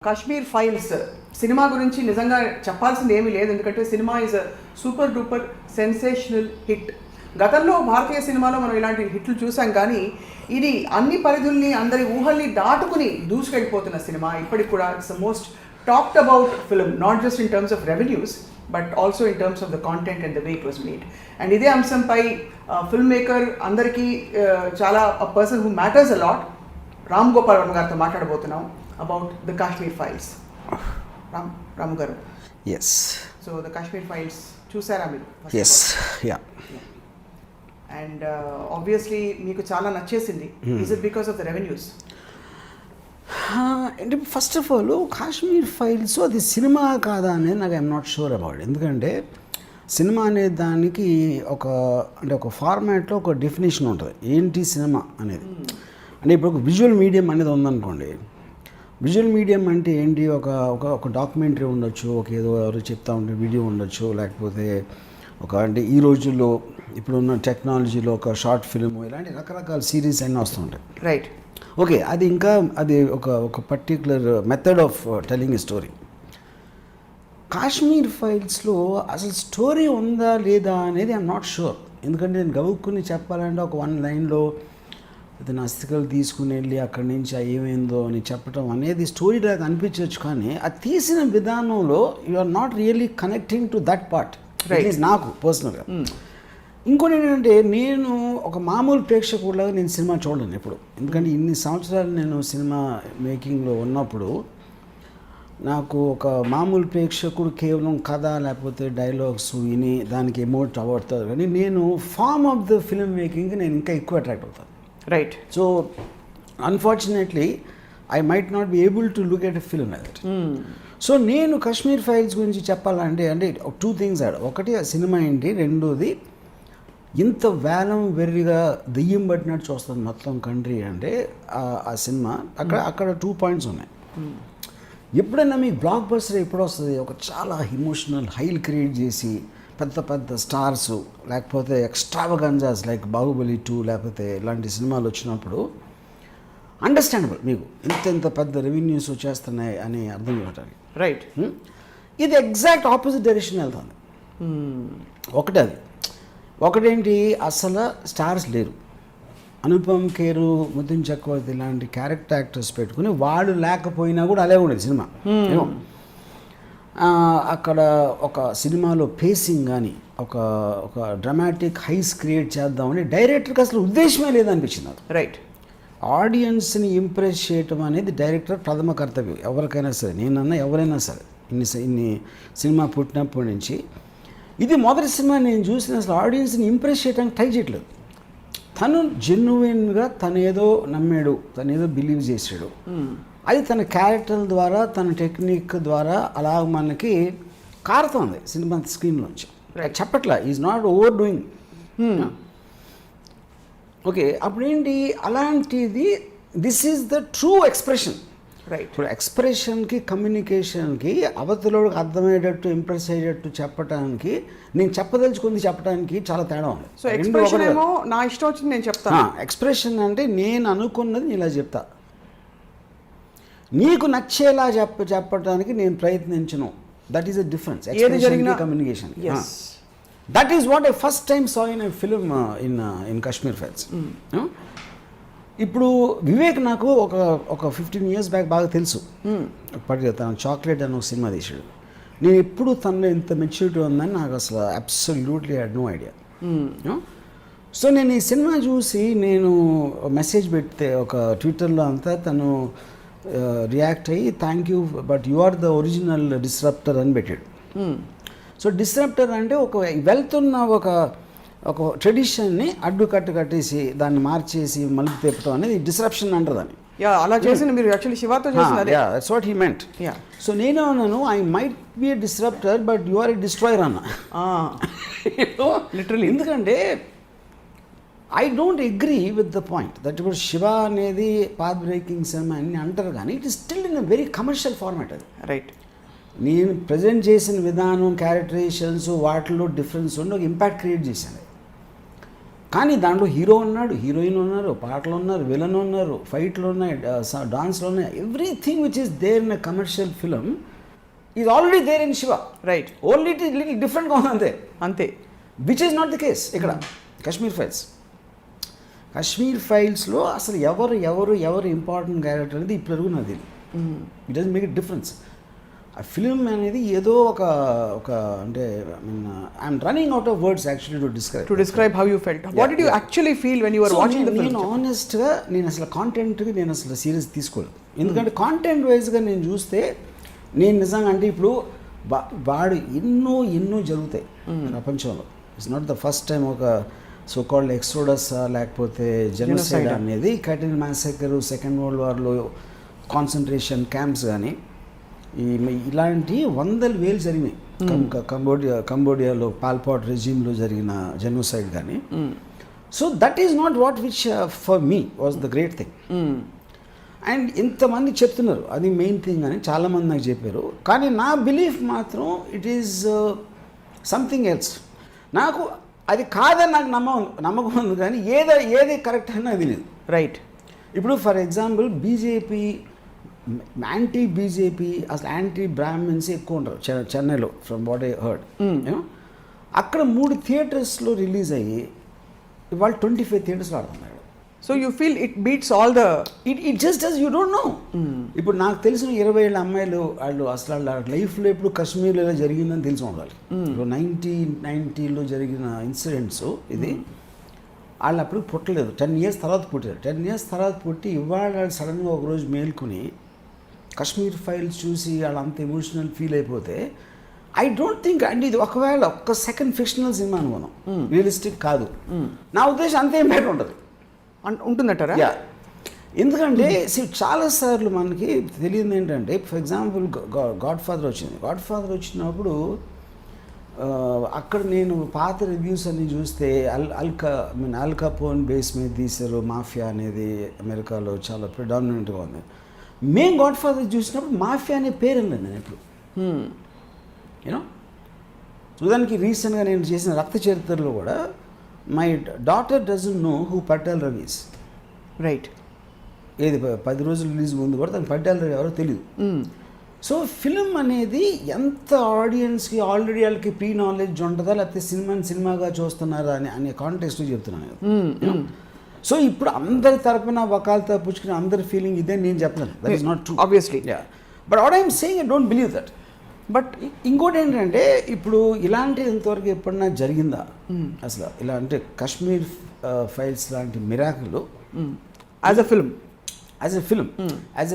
Kashmir Files cinema గురించి నిజంగా చెప్పాల్సింది ఏమీ లేదు ఎందుకంటే cinema is super duper sensational hit. గతంలో భారతీయ సినిమాలో మనం ఇలాంటి హిట్లు చూసాం కానీ ఇది అన్ని పరిధుల్ని అందరి ఊహల్ని దాటుకుని దూసుకెళ్ళిపోతున్న సినిమా. ఇప్పటికి కూడా it's the most talked about film, not just in terms of revenues but also in terms of the content and the way it was made. And ఇదే అంశంపై ఫిల్మ్ మేకర్ అందరికీ చాలా person who matters a lot Ram Gopal Varma గారితో మాట్లాడబోతున్నాం about the Kashmir Files. Ram garu. Yes. So the Kashmir Files chusara meer? Yes. Yeah. And obviously meeku chaala nachesindi. Is it because of the revenues? First of all, Kashmir Files అది cinema కాదా అనేది నాకు I'm not sure about. ఎందుకంటే cinema అనే దానికి ఒక ఫార్మాట్లో ఒక డెఫినేషన్ ఉంటుంది ఏంటి సినిమా అనేది. అంటే ఇప్పుడు ఒక విజువల్ మీడియం అనేది ఉందనుకోండి. విజువల్ మీడియం అంటే ఏంటి, ఒక డాక్యుమెంటరీ ఉండొచ్చు, ఏదో ఎవరు చెప్తా ఉంటే వీడియో ఉండొచ్చు, లేకపోతే అంటే ఈ రోజుల్లో ఇప్పుడున్న టెక్నాలజీలో ఒక షార్ట్ ఫిల్మ్, ఇలాంటి రకరకాల సిరీస్ అన్నీ వస్తుంటాయి. రైట్. ఓకే, అది ఒక particular method of telling a story. Kashmir ఫైల్స్లో అసలు స్టోరీ ఉందా లేదా అనేది ఐఎమ్ నాట్ షూర్. ఎందుకంటే నేను గవుక్కుని చెప్పాలంటే ఒక వన్ లైన్లో అతను అస్థికలు తీసుకుని వెళ్ళి అక్కడి నుంచి ఏమైందో అని చెప్పడం అనేది స్టోరీ లాగా అనిపించవచ్చు, కానీ అది తీసిన విధానంలో you are not really connecting to that part. నాకు పర్సనల్గా ఇంకోటి ఏంటంటే, నేను ఒక మామూలు ప్రేక్షకుడిలాగా నేను సినిమా చూడలేను ఎప్పుడు. ఎందుకంటే ఇన్ని సంవత్సరాలు నేను సినిమా మేకింగ్లో ఉన్నప్పుడు నాకు ఒక మామూలు ప్రేక్షకుడు కేవలం కథ లేకపోతే డైలాగ్స్ విని దానికి ఎమోట్ అవ్వడుతుంది, కానీ నేను ఫార్మ్ ఆఫ్ ద ఫిల్మ్ మేకింగ్కి నేను ఇంకా ఎక్కువ అట్రాక్ట్ అవుతాను. Right. So, unfortunately, I might not be able to look at a film like that. So, నేను కాశ్మీర్ ఫైల్స్ గురించి చెప్పాలంటే టూ థింగ్స్ ఒకటి ఆ సినిమా ఏంటి, రెండోది ఇంత వేలం వెర్రిగా దెయ్యం పట్టినట్టు చూస్తుంది మొత్తం కంట్రీ అంటే ఆ సినిమా. అక్కడ 2 పాయింట్స్ ఉన్నాయి. ఎప్పుడైనా మీకు బ్లాక్ బస్టర్ ఎప్పుడు వస్తుంది, ఒక చాలా ఇమోషనల్ హైల్ క్రియేట్ చేసి పెద్ద స్టార్స్ లేకపోతే ఎక్స్ట్రావగంజాస్ లైక్ బాహుబలి 2 లేకపోతే ఇలాంటి సినిమాలు వచ్చినప్పుడు అండర్స్టాండబుల్, మీకు ఇంత పెద్ద రెవెన్యూస్ వచ్చేస్తున్నాయి అని అర్థం చేయడానికి. రైట్. ఇది ఎగ్జాక్ట్ ఆపోజిట్ డైరెక్షన్ వెళ్తుంది. ఒకటేంటి, అసలు స్టార్స్ లేరు. అనుపమ్ ఖేరు, ముతిన్ చక్రవర్తి ఇలాంటి క్యారెక్టర్ యాక్టర్స్ పెట్టుకుని వాళ్ళు లేకపోయినా కూడా అలాగే ఉండేది సినిమా. అక్కడ ఒక సినిమాలో పేసింగ్ కానీ ఒక డ్రామాటిక్ హైస్ క్రియేట్ చేద్దామని డైరెక్టర్కి అసలు ఉద్దేశమే లేదనిపించింది నాకు. రైట్. ఆడియన్స్ని ఇంప్రెస్ చేయటం అనేది డైరెక్టర్ ప్రథమ కర్తవ్యం ఎవరికైనా సరే, నేనన్నా ఎవరైనా సరే. ఇన్ని సినిమా పుట్టినప్పటి నుంచి ఇది మొదటి సినిమా నేను చూసిన అసలు ఆడియన్స్ని ఇంప్రెస్ చేయడానికి ట్రై చేయట్లేదు. తను జెన్యున్గా తనేదో నమ్మాడు, తనేదో బిలీవ్ చేసాడు. అది తన క్యారెక్టర్ ద్వారా, తన టెక్నిక్ ద్వారా అలా మనకి కారుతోంది సినిమా స్క్రీన్లోంచి. చెప్పట్లా, is not over doing. Okay, అప్పుడేంటి అలాంటిది, this is the true expression. Right. ఇప్పుడు ఎక్స్ప్రెషన్కి కమ్యూనికేషన్కి అవతలోకి అర్థమయ్యేటట్టు ఇంప్రెస్ అయ్యేటట్టు చెప్పడానికి, నేను చెప్పదలుచుకుంది చెప్పడానికి చాలా తేడా ఉంది. సో ఎక్స్ప్రెషన్ ఏమో నా ఇష్టం వచ్చింది నేను చెప్తాను. ఎక్స్ప్రెషన్ అంటే నేను అనుకున్నది ఇలా చెప్తా, నీకు నచ్చేలా చెప్పడానికి నేను ప్రయత్నించను. That is a difference. Communication. That is what I first time saw in a film in Kashmir files. ఇప్పుడు వివేక్ నాకు ఒక 15 years బ్యాక్ బాగా తెలుసు. తను చాక్లెట్ అని ఒక సినిమా తీసాడు. నేను ఎప్పుడు తనలో ఇంత మెచ్యూరిటీ ఉందని నాకు అసలు absolutely had no idea. So నేను ఈ సినిమా చూసి నేను మెసేజ్ పెడితే ఒక ట్విట్టర్లో అంతా తను రియాక్ట్ అయ్యి thank you but you are the original disruptor అని పెట్టాడు. సో డిస్రప్టర్ అంటే ఒక వెళ్తున్న ఒక ట్రెడిషన్ని అడ్డుకట్టు కట్టేసి దాన్ని మార్చేసి మలుపు తిప్పడం అనేది డిస్రప్షన్ అంటారు దాన్ని. అలా చేసిన మీరు యాక్చువల్లీ శివాతో చేసినారు. That's what he meant. So నేను అన్నాను, I might be a disruptor but you are a destroyer అన్న. లిటరల్లీ. ఎందుకంటే I don't agree with the point that ఇప్పుడు శివ అనేది పాత్ బ్రేకింగ్ సినిమా అని అంటారు, కానీ it is still in a very commercial format. అది రైట్. నేను ప్రజెంట్ చేసిన విధానం, క్యారెక్టరైజేషన్స్ వాటిలో డిఫరెన్స్ ఉండి ఒక ఇంపాక్ట్ క్రియేట్ చేశాను. కానీ దాంట్లో హీరో ఉన్నాడు, హీరోయిన్ ఉన్నారు, పాటలు ఉన్నారు, విలన్ ఉన్నారు, ఫైట్లు ఉన్నాయి, డాన్స్లు ఉన్నాయి. Everything which is there in a commercial film is already there in Shiva. Right. Only it is little డిఫరెంట్గా ఉంది అంతే. అంతే. Which is not the case ఇక్కడ కాశ్మీర్ ఫైల్స్. కాశ్మీర్ ఫైల్స్లో అసలు ఎవరు ఎవరు ఎవరు ఇంపార్టెంట్ క్యారెక్టర్ అనేది ఇప్పటివరకు నాకు తెలియదు. It doesn't make it difference. ఆ ఫిలిం అనేది ఏదో ఒక అంటే I mean I'm running out of words actually to describe how you felt. What did you actually feel when you were watching the film? నేను ఆనెస్ట్గా నేను అసలు కాంటెంట్కి నేను అసలు సీరియస్ తీసుకోలేదు. ఎందుకంటే కాంటెంట్ వైజ్గా నేను చూస్తే నేను నిజంగా అంటే ఇప్పుడు వాడు ఎన్నో జరుగుతాయి ప్రపంచంలో. It's not the first time ఒక సో కాల్డ్ ఎక్స్ట్రోడస్ లేకపోతే జెనోసైడ్ అనేది, కటిల్ మ్యాసెకర్, సెకండ్ వరల్డ్ వార్లో కాన్సన్ట్రేషన్ క్యాంప్స్ కానీ ఇలాంటి 100,000 జరిగినాయి. కంబోడియాలో పాల్పాట్ రెజ్యూమ్లో జరిగిన జెనోసైడ్ కానీ. So that is not what which for me was the great thing. And ఇంతమంది చెప్తున్నారు అది మెయిన్ థింగ్ అని చాలామంది నాకు చెప్పారు. కానీ నా బిలీఫ్ మాత్రం ఇట్ ఈజ్ సంథింగ్ ఎల్స్. నాకు అది కాదని నాకు నమ్మకం ఉంది, కానీ ఏది కరెక్ట్ అని నాకు తెలియదు. రైట్. ఇప్పుడు for example BJP, anti BJP, అసలు యాంటీ బ్రాహ్మిన్స్ ఎక్కువ ఉంటారు చెన్నైలో ఫ్రమ్ వాట్ ఐ హర్డ్. అక్కడ 3 థియేటర్స్లో రిలీజ్ అయ్యి ఇవాళ 25 థియేటర్స్లో ఆడుతున్నాడు. So you feel it beats all the it just does, you don't know. ఇప్పుడు నాకు తెలిసిన 20 ఏళ్ళ అమ్మాయిలు వాళ్ళు అసలు వాళ్ళ లైఫ్లో ఎప్పుడు కాశ్మీర్లో ఇలా జరిగిందని తెలిసి ఉండాలి. ఇప్పుడు 1990లో జరిగిన ఇన్సిడెంట్స్ ఇది. వాళ్ళు అప్పుడు పుట్టలేదు, 10 years తర్వాత పుట్టారు. 10 years తర్వాత పుట్టి ఇవాళ వాళ్ళు సడన్గా ఒకరోజు మేల్కొని కాశ్మీర్ ఫైల్స్ చూసి వాళ్ళు అంత ఎమోషనల్ ఫీల్ అయిపోతే ఐ డోంట్ థింక్ అండి ఇది ఒకవేళ ఒక్క సెకండ్ ఫిక్షనల్ సినిమా అనుకున్నాం, రియలిస్టిక్ కాదు. నా ఉద్దేశం అంతే ఇంపాక్ట్ ఉంటుంది ఉంటుందటారా? ఎందుకంటే చాలాసార్లు మనకి తెలియదు ఏంటంటే, ఫర్ ఎగ్జాంపుల్ గాడ్ ఫాదర్ వచ్చింది. గాడ్ ఫాదర్ వచ్చినప్పుడు అక్కడ నేను పాత రివ్యూస్ అన్ని చూస్తే అల్ కపోన్ బేస్ మీద తీశారు. మాఫియా అనేది అమెరికాలో చాలా ప్రిడామినెంట్గా ఉంది. మేము గాడ్ ఫాదర్ చూసినప్పుడు మాఫియా అనే పేరు లేదు నేను ఎప్పుడు. యూనో చూడడానికి రీసెంట్గా నేను చేసిన రక్త చరిత్రలో కూడా my daughter doesn't know who Patel Ravi is. Right. ఏది 10 రోజులు రిలీజ్ ముందు కూడా తనకు పటేల్ రవి ఎవరో తెలియదు. సో ఫిలిం అనేది ఎంత ఆడియన్స్కి ఆల్రెడీ వాళ్ళకి ప్రీ నాలెడ్జ్ ఉంటుందా, లేకపోతే సినిమాగా చూస్తున్నారా అనే కాంటెక్స్ట్లో చెప్తున్నాను. సో ఇప్పుడు అందరి తరపున వకాలతో పుచ్చుకుని అందరి ఫీలింగ్ ఇదే నేను చెప్పలేదు. That is not true obviously. But what I'm saying I don't believe that. But ఇంకోటి ఏంటంటే ఇప్పుడు ఇలాంటి ఇంతవరకు ఎప్పుడన్నా జరిగిందా అసలు ఇలా అంటే కాశ్మీర్ ఫైల్స్ లాంటి miracle as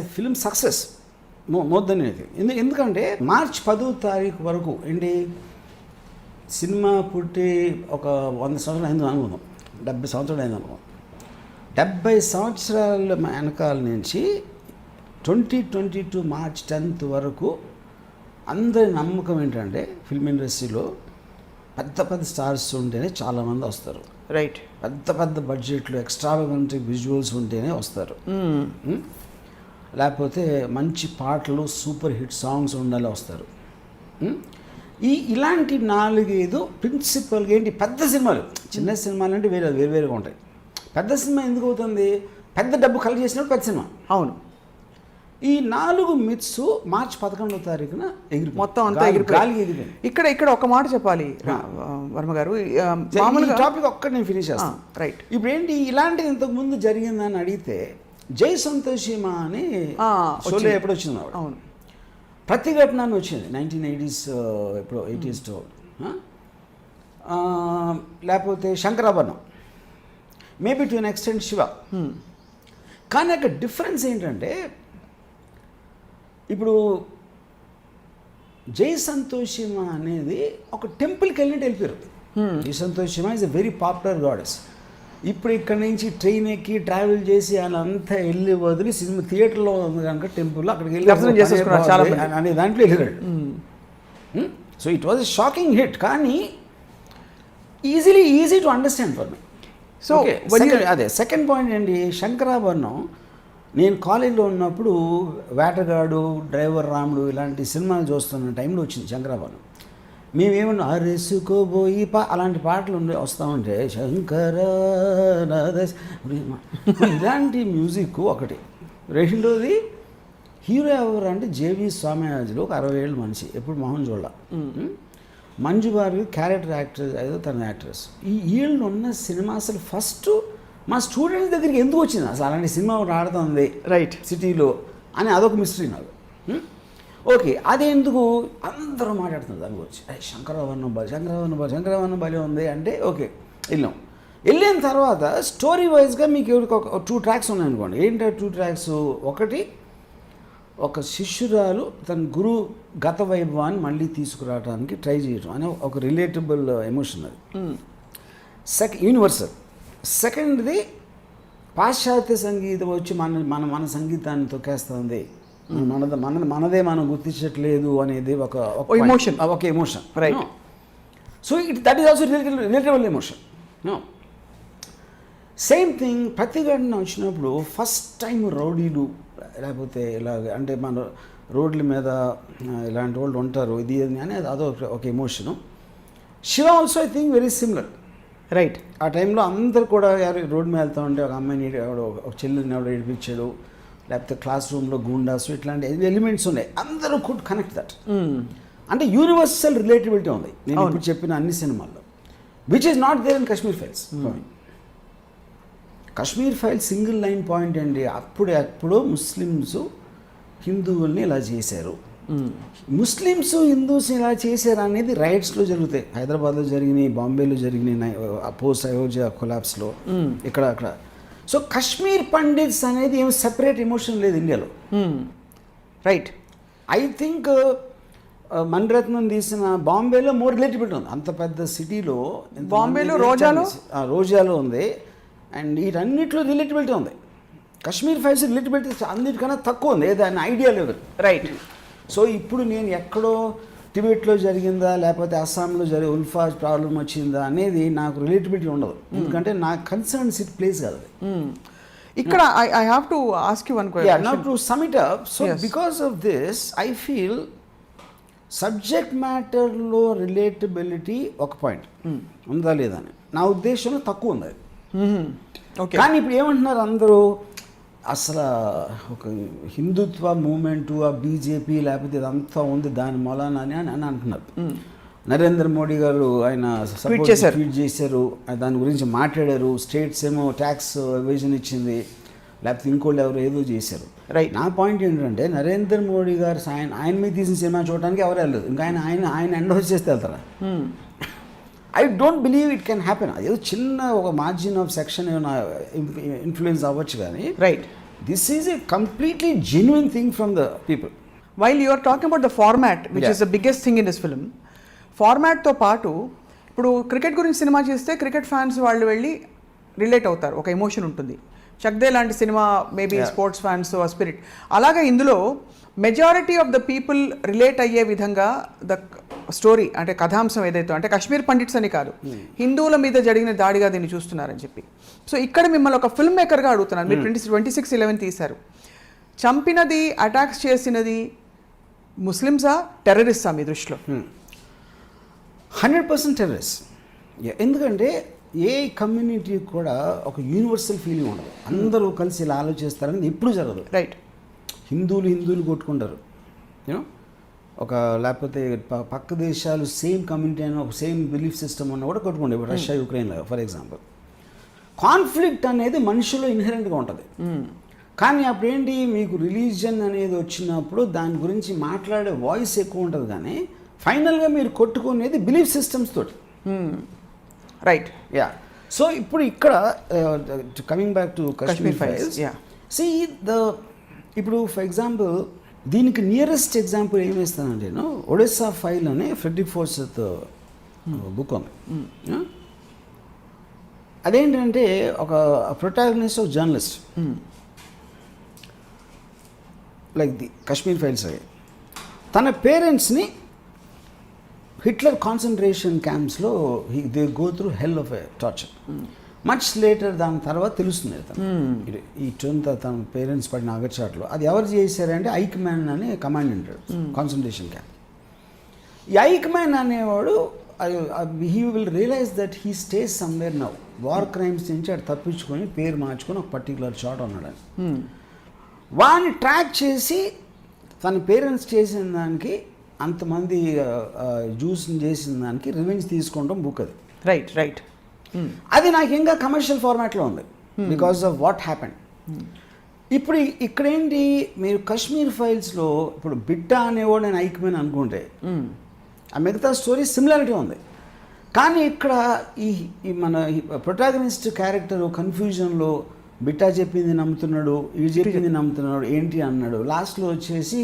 a film success more than anything. ఎందుకంటే మార్చ్ 10వ తారీఖు వరకు ఏంటి సినిమా పుట్టి ఒక 100 సంవత్సరాలు అయింది అనుకుందాం, 70 సంవత్సరాలు అయింది అనుకుందాం. 70 సంవత్సరాల వెనకాల నుంచి 2022 మార్చ్ 10th వరకు అందరి నమ్మకం ఏంటంటే ఫిల్మ్ ఇండస్ట్రీలో పెద్ద స్టార్స్ ఉంటేనే చాలామంది వస్తారు. రైట్. పెద్ద బడ్జెట్లో ఎక్స్ట్రావగెంట్ విజువల్స్ ఉంటేనే వస్తారు. లేకపోతే మంచి పాటలు సూపర్ హిట్ సాంగ్స్ ఉండాలి వస్తారు. ఇలాంటి 4-5 ప్రిన్సిపల్గా ఏంటి పెద్ద సినిమాలు. చిన్న సినిమాలు అంటే వేరువేరుగా ఉంటాయి. పెద్ద సినిమా ఎందుకు అవుతుంది, పెద్ద డబ్బు కలెక్ట్ చేసినప్పుడు పెద్ద సినిమా. అవును. ఈ 4 మిత్స్ మార్చ్ 11వ తారీఖున మొత్తం అంతా ఎగిరిపోయింది. ఇక్కడ ఒక మాట చెప్పాలి వర్మ గారు, మామూలుగా టాపిక్ ఒక్కటి నేను ఫినిష్ చేస్తాను. రైట్. ఇప్పుడు ఏంటి ఇలాంటిది ఇంతకుముందు జరిగిందని అడిగితే జై సంతోషిమా అని షోలో ఎప్పుడు వచ్చింది. అవును. ప్రతిఘటన అని వచ్చింది 1980s ఎప్పుడో 80sలో. లేకపోతే Sankarabharanam, maybe to an extent Shiva. కానీ అక్కడ డిఫరెన్స్ ఏంటంటే ఇప్పుడు జై సంతోషిమా అనేది ఒక టెంపుల్కి వెళ్ళిపోయారు. Jai Santoshi Maa is a very popular goddess. ఇప్పుడు ఇక్కడ నుంచి ట్రైన్ ఎక్కి ట్రావెల్ చేసి ఆయన అంతా వెళ్ళి వదిలి సినిమా థియేటర్లో ఉంది కనుక టెంపుల్లో అక్కడికి వెళ్ళి అనే దాంట్లో వెళ్ళాడు. So it was a shocking hit, కానీ easy to understand for me. So అదే సెకండ్ పాయింట్ ఏంటి, శంకరాభరణం నేను కాలేజీలో ఉన్నప్పుడు వేటగాడు, డ్రైవర్ రాముడు ఇలాంటి సినిమాలు చూస్తున్న టైంలో వచ్చింది శంకరాభరణం. మేమేమన్నా అరేసుకోబోయి అలాంటి పాటలు వస్తూ ఉంటే శంకర ఇలాంటి మ్యూజిక్ ఒకటి. రెండోది హీరో ఎవరు అంటే జేవి స్వామిరాజులు, ఒక 60 ఏళ్ళ మనిషి, ఎప్పుడు మోహన్ జోళ్ళ. మంజు భార్గవి క్యారెక్టర్ యాక్టర్, ఏదో తన యాక్ట్రెస్. ఈ వీళ్ళు ఉన్న సినిమా అసలు ఫస్ట్ మా స్టూడెంట్స్ దగ్గరికి ఎందుకు వచ్చింది, అసలు అలాంటి సినిమా ఒకటి ఆడుతుంది రైట్ సిటీలో అని అదొక మిస్టరీ నాకు. ఓకే, అదే ఎందుకు అందరూ మాట్లాడుతున్నారు దాని గురించి, శంకరవర్ణం బలి ఉంది అంటే ఓకే వెళ్ళిన తర్వాత స్టోరీ వైజ్గా మీకు 2 ట్రాక్స్ ఉన్నాయనుకోండి. ఏంటో 2 ట్రాక్స్, ఒకటి ఒక శిష్యురాలు తన గురువు గత వైభవాన్ని మళ్ళీ తీసుకురావడానికి ట్రై చేయడం అనే ఒక రిలేటబుల్ ఎమోషన్ అది, యూనివర్సల్. సెకండ్ది పాశ్చాత్య సంగీతం వచ్చి మన సంగీతాన్ని తొక్కేస్తుంది, మనదే మనం గుర్తించట్లేదు అనేది ఒక emotion right. So that is also relatable emotion. Same thing ప్రతిఘటన వచ్చినప్పుడు ఫస్ట్ టైం రౌడీలు లేకపోతే ఇలాగ అంటే మన రోడ్ల మీద ఇలాంటి వాళ్ళు ఉంటారు ఇది అని అదో ఒక emotion. Shiva also I think very similar right. ఆ టైంలో అందరు కూడా రోడ్డు మీద వెళ్తూ ఉంటే ఒక అమ్మాయిని ఒక చెల్లిని ఎవడో ఏడిపించాడు, లేకపోతే క్లాస్ రూమ్లో గూండాస్, ఇట్లాంటి ఎలిమెంట్స్ ఉన్నాయి. అందరూ కుడ్ కనెక్ట్ దట్. అంటే యూనివర్సల్ రిలేటివిటీ ఉంది నేను ఇప్పుడు చెప్పిన అన్ని సినిమాల్లో, which is not there in Kashmir files. Kashmir files single line point అండి, అప్పుడు ముస్లిమ్స్ హిందువుల్ని ఇలా చేశారు, ముస్లిమ్స్ హిందూస్ ఇలా చేశారు అనేది రైట్స్లో జరుగుతాయి. హైదరాబాద్లో జరిగినాయి, బాంబేలో జరిగినాయి, పోస్ట్ అయోధ్య కొలాప్స్లో, ఇక్కడ అక్కడ. సో కశ్మీర్ పండిట్స్ అనేది ఏం సెపరేట్ ఎమోషన్ లేదు ఇండియాలో. రైట్. ఐ థింక్ మణిరత్నం తీసిన బాంబేలో మోర్ రిలేటిబిలిటీ ఉంది. అంత పెద్ద సిటీలో బాంబేలో రోజాలో ఉంది, అండ్ వీటన్నిటిలో రిలేటిబిలిటీ ఉంది. కశ్మీర్ ఫైల్స్ రిలేటిబిలిటీ అన్నిటికన్నా తక్కువ ఉంది, దాని ఐడియా లెవెల్. రైట్. సో ఇప్పుడు నేను ఎక్కడో టిబెట్లో జరిగిందా లేకపోతే అస్సాంలో ఉల్ఫా ప్రాబ్లం వచ్చిందా అనేది నాకు రిలేటిబిలిటీ ఉండదు, ఎందుకంటే నా కన్సర్న్ సిట్ ప్లేస్ కాదు. ఇక్కడ I have to ask you one question. Now to sum it up, so because of this I feel subject మ్యాటర్లో రిలేటబిలిటీ ఒక పాయింట్ ఉందా లేదా అని నా ఉద్దేశంలో తక్కువ ఉంది. కానీ ఇప్పుడు ఏమంటున్నారు అందరూ, అసలు ఒక హిందుత్వ మూమెంటు, ఆ బీజేపీ లేకపోతే ఇదంతా ఉంది దాని మూలాన అని అంటున్నారు. నరేంద్ర మోడీ గారు ఆయన ట్వీట్ చేశారు, దాని గురించి మాట్లాడారు. స్టేట్స్ ఏమో ట్యాక్స్ ఎవేజన్ ఇచ్చింది, లేకపోతే ఇంకోళ్ళు ఎవరు ఏదో చేశారు. రైట్. నా పాయింట్ ఏంటంటే నరేంద్ర మోడీ గారు ఆయన మీద తీసిన సినిమా చూడడానికి ఎవరు వెళ్ళదు, ఇంకా ఆయన ఎండోస్ చేస్తే వెళ్తారా? I don't believe it can happen. అదేదో చిన్న ఒక మార్జిన్ ఆఫ్ సెక్షన్ ఏమైనా ఇన్ఫ్లుయెన్స్ అవ్వచ్చు కానీ right, this is a completely genuine thing from the people. While you are talking about the format which is the biggest thing in this film. ఫార్మాట్తో పాటు ఇప్పుడు cricket గురించి సినిమా చేస్తే cricket fans వాళ్ళు వెళ్ళి రిలేట్ అవుతారు, ఒక ఎమోషన్ ఉంటుంది. చక్దే లాంటి సినిమా మేబీ స్పోర్ట్స్ ఫ్యాన్స్ ఆ స్పిరిట్. అలాగే ఇందులో majority of the people relate అయ్యే విధంగా ద స్టోరీ అంటే కథాంశం ఏదైతే అంటే కశ్మీర్ పండిట్స్ అని కాదు, హిందువుల మీద జరిగిన దాడిగా దీన్ని చూస్తున్నారని చెప్పి. సో ఇక్కడ మిమ్మల్ని ఒక ఫిల్మ్ మేకర్గా అడుగుతున్నాను. మీరు 26/11 తీశారు. చంపినది అటాక్స్ చేసినది ముస్లిమ్సా టెర్రరిస్టా మీ దృష్టిలో? 100% టెర్రరిస్ట్. ఎందుకంటే ఏ కమ్యూనిటీ కూడా ఒక యూనివర్సల్ ఫీలింగ్ ఉండదు, అందరూ కలిసి ఇలా ఆలోచిస్తారని ఎప్పుడు జరగదు. రైట్. హిందువులు కొట్టుకుంటారు, యూనో, ఒక లేకపోతే పక్క దేశాలు సేమ్ కమ్యూనిటీ అని ఒక సేమ్ బిలీఫ్ సిస్టమ్ ఉన్న కూడా కొట్టుకుంటారు. ఇప్పుడు రష్యా యుక్రెయిన్లో ఫర్ ఎగ్జాంపుల్ కాన్ఫ్లిక్ట్ అనేది మనుషులో ఇన్హెరెంట్గా ఉంటుంది. కానీ అప్పుడేంటి, మీకు రిలీజియన్ అనేది వచ్చినప్పుడు దాని గురించి మాట్లాడే వాయిస్ ఎక్కువ ఉంటుంది, కానీ ఫైనల్గా మీరు కొట్టుకునేది బిలీఫ్ సిస్టమ్స్ తోటి. రైట్. యా. సో ఇప్పుడు ఇక్కడ coming back to Kashmir files, see ఇప్పుడు ఫర్ ఎగ్జాంపుల్ దీనికి నియరెస్ట్ ఎగ్జాంపుల్ ఏం వేస్తానంటే నేను ఒడిస్సా ఫైల్ అనే ఫ్రెడ్రిక్ ఫోర్సెత్ బుక్ ఉంది. అదేంటంటే ఒక ప్రొటాగనిస్ట్ ఒక journalist like the Kashmir files అయ్యి తన పేరెంట్స్ని హిట్లర్ కాన్సన్ట్రేషన్ క్యాంప్స్లో they go through hell of a torture. Much later దాని తర్వాత తెలుస్తుంది ఈ తన పేరెంట్స్ పడిన అగచాట్లో అది ఎవరు చేశారంటే ఐక్ మ్యాన్ అని కమాండెంట్ కాన్సన్ట్రేషన్ క్యాంప్. ఈ ఐక్ మ్యాన్ అనేవాడు he will realise that he stays somewhere now. War crimes నుంచి అటు తప్పించుకొని పేరు మార్చుకొని ఒక పర్టికులర్ చోట ఉన్నాడని. వాడిని ట్రాక్ చేసి తన పేరెంట్స్ చేసిన దానికి, అంతమంది జ్యూస్ని చేసిన దానికి రివెంజ్ తీసుకుంటాం బుక్ అది. రైట్. అది నాకు ఇంకా కమర్షియల్ ఫార్మాట్లో ఉంది బికాస్ ఆఫ్ వాట్ హ్యాపెండ్. ఇప్పుడు ఇక్కడేంటి, మీరు కశ్మీర్ ఫైల్స్లో ఇప్పుడు బిట్టా అనేవాడు నేను ఐక్ మ్యాన్ అనుకుంటే ఆ మిగతా స్టోరీ సిమిలారిటీ ఉంది. కానీ ఇక్కడ ఈ మన ప్రొటాగనిస్ట్ క్యారెక్టర్ కన్ఫ్యూజన్లో బిట్టా చెప్పింది నమ్ముతున్నాడు, ఇది చెప్పింది నమ్ముతున్నాడు, ఏంటి అన్నాడు. లాస్ట్లో వచ్చేసి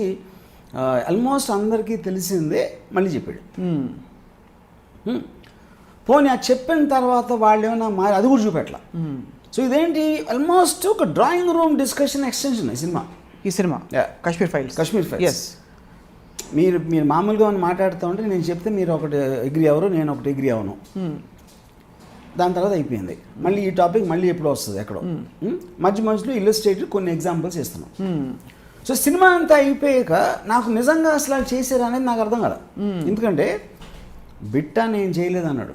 ఆల్మోస్ట్ అందరికీ తెలిసిందే మళ్ళీ చెప్పాడు. పోనీ అది చెప్పిన తర్వాత వాళ్ళు ఏమైనా మారి అది కూడా చూపెట్లా. సో ఇదేంటి ఆల్మోస్ట్ ఒక డ్రాయింగ్ రూమ్ డిస్కషన్ ఎక్స్టెన్షన్ ఈ సినిమా కశ్మీర్ ఫైల్స్. మీరు మామూలుగా మాట్లాడుతూ ఉంటే నేను చెప్తే మీరు ఒకటి ఎగ్రీ అవ్వరు, నేను ఒకటి ఎగ్రీ అవను. దాని తర్వాత అయిపోయింది. మళ్ళీ ఈ టాపిక్ మళ్ళీ ఎప్పుడో వస్తుంది ఎక్కడో. మధ్యలో ఇల్లస్ట్రేటివ్ కొన్ని ఎగ్జాంపుల్స్ ఇస్తున్నాం. సో సినిమా అంతా అయిపోయాక నాకు నిజంగా అసలు అది చేశారు అనేది నాకు అర్థం కదా. ఎందుకంటే బిట్టా నేను చేయలేదు అన్నాడు,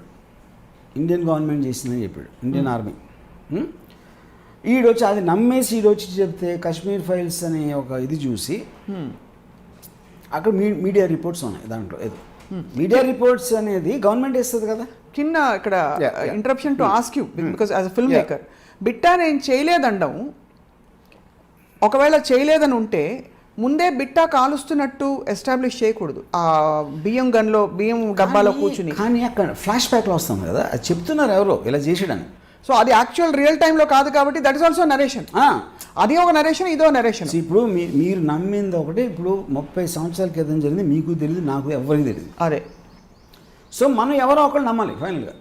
ఇండియన్ గవర్నమెంట్ చేసిందని చెప్పాడు, ఇండియన్ ఆర్మీ. ఈడొచ్చి అది నమ్మేసి ఈడొచ్చి చెప్తే కశ్మీర్ ఫైల్స్ అనే ఒక ఇది చూసి అక్కడ మీడియా రిపోర్ట్స్ ఉన్నాయి. దాంట్లో ఏదో మీడియా రిపోర్ట్స్ అనేది గవర్నమెంట్ ఇస్తుంది కదా. కింద ఇక్కడ interruption to ask you because as a film maker, Bitta నేను చేయలేదండం, ఒకవేళ చేయలేదని ఉంటే ముందే బిట్టా కాలుస్తున్నట్టు ఎస్టాబ్లిష్ చేయకూడదు. ఆ బియ్యం డబ్బాలో కూర్చుని. కానీ అక్కడ ఫ్లాష్ బ్యాక్లో వస్తాం కదా, అది చెప్తున్నారు ఎవరో ఇలా చేసాడని. సో అది యాక్చువల్ రియల్ టైంలో కాదు కాబట్టి దట్ ఇస్ ఆల్సో నరేషన్. అది ఒక నరేషన్, ఇదో నరేషన్. ఇప్పుడు మీరు నమ్మింది ఒకటి, ఇప్పుడు 30 సంవత్సరాల క్రితం జరిగింది, మీకు తెలియదు, నాకు ఎవరికి తెలియదు. అదే. సో మనం ఎవరో ఒకళ్ళు నమ్మాలి. ఫైనల్గా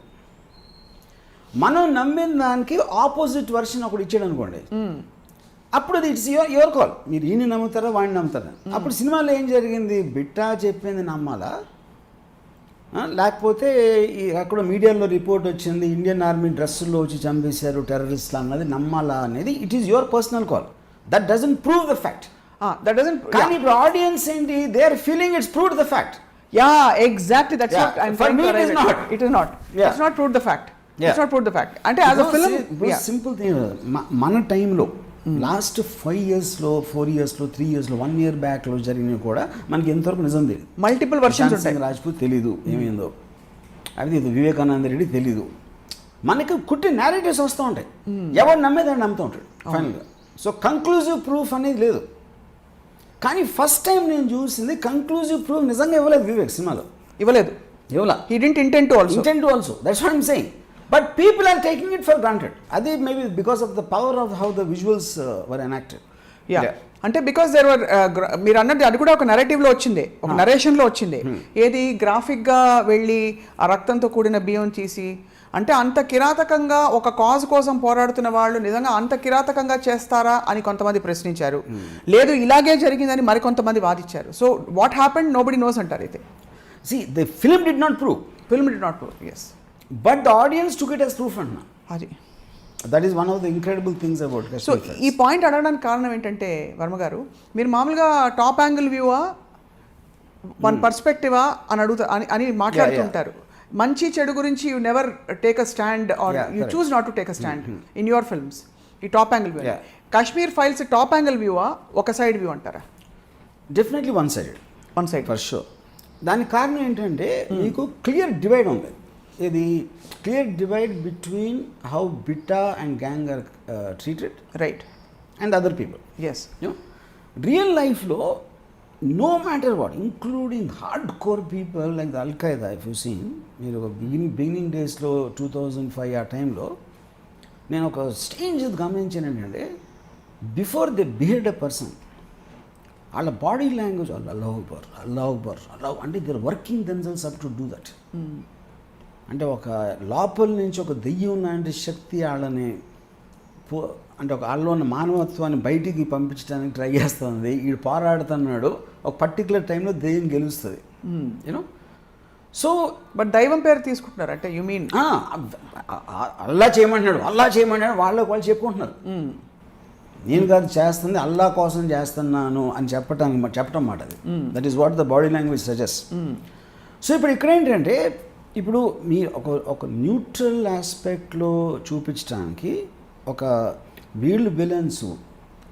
మనం నమ్మిన దానికి ఆపోజిట్ వర్షన్ ఒకటి ఇచ్చాడు అనుకోండి, అప్పుడు అది ఇట్స్ యువర్ కాల్. మీరు ఈయన నమ్ముతారా వాడిని నమ్ముతారా. అప్పుడు సినిమాలో ఏం జరిగింది, బిట్టా చెప్పింది నమ్మాలా, లేకపోతే అక్కడ మీడియాలో రిపోర్ట్ వచ్చింది ఇండియన్ ఆర్మీ డ్రెస్సుల్లో వచ్చి చంపేశారు టెర్రరిస్ట్లు అన్నది నమ్మాలా అనేది it is your personal call. That doesn't prove the fact. కానీ ఇప్పుడు ఆడియన్స్ ఏంటి, they are feeling it's proved the fact. Exactly that's what I am trying to right. It is not. It's not proved the fact. It's not proved the fact. అంటే as a film simple thing, మన టైంలో last 5 yearsలో 4 yearsలో 3 yearsలో 1 year బ్యాక్లో జరిగినవి కూడా మనకి ఎంతవరకు నిజం తెలియదు. మల్టిపుల్ వర్షన్స్ ఉంటాయి. రాజ్పూత్ తెలీదు ఏమైందో, అది వివేకానంద రెడ్డి తెలీదు. మనకి కుట్టి నేరేటివ్స్ వస్తూ ఉంటాయి, ఎవరు నమ్మేదాన్ని నమ్ముతూ ఉంటాడు ఫైనల్గా. సో కంక్లూజివ్ ప్రూఫ్ అనేది లేదు. కానీ ఫస్ట్ టైం నేను చూసింది కంక్లూజివ్ ప్రూఫ్ నిజంగా ఇవ్వలేదు వివేక్ సినిమాలో. ఇవ్వలా. He didn't intend to also. That's what I'm saying. But people are taking it for granted. Adi maybe because of the power of how the visuals were enacted. Yeah. అంటే because there were మీరు అన్నది అది కూడా ఒక నెరేటివ్లో వచ్చింది, ఒక నరేషన్లో వచ్చింది. ఏది గ్రాఫిక్గా వెళ్ళి ఆ రక్తంతో కూడిన బియ్యం తీసి, అంటే అంత కిరాతకంగా ఒక కాజ్ కోసం పోరాడుతున్న వాళ్ళు నిజంగా అంత కిరాతకంగా చేస్తారా అని కొంతమంది ప్రశ్నించారు. లేదు ఇలాగే జరిగిందని మరికొంతమంది వాదించారు. So what happened nobody nose అంటారు అయితే. See, the film did not prove. Yes. But the audience took it as proof. అది. That is one of the incredible things about Kashmir Files. So, ఈ పాయింట్ అడగడానికి కారణం ఏంటంటే వర్మ గారు, మీరు మామూలుగా top angle వ్యూవా వన్ పర్స్పెక్టివా అని మాట్లాడుతుంటారు. మంచి చెడు గురించి you never take a stand or you choose not to take a stand in your films. ఈ top angle view, Kashmir files top angle వ్యూవా ఒక సైడ్ వ్యూ అంటారా? Definitely one side for sure. దానికి కారణం ఏంటంటే మీకు క్లియర్ డివైడ్ ఉంది. ఇది clear divide between how Bitta and gang are treated, right, and other people. Yes. Real లైఫ్లో no matter what, including hard core people like the al Qaeda, if you seen, మీరు beginning డేస్లో 2005 ఆ టైంలో నేను ఒక స్ట్రేంజ్ గమనించాను ఏంటంటే, before they behaved a person, వాళ్ళ బాడీ లాంగ్వేజ్ అల్లాహ్ అంటే they are working themselves up to do that. అంటే ఒక లోపల నుంచి ఒక దెయ్యం లాంటి శక్తి వాళ్ళని అంటే ఒక వాళ్ళలో ఉన్న మానవత్వాన్ని బయటికి పంపించడానికి ట్రై చేస్తుంది. వీడు పోరాడుతున్నాడు, ఒక పర్టికులర్ టైంలో దెయ్యం గెలుస్తుంది. యూనో, సో బట్ దైవం పేరు తీసుకుంటున్నారు అంటే యు మీన్ అల్లా చేయమంటున్నాడు వాళ్ళు చెప్పుకుంటున్నారు. నేను కాదు చేస్తుంది, అల్లా కోసం చేస్తున్నాను అని చెప్పటం మాట అది. That is what the body language suggest. So ఇప్పుడు ఇక్కడ ఏంటంటే ఇప్పుడు మీ ఒక న్యూట్రల్ ఆస్పెక్ట్లో చూపించడానికి ఒక వీళ్ళు విలన్స్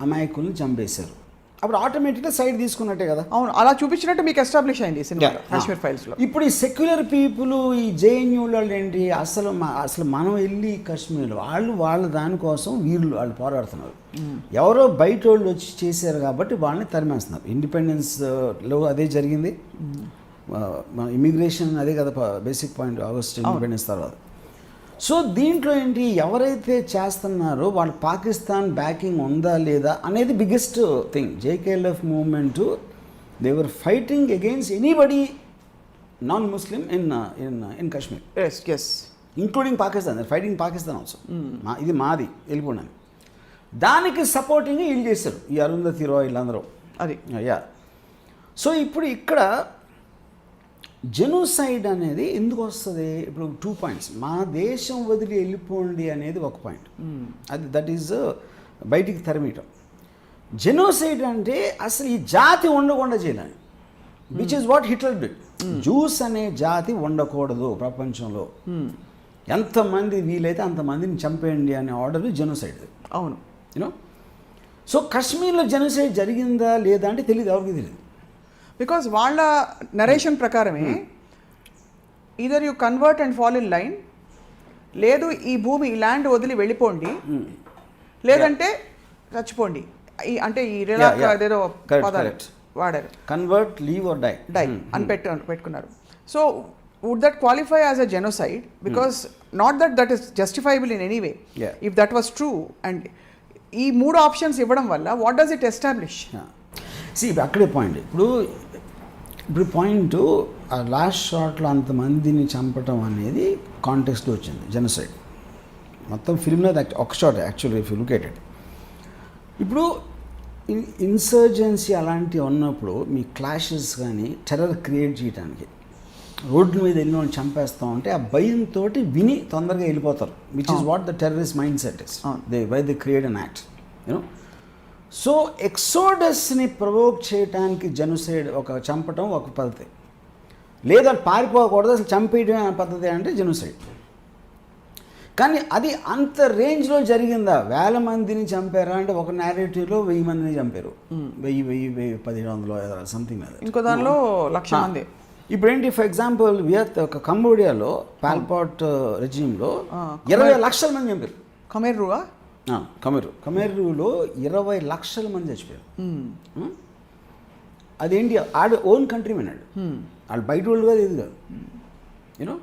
అమాయకుల్ని చంపేశారు, అప్పుడు ఆటోమేటిక్గా సైడ్ తీసుకున్నట్టే కదా. అవును, అలా చూపించినట్టు మీకు ఎస్టాబ్లిష్ అయింది సినిమా కాశ్మీర్ ఫైల్స్లో. ఇప్పుడు ఈ సెక్యులర్ పీపుల్, ఈ జేఎన్యూ వాళ్ళు ఏంటి, అసలు మనం వెళ్ళి కాశ్మీర్లో వాళ్ళ దానికోసం వాళ్ళు పోరాడుతున్నారు. ఎవరో బయట వాళ్ళు వచ్చి చేశారు కాబట్టి వాళ్ళని తరిమేస్తున్నారు. ఇండిపెండెన్స్లో అదే జరిగింది, మన ఇమిగ్రేషన్ అదే కదా బేసిక్ పాయింట్, ఆగస్ట్ ఇండిపెండెన్స్ తర్వాత. సో దీంట్లో ఏంటి, ఎవరైతే చేస్తున్నారో వాళ్ళు పాకిస్తాన్ బ్యాకింగ్ ఉందా లేదా అనేది biggest thing. JKLF movement, they were fighting against anybody non Muslim in Kashmir, including Pakistan, fighting Pakistan also. ఇది మాది వెళ్ళిపోయినాను, దానికి సపోర్టింగ్ వీళ్ళు చేశారు, ఈ అరుంధతి రాయ్ వీళ్ళందరూ. అది యా. సో ఇప్పుడు ఇక్కడ జెనోసైడ్ అనేది ఎందుకు వస్తుంది? ఇప్పుడు 2 పాయింట్స్. మా దేశం వదిలి వెళ్ళిపోండి అనేది ఒక పాయింట్, అది దట్ ఈజ్ బయటికి తరిమీయటం. జెనోసైడ్ అంటే అసలు ఈ జాతి ఉండకుండా చేయాలని, which is what Hitler did. Juice అనే జాతి ఉండకూడదు ప్రపంచంలో, ఎంతమంది వీలైతే అంతమందిని చంపేయండి అనే ఆర్డర్ జెనోసైడ్. అవును, యూనో. సో కాశ్మీర్లో జెనోసైడ్ జరిగిందా లేదా అంటే తెలియదు, ఎవరికి తెలియదు. బికాజ్ వాళ్ళ నరేషన్ ప్రకారమే either you convert and fall in line, లేదు ఈ భూమి ఈ ల్యాండ్ వదిలి వెళ్ళిపోండి, లేదంటే చచ్చిపోండి. అంటే ఈ రిలాక్ అదేదో పదాలు వాడారు, కన్వర్ట్, లీవ్ ఆర్ డై అని పెట్టుకున్నారు. So would that qualify as a genocide? Because not that is justifiable in any way. If that was true, and ఈ 3 ఆప్షన్స్ ఇవ్వడం వల్ల వాట్ డస్ ఇట్ ఎస్టాబ్లిష్? అక్కడే పాయింట్. ఇప్పుడు పాయింట్ ఆ last షాట్లో అంతమందిని చంపటం అనేది కాంటెక్స్ట్లో వచ్చింది జెనోసైడ్. మొత్తం ఫిల్మ్లో ఒక shot actually if you look at it. ఇప్పుడు ఇన్సర్జెన్సీ అలాంటివి ఉన్నప్పుడు మీ క్లాషెస్ కానీ టెర్రర్ క్రియేట్ చేయడానికి రోడ్ల మీద వెళ్ళిన వాళ్ళు చంపేస్తాం అంటే ఆ భయంతో విని తొందరగా వెళ్ళిపోతారు, which is what the terrorist mind set is. They create an act, you know. So ఎక్సోడస్ని ప్రొవోక్ చేయడానికి జెనోసైడ్, ఒక చంపటం ఒక పద్ధతి, లేదా పారిపోకూడదు అసలు చంపేయడం పద్ధతి అంటే జెనోసైడ్. కానీ అది అంత రేంజ్లో జరిగిందా? 1000 మందిని చంపారా అంటే ఒక నేరేటివ్లో 1000 మందిని చంపారు, 1500 సంథింగ్. ఇంకో దానిలో 1,00,000 మంది. ఇప్పుడు ఏంటి, ఫర్ ఎగ్జాంపుల్ ఒక కంబోడియాలో పాల్పాట్ రెజ్యూమ్లో 20 లక్షల మంది చంపారు. కమెరూలో 20 లక్షల మంది చచ్చిపోయారు. అదేంటి, ఆడ ఓన్ కంట్రీ అన్నాడు, వాళ్ళు బయట వాళ్ళు కాదు, ఇది కాదు, you know.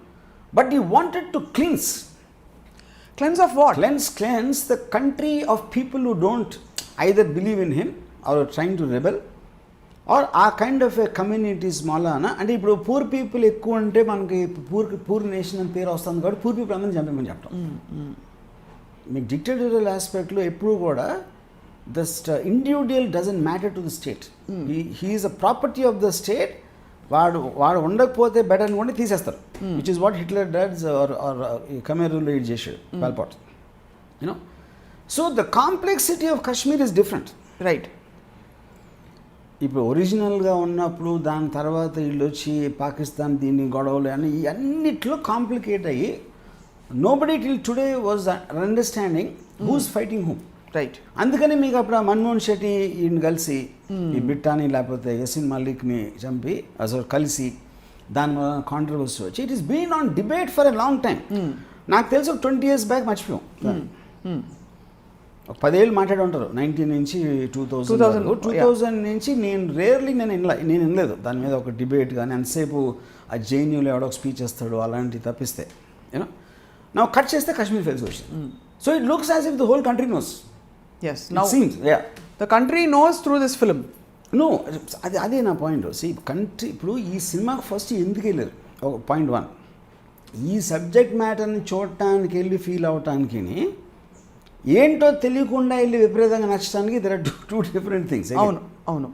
But you wanted to cleans of what? Cleanse the country of people who don't either believe in him or are trying to rebel, or ఆ కైండ్ ఆఫ్ ఏ కమ్యూనిటీస్ మూలాన. అంటే ఇప్పుడు పూర్ పీపుల్ ఎక్కువ ఉంటే మనకి poor nation అని పేరు వస్తుంది కాబట్టి పూర్ పీపుల్ అందరినీ చంపమని చెప్పడం. మీకు డిక్టేటరియల్ ఆస్పెక్ట్లో ఎప్పుడు కూడా the individual doesn't matter to the state, he is a property of the state. వాడు ఉండకపోతే బెటర్ అనుకుంటే తీసేస్తారు, which is what Hitler does or కమెరూలో లీడ్ చేసాడు Pol Pot, you know. So the complexity of Kashmir is different, right. ఇప్పుడు ఒరిజినల్గా ఉన్నప్పుడు దాని తర్వాత వీళ్ళు వచ్చి పాకిస్తాన్ దీన్ని గొడవలు అని అన్నిట్లో కాంప్లికేట్ అయ్యి nobody till today was understanding who's fighting whom, right. అందుకని మీకు అప్పుడు మన్మోహన్ శెట్టి ఈయన కలిసి ఈ బిట్టాని లేకపోతే యసిన్ మలిక్ని చంపి అసలు కలిసి దాని వల్ల కాంట్రవర్సీ వచ్చి it is been on debate for a long time. నాకు తెలిసి ఒక 20 years బ్యాక్ మర్చిపోయాం, ఒక 10 ఏళ్ళు మాట్లాడి ఉంటారు, 19 నుంచి 2000 నుంచి. నేను వినలేదు దాని మీద ఒక డిబేట్ కానీ, అంతసేపు ఆ జేఎన్యూలో ఎవడో ఒక స్పీచ్ ఇస్తాడు అలాంటివి తప్పిస్తే, యూనో. నా కట్ చేస్తే కాశ్మీర్ ఫైల్స్ వచ్చింది. So it looks as if the whole country knows. Yes, now the country knows through this film. No, అదే నా పాయింట్. కంట్రీ ఇప్పుడు ఈ సినిమాకి ఫస్ట్ ఎందుకు వెళ్ళారు, పాయింట్ 1, ఈ సబ్జెక్ట్ మ్యాటర్ని చూడటానికి వెళ్ళి ఫీల్ అవటానికి, ఏంటో తెలియకుండా వెళ్ళి విపరీతంగా నచ్చడానికి దర్ ఆర్ 2 different things. అవును.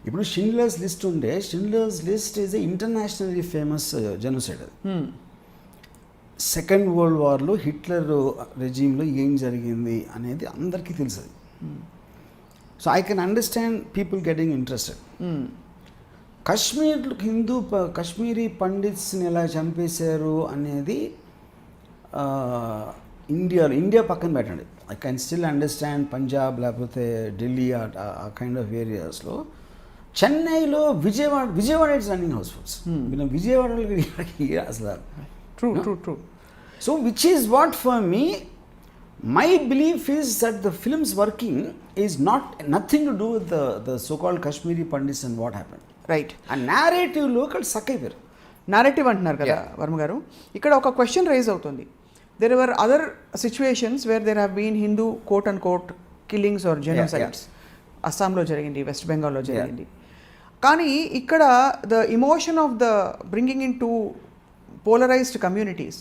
ఇప్పుడు షిండ్లర్స్ లిస్ట్ ఉండే, Schindler's list is a internationally famous genocide. Second world వార్లో హిట్లర్ రెజీమ్లో ఏం జరిగింది అనేది అందరికీ తెలుసు. So I can understand people getting interested. Kashmiri పండిట్స్ని ఎలా చంపేశారు అనేది ఇండియా పక్కన పెట్టండి. I can still understand Punjab లేకపోతే ఢిల్లీ ఆ కైండ్ ఆఫ్ ఏరియాస్లో. చెన్నైలో విజయవాడ ఇట్స్ రన్నింగ్ హౌస్ఫుల్స్. విజయవాడలో అసలు true. So which is what for me, my belief is that the film's working is nothing to do with the so-called Kashmiri Pandits and what happened. Right. A narrative local sakaivaru. Narrative అంటున్నారు కదా వర్మ గారు. ఇక్కడ ఒక question raise అవుతుంది. There were other situations where there have been Hindu quote unquote killings or genocides. అస్సాంలో జరిగింది, west బెంగాల్లో జరిగింది. కానీ ఇక్కడ the emotion of the bringing into polarized communities,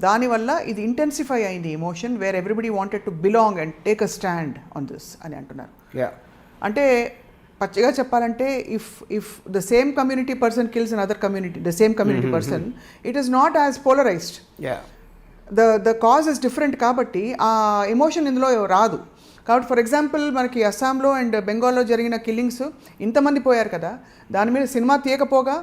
దానివల్ల ఇది ఇంటెన్సిఫై అయింది emotion, where everybody wanted to belong and take a stand on this అని అంటున్నారు. అంటే పచ్చిగా చెప్పాలంటే if the same community person kills an other community, the same community person, it is not as polarised. The cause is different కాబట్టి ఆ emotion ఇందులో రాదు. కాబట్టి ఫర్ ఎగ్జాంపుల్ మనకి అస్సాంలో అండ్ బెంగాల్లో జరిగిన కిల్లింగ్స్ ఇంతమంది పోయారు కదా, దాని మీద సినిమా తీయకపోగా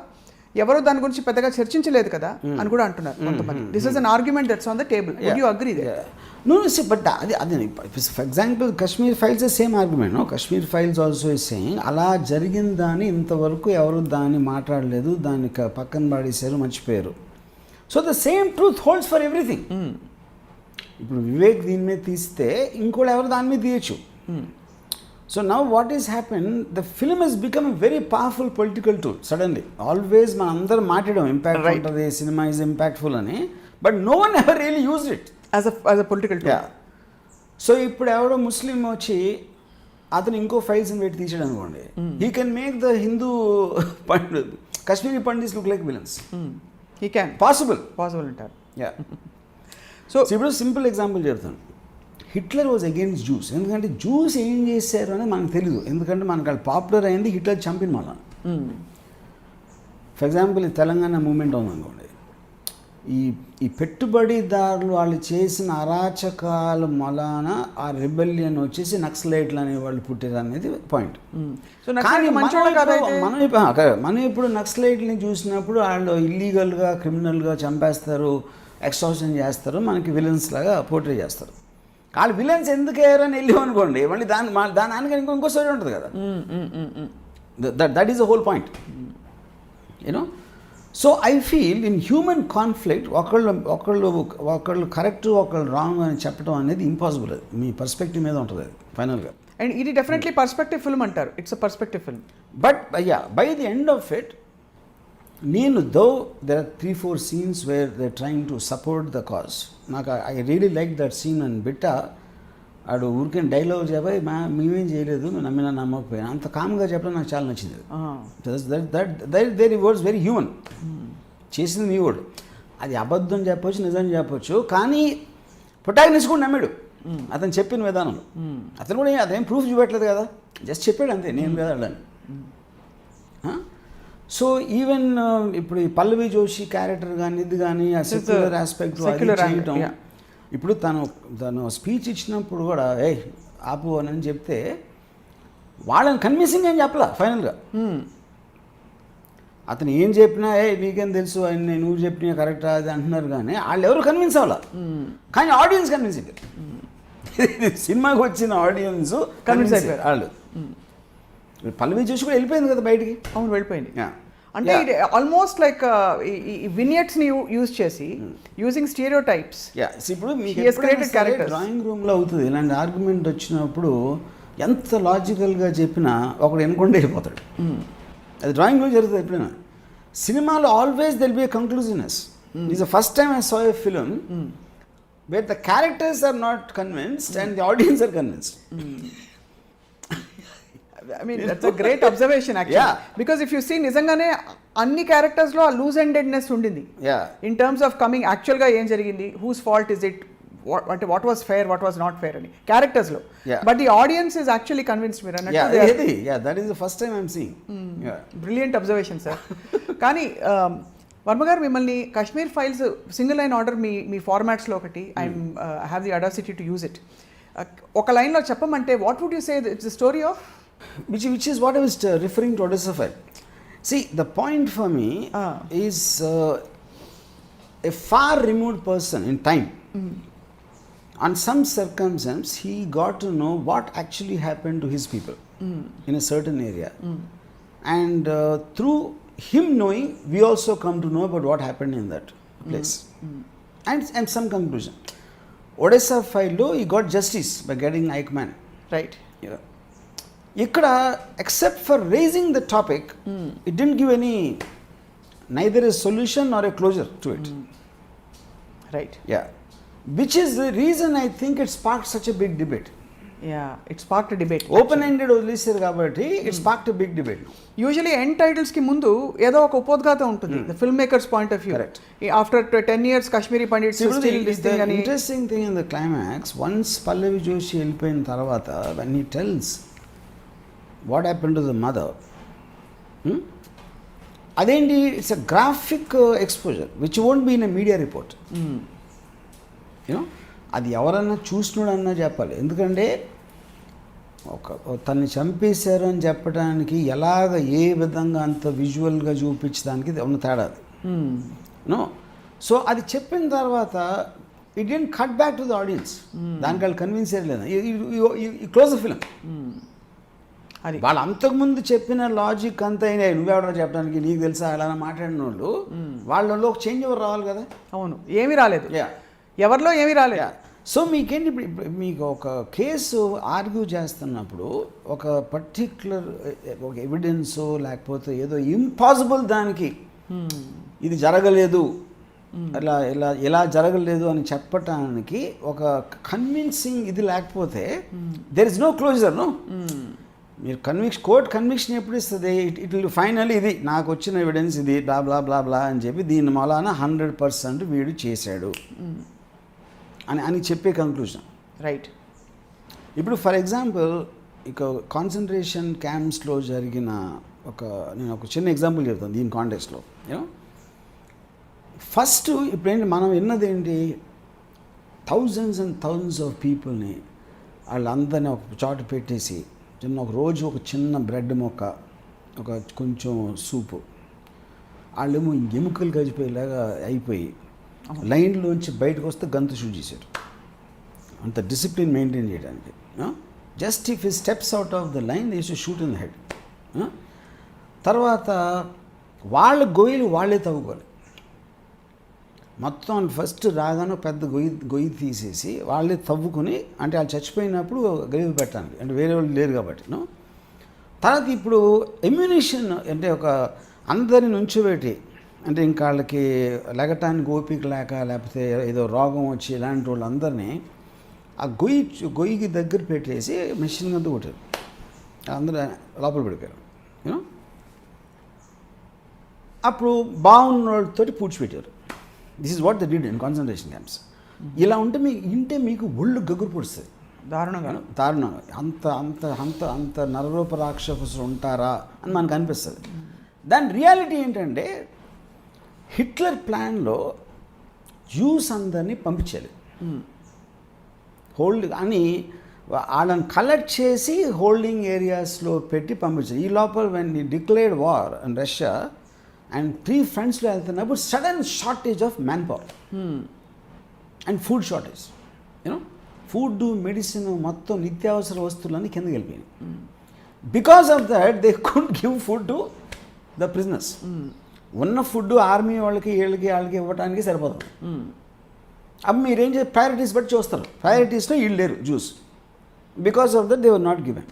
ఎవరో దాని గురించి పెద్దగా చర్చించలేదు కదా అని కూడా అంటున్నారు కొంతమంది. This is an argument that's on the table. Would you agree that? No, see, but for example, Kashmir Files is same argument, no? Kashmir Files also is saying అలా జరిగిందని ఇంతవరకు ఎవరు దాన్ని మాట్లాడలేదు, దాన్ని పక్కన పడేశారు, మర్చిపోయారు. So the same truth holds for everything. ఇప్పుడు వివేక్ దీని మీద తీస్తే ఇంకోటి ఎవరు దాని మీద తీయచ్చు. So now what has happened, the film has become a very powerful political tool suddenly. Always man andaru maatadam impact untadi, cinema is impactful ani, but no one ever really used it as a political tool. So ippudu evado muslim vachi atanu inko files ni vetti teechadu anukondi, he can make the Hindu Kashmiri Pandits look like villains. He can possible antaru. So ఇప్పుడు simple example చెప్తాను. Hitler was against juice. ఎందుకంటే juice ఏం చేశారు అనేది మనకు తెలియదు, ఎందుకంటే మనకు అది పాపులర్ అయింది హిట్లర్ చంపిన మళ్ళా. ఫర్ ఎగ్జాంపుల్ ఈ తెలంగాణ మూమెంట్ ఉందనుకోండి, ఈ పెట్టుబడిదారులు వాళ్ళు చేసిన అరాచకాల మొలాన ఆ రిబెలియన్ వచ్చేసి నక్సలైట్లు అనే వాళ్ళు పుట్టారు అనేది పాయింట్. కానీ మనం ఇప్పుడు నక్సలైట్ని చూసినప్పుడు వాళ్ళు ఇల్లీగల్గా క్రిమినల్గా చంపేస్తారు, ఎక్స్టార్షన్ చేస్తారు, మనకి విలన్స్ లాగా పోర్ట్రే చేస్తారు. వాళ్ళు విలన్స్ ఎందుకు అయ్యారు అని వెళ్ళి అనుకోండి, మళ్ళీ దానికి ఇంకో స్టోరీ ఉంటుంది కదా. That is the whole point, you know. So I feel in human conflict ఒకళ్ళు కరెక్ట్ ఒకళ్ళు రాంగ్ అని చెప్పడం అనేది ఇంపాసిబుల్. అది మీ పర్స్పెక్టివ్ మీద ఉంటుంది అది ఫైనల్గా. అండ్ ఇది డెఫినెట్లీ పర్స్పెక్టివ్ ఫిల్మ్ అంటారు. It's a perspective film. But by the end of it, నేను though there are 3-4 scenes where they trying to support the cause. నాకు I really like that scene. And Bitta ఆడు ఊరికే dialogue చెప్పాయి, మేమేం చేయలేదు, నమ్మినా నమ్మకపోయినా, అంత కామ్గా చెప్పడం నాకు చాలా నచ్చింది. Their words very human. చేసింది మీ వాడు, అది అబద్ధం చెప్పొచ్చు, నిజం చెప్పొచ్చు, కానీ ప్రొటాగనిస్ట్ కూడా నమ్మాడు అతను చెప్పిన విధానంలో. అతను కూడా అదేం ప్రూఫ్ చూపెట్టలేదు కదా, జస్ట్ చెప్పాడు అంతే, నేను కదా అడని. సో ఈవెన్ ఇప్పుడు ఈ పల్లవి జోషి క్యారెక్టర్ కానీ ఇది కానీ ఆ సెక్యులర్ ఆస్పెక్ట్ చేయటం, ఇప్పుడు తను స్పీచ్ ఇచ్చినప్పుడు కూడా ఆపు అని చెప్తే వాళ్ళని కన్విన్సింగ్ ఏం చెప్పలా ఫైనల్గా. అతను ఏం చెప్పినా నీకేం తెలుసు అని నువ్వు చెప్పినా కరెక్ట్ అది అంటున్నారు, కానీ వాళ్ళు ఎవరు కన్విన్స్ అవ్వాల, కానీ ఆడియన్స్ కన్విన్సింగ్. సినిమాకి వచ్చిన ఆడియన్స్ కన్విన్స్ అయిపోయారు వాళ్ళు. పల్లవి చూసి కూడా వెళ్ళిపోయింది కదా బయటికి. అవును, వెళ్ళిపోయింది. అంటే ఆల్మోస్ట్ లైక్ వినియట్స్ ని యూజ్ చేసి యూజింగ్ స్టీరియో టైప్స్. ఇప్పుడు డ్రాయింగ్ రూమ్లో అవుతుంది ఇలాంటి ఆర్గ్యుమెంట్ వచ్చినప్పుడు, ఎంత లాజికల్గా చెప్పినా ఒకడు ఎన్నుకుండా వెళ్ళిపోతాడు. అది డ్రాయింగ్ రూమ్ జరుగుతుంది ఎప్పుడైనా. సినిమాలో always there'll be a conclusiveness. It's the first time I saw a film where the characters are not convinced and the audience are convinced. I mean, that's a great observation actually. Because if you see, నిజంగానే అన్ని characters లో ఆ loose endedness ఉండింది in terms of coming actual గా ఏం జరిగింది, whose fault is it, అంటే what was fair, what was not fair అని క్యారెక్టర్స్ లో. But the audience is actually convinced. మీరు అన్నట్టు that is the first time I'm seeing. Brilliant observation sir. కానీ వర్మ గారు, మిమ్మల్ని Kashmir files single line order మీ ఫార్మాట్స్లో ఒకటి, I have the audacity to use it, ఒక లైన్లో చెప్పమంటే what would you say it's the story of? Which is what I was referring to Odessa file. See, the point for me is a far removed person in time. On some circumstance, he got to know what actually happened to his people in a certain area. And through him knowing, we also come to know about what happened in that place. And some conclusion. Odessa file, he got justice by getting Eichmann. Right. Yeah. Ikkada, except for raising the topic, it didn't give any, neither a solution nor a closure to it. Right. Yeah. Which is the reason I think it sparked such a big debate. Yeah, it sparked a debate. Open-ended వదిలేసారు కాబట్టి it sparked a big debate. Usually end titles కి ముందు ఏదో ఒక ఉపోద్ఘాతం ఉంటుంది, the film makers point of view. Correct. After 10 years Kashmiri Pandits still this thing అని. Interesting thing in the climax, once Pallavi Joshi వెళ్ళిపోయిన తర్వాత when he tells what happened to the mother, అదేంటి, it's a graphic exposure which won't be in a media report. You know, అది ఎవరన్నా చూసినోడన్నా చెప్పాలి. ఎందుకంటే తన్ని చంపేశారు అని చెప్పడానికి ఎలాగ ఏ విధంగా అంత విజువల్గా చూపించడానికి ఉన్న తేడా అది. నో, సో అది చెప్పిన తర్వాత it didn't cut back to the audience. దానికి వాళ్ళు కన్విన్స్ అయ్యలేదు, క్లోజ్ ద ఫిలిం. అది వాళ్ళు అంతకుముందు చెప్పిన లాజిక్ అంతా అయినా నువ్వెవడో చెప్పడానికి, నీకు తెలుసా అలా మాట్లాడిన వాళ్ళు వాళ్ళలో ఒక చేంజ్ ఓవర్ రావాలి కదా. అవును, ఏమీ రాలేదు, ఎవరిలో ఏమీ రాలేదు. సో మీకేంటి, ఇప్పుడు మీకు ఒక కేసు ఆర్గ్యూ చేస్తున్నప్పుడు ఒక పర్టిక్యులర్ ఒక ఎవిడెన్సో లేకపోతే ఏదో ఇంపాసిబుల్ దానికి ఇది జరగలేదు, ఇలా ఇలా ఇలా జరగలేదు అని చెప్పటానికి ఒక కన్విన్సింగ్ ఇది లేకపోతే there is no closure. No, మీరు కోర్ట్ కన్విక్షన్ ఎప్పుడు ఇస్తుంది, ఇట్ విల్ ఫైనల్ ఇది నాకు వచ్చిన ఎవిడెన్స్ ఇది బ్లా బ్లా బ్లా బ్లా అని చెప్పి దీని మూలాన 100% వీడు చేశాడు అని చెప్పే కంక్లూజన్. రైట్. ఇప్పుడు ఫర్ ఎగ్జాంపుల్ ఇక కాన్సన్ట్రేషన్ క్యాంప్స్లో జరిగిన నేను ఒక చిన్న ఎగ్జాంపుల్ చెప్తాను దీని కాంటెక్స్లో. యూనో, ఫస్ట్ ఇప్పుడేంటి మనం విన్నది ఏంటి, థౌజండ్స్ అండ్ థౌజండ్స్ ఆఫ్ పీపుల్ని వాళ్ళందరినీ ఒక చోట పెట్టేసి ఒక రోజు ఒక చిన్న బ్రెడ్ మొక్క, ఒక కొంచెం సూపు, వాళ్ళేమో ఎముకలు గడిపోయేలాగా అయిపోయి లైన్లోంచి బయటకు వస్తే గంతు షూట్ చేశారు. అంత డిసిప్లిన్ మెయింటైన్ చేయడానికి. జస్ట్ ఇఫ్ ఈ steps out of the line they use to shoot in the head. తర్వాత వాళ్ళ గొయ్యిలు వాళ్ళే తవ్వుకోవాలి మొత్తం. ఫస్ట్ రాగానే పెద్ద గొయ్యి తీసేసి వాళ్ళే తవ్వుకొని, అంటే వాళ్ళు చచ్చిపోయినప్పుడు గలిపి పెట్టడానికి, అంటే వేరే వాళ్ళు లేరు కాబట్టి. తర్వాత ఇప్పుడు ఎమ్యునిషన్ అంటే ఒక అందరిని నుంచోబెట్టి, అంటే ఇంకా వాళ్ళకి లెగటానికి ఓపిక లేక లేకపోతే ఏదో రోగం వచ్చి ఇలాంటి వాళ్ళందరినీ ఆ గొయ్యికి దగ్గర పెట్టేసి మెషిన్ గంత కొట్టారు, అందరూ లోపల పడిపోయారు. యూనో, అప్పుడు బాగున్న వాళ్ళతో పూడ్చిపెట్టారు. This is what the did in concentration camps. ఇలా ఉంటే మీకు ఒళ్ళు గగురు పొడుస్తుంది దారుణంగా. అంత అంత అంత అంత నరరూప రాక్షసులు ఉంటారా అని మనకు అనిపిస్తుంది. దాని రియాలిటీ ఏంటంటే హిట్లర్ ప్లాన్లో జ్యూస్ అందరినీ పంపించాలి, అని వాళ్ళని కలెక్ట్ చేసి హోల్డింగ్ ఏరియాస్లో పెట్టి పంపించాలి. ఈ లోపల వెన్ ఈ declared war and Russia and 3 ఫ్రంట్స్లో వెళ్తున్నప్పుడు sudden shortage of man power and food shortage. You know, food, medicine, మొత్తం నిత్యావసర వస్తువులన్నీ కిందకి వెళ్ళిపోయినాయి. Because of that they could give food to the prisoners. ఉన్న ఫుడ్ ఆర్మీ వాళ్ళకి వీళ్ళకి ఇవ్వడానికి సరిపోతుంది. అప్పుడు మీరేం చేసి ప్రయారిటీస్ బట్టి చూస్తారు, ప్రయారిటీస్లో వీళ్ళు లేరు juice, because of that they were not given.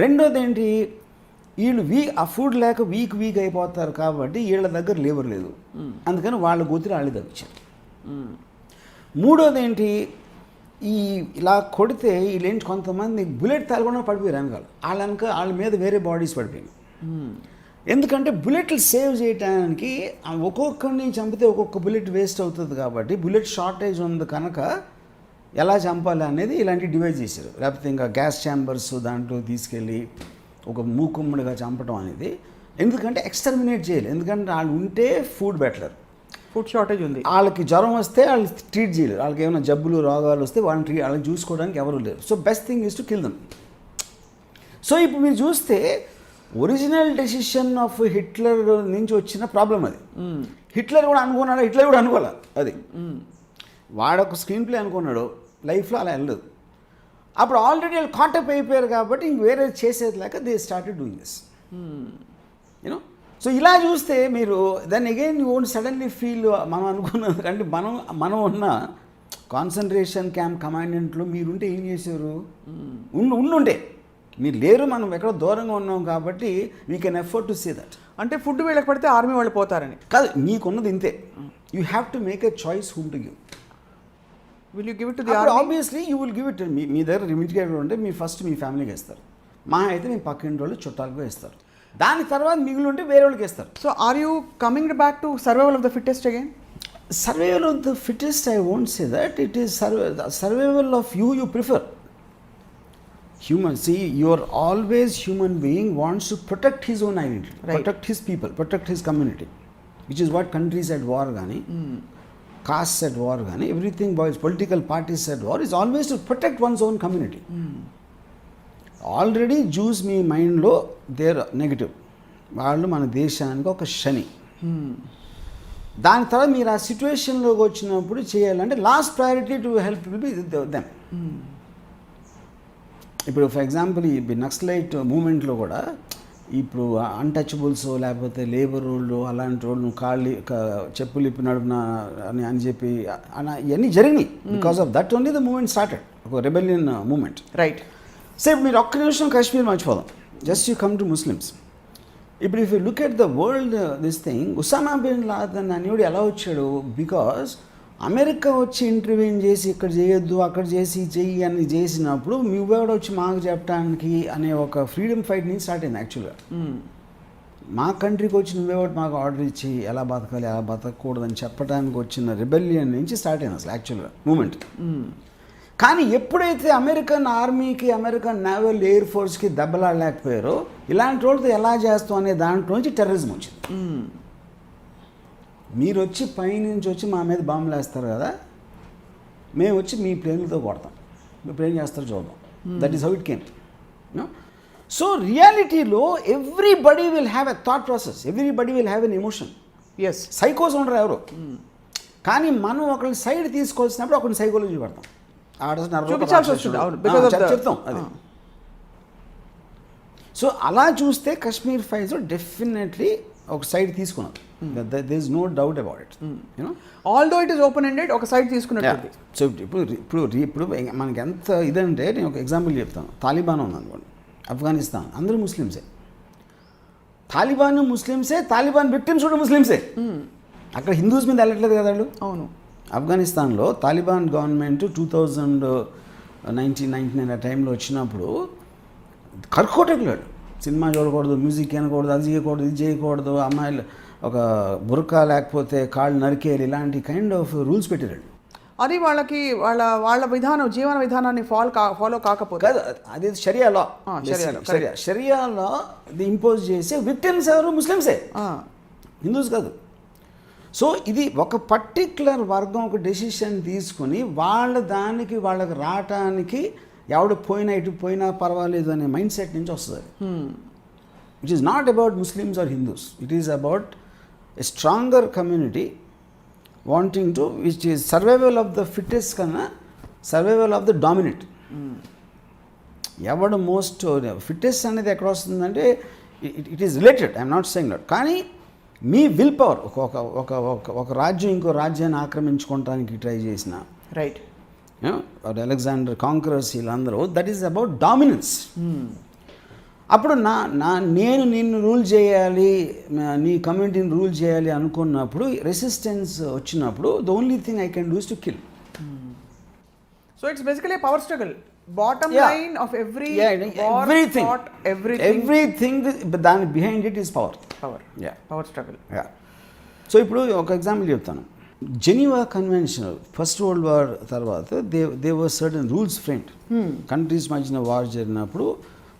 రెండోది ఏంటి, వీళ్ళు ఆ ఫుడ్ లేక వీక్ అయిపోతారు కాబట్టి వీళ్ళ దగ్గర లేబర్ లేదు, అందుకని వాళ్ళ గోతులు వాళ్ళే తగ్గించారు. మూడోది ఏంటి, ఇలా కొడితే వీళ్ళేంటి కొంతమంది బుల్లెట్ తగలకుండా పడిపోయారు వెనకాల, వాళ్ళ మీద వేరే బాడీస్ పడిపోయినాయి. ఎందుకంటే బుల్లెట్లు సేవ్ చేయడానికి ఒక్కొక్కరిని చంపితే ఒక్కొక్క బుల్లెట్ వేస్ట్ అవుతుంది కాబట్టి బుల్లెట్ షార్టేజ్ ఉంది కనుక ఎలా చంపాలి అనేది ఇలాంటి డివైజ్ చేశారు. లేకపోతే ఇంకా గ్యాస్ ఛాంబర్స్ దాంట్లో తీసుకెళ్ళి ఒక మూకుమ్మడిగా చంపడం అనేది, ఎందుకంటే ఎక్స్టర్మినేట్ చేయాలి. ఎందుకంటే వాళ్ళు ఉంటే ఫుడ్ పెట్టలేరు, ఫుడ్ షార్టేజ్ ఉంది. వాళ్ళకి జ్వరం వస్తే వాళ్ళు ట్రీట్ చేయలేరు, వాళ్ళకి ఏమైనా జబ్బులు రోగాలు వస్తే వాళ్ళని చూసుకోవడానికి ఎవరు లేరు. So best thing is to kill them. So ఇప్పుడు మీరు చూస్తే ఒరిజినల్ డెసిషన్ ఆఫ్ హిట్లర్ నుంచి వచ్చిన ప్రాబ్లం అది. హిట్లర్ కూడా అనుకున్నాడు, హిట్లర్ కూడా అనుకోవాలి అది. వాడొక స్క్రీన్ ప్లే అనుకున్నాడు, లైఫ్లో అలా వెళ్ళదు. అప్పుడు ఆల్రెడీ వాళ్ళు కాంటాక్ట్ అయిపోయారు కాబట్టి ఇంక వేరే చేసేది లేక they started doing this you know. So ఇలా చూస్తే మీరు దాన్ని again you won't suddenly feel మనం అనుకున్నది. అంటే మనం ఉన్న కాన్సన్ట్రేషన్ క్యాంప్ కమాండెంట్లో మీరుంటే ఏం చేశారు? ఉండుంటే మీరు లేరు, మనం ఎక్కడో దూరంగా ఉన్నాం కాబట్టి we can effort to see that. అంటే ఫుడ్ వీళ్ళకి పడితే ఆర్మీ వాళ్ళు పోతారని కాదు, మీకున్నది ఇంతే. You have to make a choice whom to give. Will you give it to the army? Obviously you will give it. మీ దగ్గర లిమిటెడ్ ఉంటే మీ ఫస్ట్ మీ ఫ్యామిలీకి ఇస్తారు, మా అయితే మీ పక్కింటి వాళ్ళు చుట్టాలకు ఇస్తారు, దాని తర్వాత మిగిలి ఉంటే వేరే వాళ్ళకి ఇస్తారు. So are you coming back to survival of the fittest again? Survival of the fittest, I won't say that. It is survival of you prefer. Human, see, you are always human being wants to protect his own identity, right. Protect his people, protect his community, which is what countries at war gani, castes at war gani, everything boys, political parties at war is always to protect one's own community. Already Jews మీ మైండ్లో there negative, వాళ్ళు మన దేశానికి ఒక శని. దాని తర్వాత మీరు ఆ సిచ్యువేషన్లోకి వచ్చినప్పుడు చేయాలంటే last priority to help will be them. ఇప్పుడు ఫర్ ఎగ్జాంపుల్ ఈ నక్సలైట్ మూమెంట్లో కూడా ఇప్పుడు అన్టచబుల్స్ లేకపోతే లేబర్ వాళ్ళు అలాంటి వాళ్ళు కాళ్ళు చెప్పులు ఇప్పి నడుపున అని చెప్పి ఇవన్నీ జరిగినాయి. Because of that only the movement started, ఒక రెబెలియన్ మూమెంట్. రైట్. సో మీరు ఒక్క నిమిషం కాశ్మీర్ మర్చిపోదాం. జస్ట్ యూ కమ్ టు ముస్లిమ్స్. ఇప్పుడు if you look at the world this thing, Osama bin Laden అనేవాడు ఎలా వచ్చాడు? బికాస్ అమెరికా వచ్చి ఇంటర్వ్యూన్ చేసి ఇక్కడ చేయొద్దు అక్కడ చేసి చెయ్యి అని చేసినప్పుడు నువ్వెవడ వచ్చి మాకు చెప్పడానికి అనే ఒక ఫ్రీడమ్ ఫైట్ నుంచి స్టార్ట్ అయింది. యాక్చువల్గా మా కంట్రీకి వచ్చి నువ్వెవడు మాకు ఆర్డర్ ఇచ్చి ఎలా బతకాలి ఎలా బతకూడదు అని చెప్పడానికి వచ్చిన రిబెలియన్ నుంచి స్టార్ట్ అయింది అసలు యాక్చువల్గా మూమెంట్. కానీ ఎప్పుడైతే అమెరికన్ ఆర్మీకి అమెరికన్ నేవల్ ఎయిర్ ఫోర్స్కి దెబ్బలాడలేకపోయారో ఇలాంటి వాళ్ళతో ఎలా చేస్తాం అనే దాంట్లో నుంచి టెర్రరిజం వచ్చింది. మీరు వచ్చి పైనుంచి వచ్చి మా మీద బాంబులు వేస్తారు కదా, మేము వచ్చి మీ ప్లేన్లతో కొడతాం, మీరు ఏం చేస్తారో చూద్దాం. That is how it came. So రియాలిటీలో everybody will have a thought process, everybody will have an emotion. Yes, సైకోస్ ఉండరు ఎవరు. కానీ మనం ఒకరిని సైడ్ తీసుకోవాల్సినప్పుడు ఒకరిని సైకాలజీ పడతాం, చెప్తాం అది. సో అలా చూస్తే కశ్మీర్ ఫైల్స్ డెఫినెట్లీ ఒక సైడ్ తీసుకున్నారు. There is no doubt about it. You know although it is open ended, ఒక సైడ్ తీసుకున్నట్టు. సో ఇప్పుడు మనకి ఎంత ఇదంటే నేను ఒక ఎగ్జాంపుల్ చెప్తాను. తాలిబాన్ ఉంది అనుకోండి, ఆఫ్ఘనిస్తాన్, అందరూ ముస్లిమ్సే. తాలిబాన్ ముస్లిమ్సే, తాలిబాన్ విక్టిమ్స్ కూడా ముస్లిమ్సే. అక్కడ హిందూస్ మీద వెళ్ళట్లేదు కదా వాళ్ళు. అవును. ఆఫ్ఘనిస్తాన్లో తాలిబాన్ గవర్నమెంట్ 2019 ఆ టైంలో వచ్చినప్పుడు కర్కోటకులాడు, సినిమా చూడకూడదు, మ్యూజిక్ వినకూడదు, అది చేయకూడదు, ఇది చేయకూడదు, అమ్మాయిలు ఒక బుర్కా లేకపోతే కాళ్ళు నరికేయాలి, ఇలాంటి కైండ్ ఆఫ్ రూల్స్ పెట్టారు. అది వాళ్ళకి వాళ్ళ విధానం, జీవన విధానాన్ని ఫాలో కాకపోతే కాదు, అది షరియాలో షరియాలో ఇది ఇంపోజ్ చేసే విక్టిమ్స్ ఎవరు? ముస్లిమ్సే, హిందూస్ కాదు. సో ఇది ఒక పర్టిక్యులర్ వర్గం ఒక డెసిషన్ తీసుకుని వాళ్ళకి రావటానికి ఎవడు పోయినా ఇటు పోయినా పర్వాలేదు అనే మైండ్ సెట్ నుంచి వస్తుంది. Which is not about Muslims or Hindus, it is about a stronger community wanting to which is survival of the fittest కన్నా సర్వైవల్ ఆఫ్ ద డామినెంట్. ఎవడు మోస్ట్ ఫిట్టెస్ట్ అనేది ఎక్కడ వస్తుందంటే it is related, I'm not saying that. కానీ మీ will power ఒక రాజ్యం ఇంకో రాజ్యాన్ని ఆక్రమించుకోవడానికి ట్రై చేసిన, రైట్, అలెగ్జాండర్ కాంకరర్స్ వీళ్ళందరూ, దట్ ఈస్ అబౌట్ డామినెన్స్. అప్పుడు నేను నిన్ను రూల్ చేయాలి, నీ కమ్యూనిటీని రూల్ చేయాలి అనుకున్నప్పుడు రెసిస్టెన్స్ వచ్చినప్పుడు the only thing I can do is to kill. So it's basically power struggle. Bottom line of every everything దాని behind it is power. Power struggle. So ఇప్పుడు ఒక ఎగ్జాంపుల్ చెప్తాను. Geneva convention first world war తర్వాత they were certain rules framed. Countries మధ్యన war జరిగినప్పుడు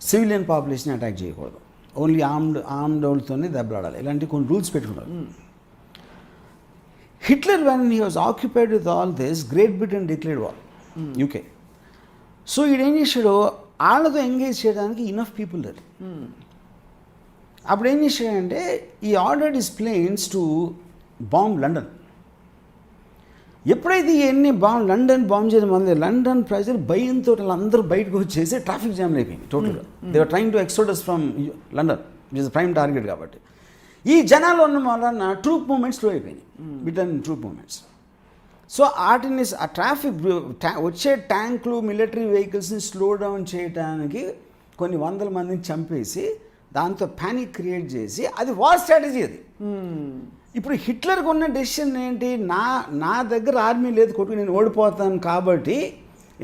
civilian population attack చేయకూడదు, only armed వాళ్ళతోనే దెబ్బలాడాలి, ఇలాంటి కొన్ని రూల్స్ పెట్టుకున్నారు. Hitler when he was occupied with all this, Great Britain declared war, UK. So ఈడేం చేశాడు, వాళ్ళతో ఎంగేజ్ చేయడానికి ఇనఫ్ పీపుల్ లేరు. అప్పుడు ఏం చేశాడంటే ఈ ordered his planes to bomb London. ఎప్పుడైతే ఇవన్నీ లండన్ బాంబ్ చేయడం మొదలు లండన్ ప్రజలు భయంతో అందరూ బయటకు వచ్చేసి ట్రాఫిక్ జామ్ అయిపోయింది టోటల్గా. They are trying to exodus from London, which is prime target. కాబట్టి ఈ జనాలు ఉన్న వలన ట్రూప్ మూమెంట్స్ స్లో అయిపోయినాయి, బ్రిటన్ ట్రూప్ మూమెంట్స్. సో వాటిని ఆ ట్రాఫిక్ వచ్చే ట్యాంకులు మిలిటరీ వెహికల్స్ని స్లో డౌన్ చేయడానికి కొన్ని వందల మందిని చంపేసి దాంతో ప్యానిక్ క్రియేట్ చేసి అది వార్ స్ట్రాటజీ. అది ఇప్పుడు హిట్లర్కి ఉన్న డెసిషన్ ఏంటి, నా దగ్గర ఆర్మీ లేదు కొట్టుకు నేను ఓడిపోతాను కాబట్టి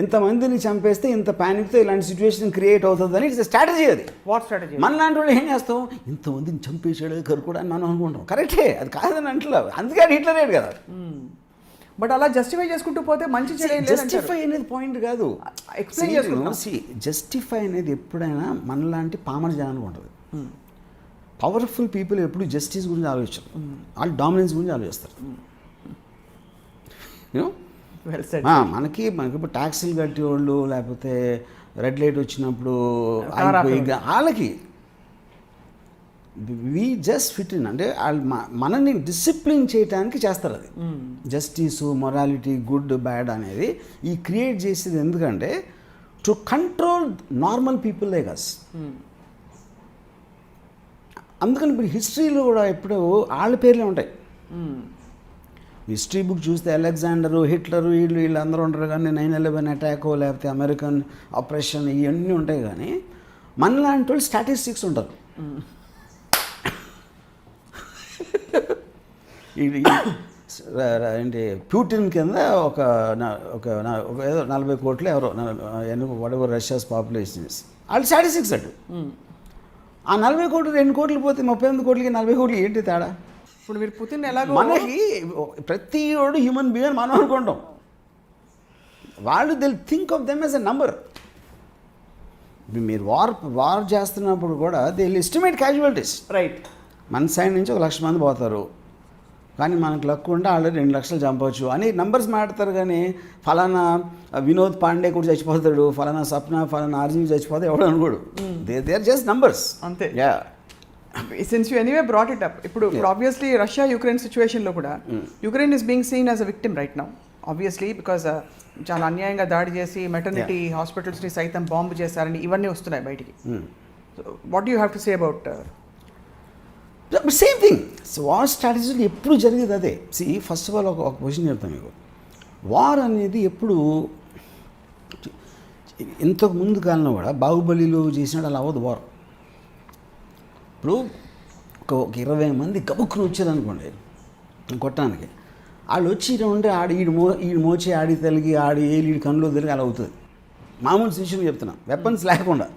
ఇంతమందిని చంపేస్తే ఇంత ప్యానిక్తో ఇలాంటి సిచ్యువేషన్ క్రియేట్ అవుతుందని ఇట్స్ స్ట్రాటజీ. అది వార్ స్ట్రాటజీ. మన లాంటి వాళ్ళు ఏం చేస్తాం, ఇంతమందిని చంపేసాడు కరుకుడు అని మనం అనుకుంటాం. కరెక్టే, అది కాదని అంటలే, అందుకే అది హిట్లర్ రేట్ కదా. బట్ అలా జస్టిఫై చేసుకుంటూ పోతే మంచి జస్టిఫై అనేది పాయింట్ కాదు. ఎక్స్ప్లెయిన్ చేసుకుంటాం. జస్టిఫై అనేది ఎప్పుడైనా మనలాంటి పామర జనానికి ఉంటుంది. పవర్ఫుల్ పీపుల్ ఎప్పుడు జస్టిస్ గురించి ఆలోచించరు, వాళ్ళు డామినెన్స్ గురించి ఆలోచిస్తారు. మనకి ఇప్పుడు ట్యాక్సీలు కట్టేవాళ్ళు లేకపోతే రెడ్ లైట్ వచ్చినప్పుడు వాళ్ళకి వీ జస్ట్ ఫిట్ ఇన్ అంటే వాళ్ళు మనల్ని డిసిప్లిన్ చేయడానికి చేస్తారు. అది జస్టిస్ మొరాలిటీ గుడ్ బ్యాడ్ అనేది ఈ క్రియేట్ చేసేది ఎందుకంటే to control normal people like us. అందుకని ఇప్పుడు హిస్టరీలో కూడా ఎప్పుడూ వాళ్ళ పేర్లే ఉంటాయి. హిస్టరీ బుక్ చూస్తే అలెగ్జాండరు హిట్లరు వీళ్ళందరూ ఉంటారు, కానీ 9/11 అటాక్ లేకపోతే అమెరికన్ ఆపరేషన్ ఇవన్నీ ఉంటాయి. కానీ మనలాంటి వాళ్ళు స్టాటిస్టిక్స్ ఉంటారు. ఏంటి ప్యూటిన్ కింద ఒక ఏదో 40 కోట్లు ఎవరో వాట్ రష్యాస్ పాపులేషన్ వాళ్ళు స్టాటిస్టిక్స్ అటు. ఆ 40 కోట్లు 2 కోట్లు పోతే 38 కోట్లకి 40 కోట్లు ఏంటి తేడా? ఇప్పుడు మీరు పుతిన్ ఎలా మనకి ప్రతి వాడు హ్యూమన్ బీయింగ్ మనం అనుకుంటాం, వాళ్ళు they think of them as a number. మీరు వార్ చేస్తున్నప్పుడు కూడా దే ఎస్టిమేట్ క్యాజువాలిటీస్. రైట్. మన సైడ్ నుంచి 1,00,000 మంది పోతారు, కానీ మనకు లక్ ఉంటే ఆల్రెడీ 2 లక్షలు చంపవచ్చు అని నంబర్స్ మాట్లాడతారు. కానీ ఫలానా వినోద్ పాండే కూడా చచ్చిపోతాడు, ఫలానా స్వప్న ఫలానా RGV చచ్చిపోతే ఎవడు అనుకోడు. దే ఆర్ జస్ట్ నంబర్స్ అంతే. Yeah. Since you anyway brought it up, ఇప్పుడు ఆబ్వియస్లీ రష్యా యుక్రెయిన్ సిచ్యువేషన్లో కూడా Ukraine is being scene as a victim right now obviously, because చాలా అన్యాయంగా దాడి చేసి మెటర్నిటీ హాస్పిటల్స్ని సైతం బాంబు చేశారని ఇవన్నీ వస్తున్నాయి బయటికి. What do you have to say about? Same thing. War స్ట్రాటజీలు ఎప్పుడు జరిగేది అదే. ఫస్ట్ ఆఫ్ ఆల్ ఒక క్వశ్చన్ చెప్తాను మీకు. వార్ అనేది ఎప్పుడు ఇంతకు ముందు కాలంలో కూడా బాహుబలిలో చేసినట్టు అలా అవ్వదు వార్. ఇప్పుడు ఒక 20 మంది గబుక్కుని వచ్చారనుకోండి కొట్టడానికి, వాళ్ళు వచ్చి ఉంటే ఈడు మోచి ఆడి తలిగి ఆడి ఏలీడి కన్నులో తిరిగి అలా అవుతుంది. మామూలు సిచ్యువేషన్ చెప్తున్నా, వెపన్స్ లేకుండా.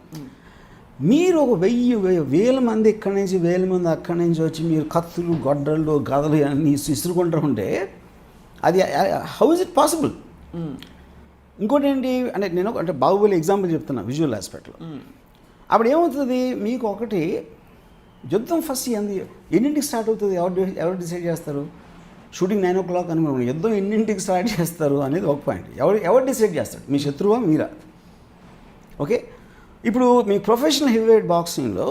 మీరు ఒక 1000 మంది ఇక్కడి నుంచి 1000 మంది అక్కడి నుంచి వచ్చి మీరు కత్తులు గొడ్డళ్ళు గదలు అన్నీ ఇసురుకుంటూ ఉంటే అది హౌ ఇస్ ఇట్ పాసిబుల్? ఇంకోటి ఏంటి అంటే నేను అంటే బాహుబలి ఎగ్జాంపుల్ చెప్తున్నా విజువల్ ఆస్పెక్ట్లో. అప్పుడు ఏమవుతుంది, మీకు ఒకటి యుద్ధం ఫస్ట్ ఎన్నింటికి స్టార్ట్ అవుతుంది, ఎవరు డిసైడ్ చేస్తారు? షూటింగ్ 9 o'clock అనుకోండి, యుద్ధం ఎన్నింటికి స్టార్ట్ చేస్తారు అనేది ఒక పాయింట్. ఎవరు డిసైడ్ చేస్తాడు, మీ శత్రువా మీరా? ఓకే, ఇప్పుడు మీ ప్రొఫెషనల్ హెవీవెయిట్ బాక్సింగ్లో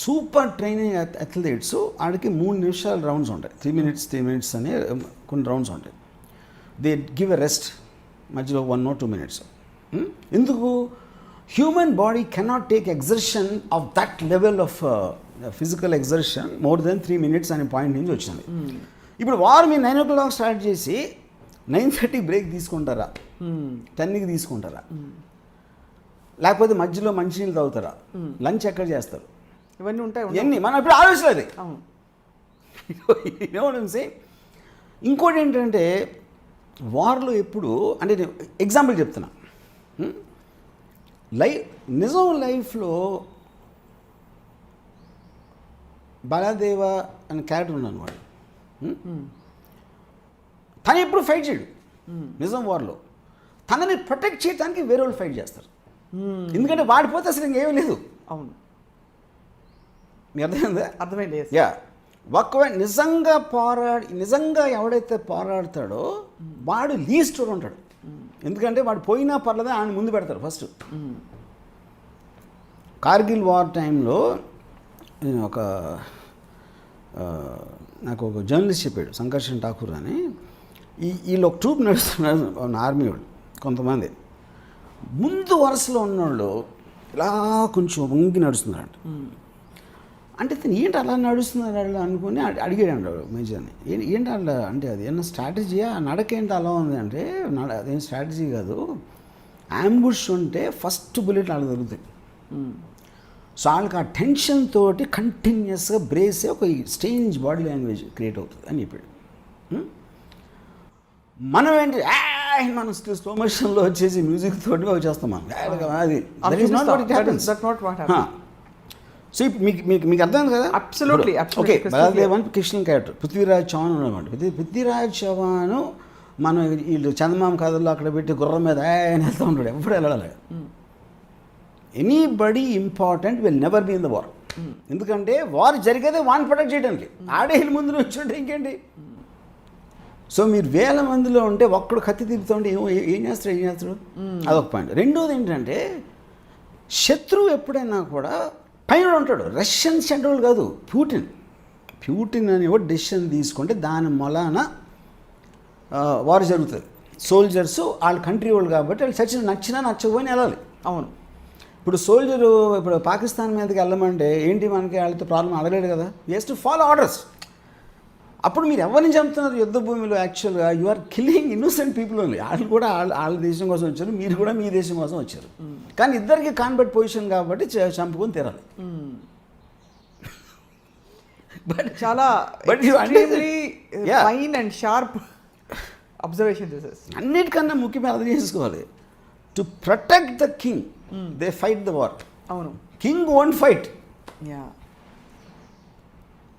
సూపర్ ట్రైనింగ్ అథ్లెట్స్ ఆడికి 3 నిమిషాల రౌండ్స్ ఉంటాయి, 3 minutes అనే కొన్ని రౌండ్స్ ఉంటాయి. దే గివ్ ఎ రెస్ట్ మధ్యలో 1 or 2 minutes. ఎందుకు? Human body cannot take exertion of that level of physical exertion more than 3 minutes అనే పాయింట్ నుంచి వచ్చింది. ఇప్పుడు వారు మీరు 9 o'clock స్టార్ట్ చేసి 9:30 బ్రేక్ తీసుకుంటారా, 10కి తీసుకుంటారా, లేకపోతే మధ్యలో మంచినీళ్ళు తాగుతారా, లంచ్ ఎక్కడ చేస్తారు? ఇవన్నీ ఉంటాయి. ఇవన్నీ మనం ఇప్పుడు ఆలోచించలేదు. ఇంకోటి ఏంటంటే వార్లో ఎప్పుడు అంటే నేను ఎగ్జాంపుల్ చెప్తున్నా, నిజం లైఫ్లో బలదేవ అనే క్యారెక్టర్ ఉన్నాను వాడు. తను ఎప్పుడు ఫైట్ చేయడు నిజం వార్లో. తనని ప్రొటెక్ట్ చేయడానికి వేరే వాళ్ళు ఫైట్ చేస్తారు, ఎందుకంటే వాడిపోతే అసలు ఇంకేమీ లేదు. అవును, మీ అర్థమైందా? అర్థమైంది. యా, ఒకవేళ నిజంగా ఎవడైతే పోరాడతాడో వాడు లీస్ట్ ఉంటాడు, ఎందుకంటే వాడు పోయినా పర్లేదు ఆయన ముందు పెడతారు ఫస్ట్. కార్గిల్ వార్ టైంలో నేను నాకు ఒక జర్నలిస్ట్ చెప్పాడు, సంకర్షణ ఠాకూర్ అని. వీళ్ళు ఒక ట్రూప్ నడుస్తున్నారు, ఆర్మీ వాళ్ళు కొంతమంది. ముందు వరుసలో ఉన్నవాళ్ళు ఇలా కొంచెం వంగి నడుస్తున్నారంట. అంటే ఏంటి అలా నడుస్తున్నారు వాళ్ళు అనుకుని అడిగాడు మేజర్ని, ఏంటి అలా అంటే అది ఏమన్నా స్ట్రాటజీయా, నడకేంటి అలా ఉంది అంటే అదేం స్ట్రాటజీ కాదు, అంబుష్ ఉంటే ఫస్ట్ బుల్లెట్ అలా దొరుకుతాయి. సో వాళ్ళకి ఆ టెన్షన్ తోటి కంటిన్యూస్గా బ్రేస్ ఒక స్ట్రేంజ్ బాడీ లాంగ్వేజ్ క్రియేట్ అవుతుంది అని చెప్పాడు. మనం ఏంటి మనం స్లో మోషన్లో వచ్చేసి మ్యూజిక్ తోటి వచ్చేస్తాం మనం, అది సో మీకు అర్థం కదా. Absolutely okay, Baladevan Krishna character Prithviraj Chauhan అనమాట. పృథ్వీరాజ్ చౌహాన్ మనం వీళ్ళు చందమామ కథల్లో అక్కడ పెట్టి గుర్రం మీద ఆయన వెళ్తూ ఉంటాడు, ఎప్పుడు వెళ్ళాలి. Anybody important will never be in the war. ఎందుకంటే వార్ జరిగేదే వాన్ ప్రొటెక్ట్ చేయడానికి, ఆడే ముందు వచ్చి ఇంకేంటి. సో మీరు వేల మందిలో ఉంటే ఒక్కడు కత్తి తిప్పుతుంటే ఏం చేస్తాడు అదొక పాయింట్. రెండోది ఏంటంటే శత్రువు ఎప్పుడైనా కూడా పైన ఉంటాడు. రష్యన్ సెంట్రల్ కాదు, ప్యూటిన్ అనేవాడు డెసిషన్ తీసుకుంటే దాని మూలాన వార్ జరుగుతుంది. సోల్జర్స్ వాళ్ళ కంట్రీ వాళ్ళు కాబట్టి వాళ్ళు నచ్చినా నచ్చకపోయినా వెళ్ళాలి. అవును, ఇప్పుడు సోల్జరు ఇప్పుడు పాకిస్తాన్ మీదకి వెళ్ళమంటే ఏంటి మనకి వాళ్ళతో ప్రాబ్లం అడగలేడు కదా, హస్ టు ఫాలో ఆర్డర్స్. అప్పుడు మీరు ఎవరిని చంపుతున్నారు యుద్ధ భూమిలో? యాక్చువల్గా you are killing innocent people only. వాళ్ళు కూడా వాళ్ళ దేశం కోసం వచ్చారు, మీరు కూడా మీ దేశం కోసం వచ్చారు. కానీ ఇద్దరికి కాన్వర్ట్ పొజిషన్ కాబట్టి చంపుకొని తీరాలి. బట్ చాలా ఫైన్ అండ్ షార్ప్ అబ్జర్వేషన్ చేసేసి అన్నిటికన్నా ముఖ్యంగా అర్థం చేసుకోవాలి, to protect the king they fight the war. అవును, కింగ్ వోంట్ ఫైట్. యా,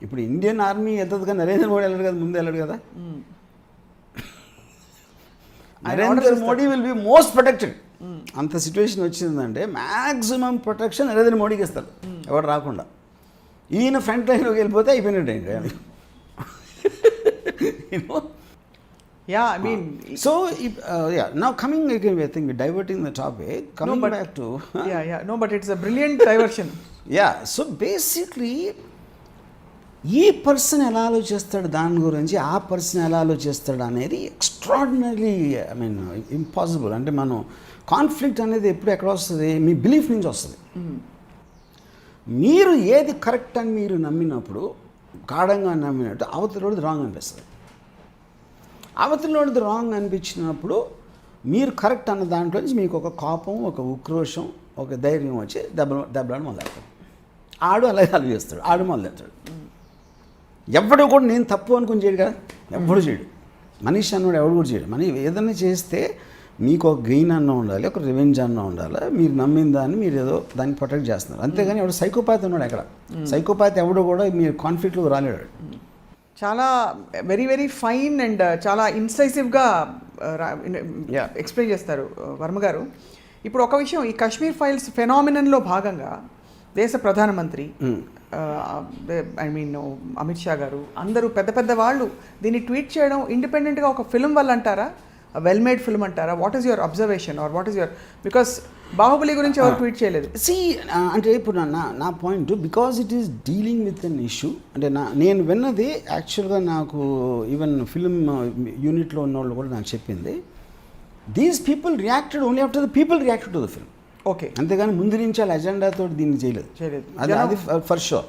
ఇప్పుడు ఇండియన్ ఆర్మీ వెళ్తుంది కానీ నరేంద్ర మోడీ వెళ్ళాడు కదా, ముందు వెళ్ళాడు కదా. Narendra Modi will be most protected. అంత సిచ్యువేషన్ వచ్చిందంటే మ్యాక్సిమం ప్రొటెక్షన్ నరేంద్ర మోడీకి ఇస్తారు, ఎవరు రాకుండా. ఈయన ఫ్రంట్ లైన్లోకి వెళ్ళిపోతే అయిపోయినట్టు ఇంకా. Yeah, I mean, so now coming again, I think we're diverting the topic. Coming back to but it's a brilliant diversion. So basically, ఈ పర్సన్ ఎలా ఆలోచిస్తాడు దాని గురించి, ఆ పర్సన్ ఎలా ఆలోచిస్తాడు అనేది ఎక్స్ట్రాడినరీ, ఐ మీన్ ఇంపాసిబుల్. అంటే మనం కాన్ఫ్లిక్ట్ అనేది ఎప్పుడు ఎక్కడ వస్తుంది, మీ బిలీఫ్ నుంచి వస్తుంది. మీరు ఏది కరెక్ట్ అని మీరు నమ్మినప్పుడు, గాఢంగా నమ్మినట్టు అవతలోడిది రాంగ్ అనిపిస్తుంది. అవతలోడిది రాంగ్ అనిపించినప్పుడు మీరు కరెక్ట్ అన్న దాంట్లో నుంచి మీకు ఒక కోపం, ఒక ఉక్రోషం, ఒక ధైర్యం వచ్చి దెబ్బలాడు మొదలెడతాడు. ఆడు అలాగే ఆలోచిస్తాడు, ఆడు మొదలెడతాడు. ఎవడు కూడా నేను తప్పు అనుకుని చేయడు కదా, ఎవడు చేయడు. మనిషి అన్నాడు ఎవడు కూడా చేయడు. మనం ఏదైనా చేస్తే మీకు ఒక గెయిన్ అన్న ఉండాలి, ఒక రివెంజ్ అన్న ఉండాలి. మీరు నమ్మిన దాన్ని మీరు ఏదో దాన్ని ప్రొటెక్ట్ చేస్తున్నారు, అంతేగాని ఎవడు సైకోపాత్ ఉన్నాడు ఎక్కడ. సైకోపాత్ ఎవడు కూడా మీరు కాన్ఫ్లిక్ట్లో రాలేడు. చాలా వెరీ వెరీ ఫైన్ అండ్ చాలా ఇన్సైసివ్గా ఎక్స్ప్లెయిన్ చేస్తారు వర్మ గారు. ఇప్పుడు ఒక విషయం, ఈ కాశ్మీర్ ఫైల్స్ ఫెనామినన్లో భాగంగా దేశ ప్రధానమంత్రి, ఐ మీన్ అమిత్ షా గారు, అందరూ పెద్ద పెద్ద వాళ్ళు దీన్ని ట్వీట్ చేయడం ఇండిపెండెంట్గా ఒక ఫిల్మ్ వల్ల అంటారా, వెల్ మేడ్ ఫిల్మ్ అంటారా? What is your observation or what is your, because Baahubali గురించి ఎవరు ట్వీట్ చేయలేదు. అంటే ఇప్పుడు నా point, because it is dealing with an issue. అంటే నేను విన్నది యాక్చువల్గా, నాకు ఈవెన్ ఫిల్మ్ యూనిట్లో ఉన్న వాళ్ళు కూడా నాకు చెప్పింది, these people reacted only after the people reacted to the film. Okay, అంతేగాని ముందు నుంచి వాళ్ళ అజెండాతో దీన్ని చేయలేదు. అది ఫర్ షూర్.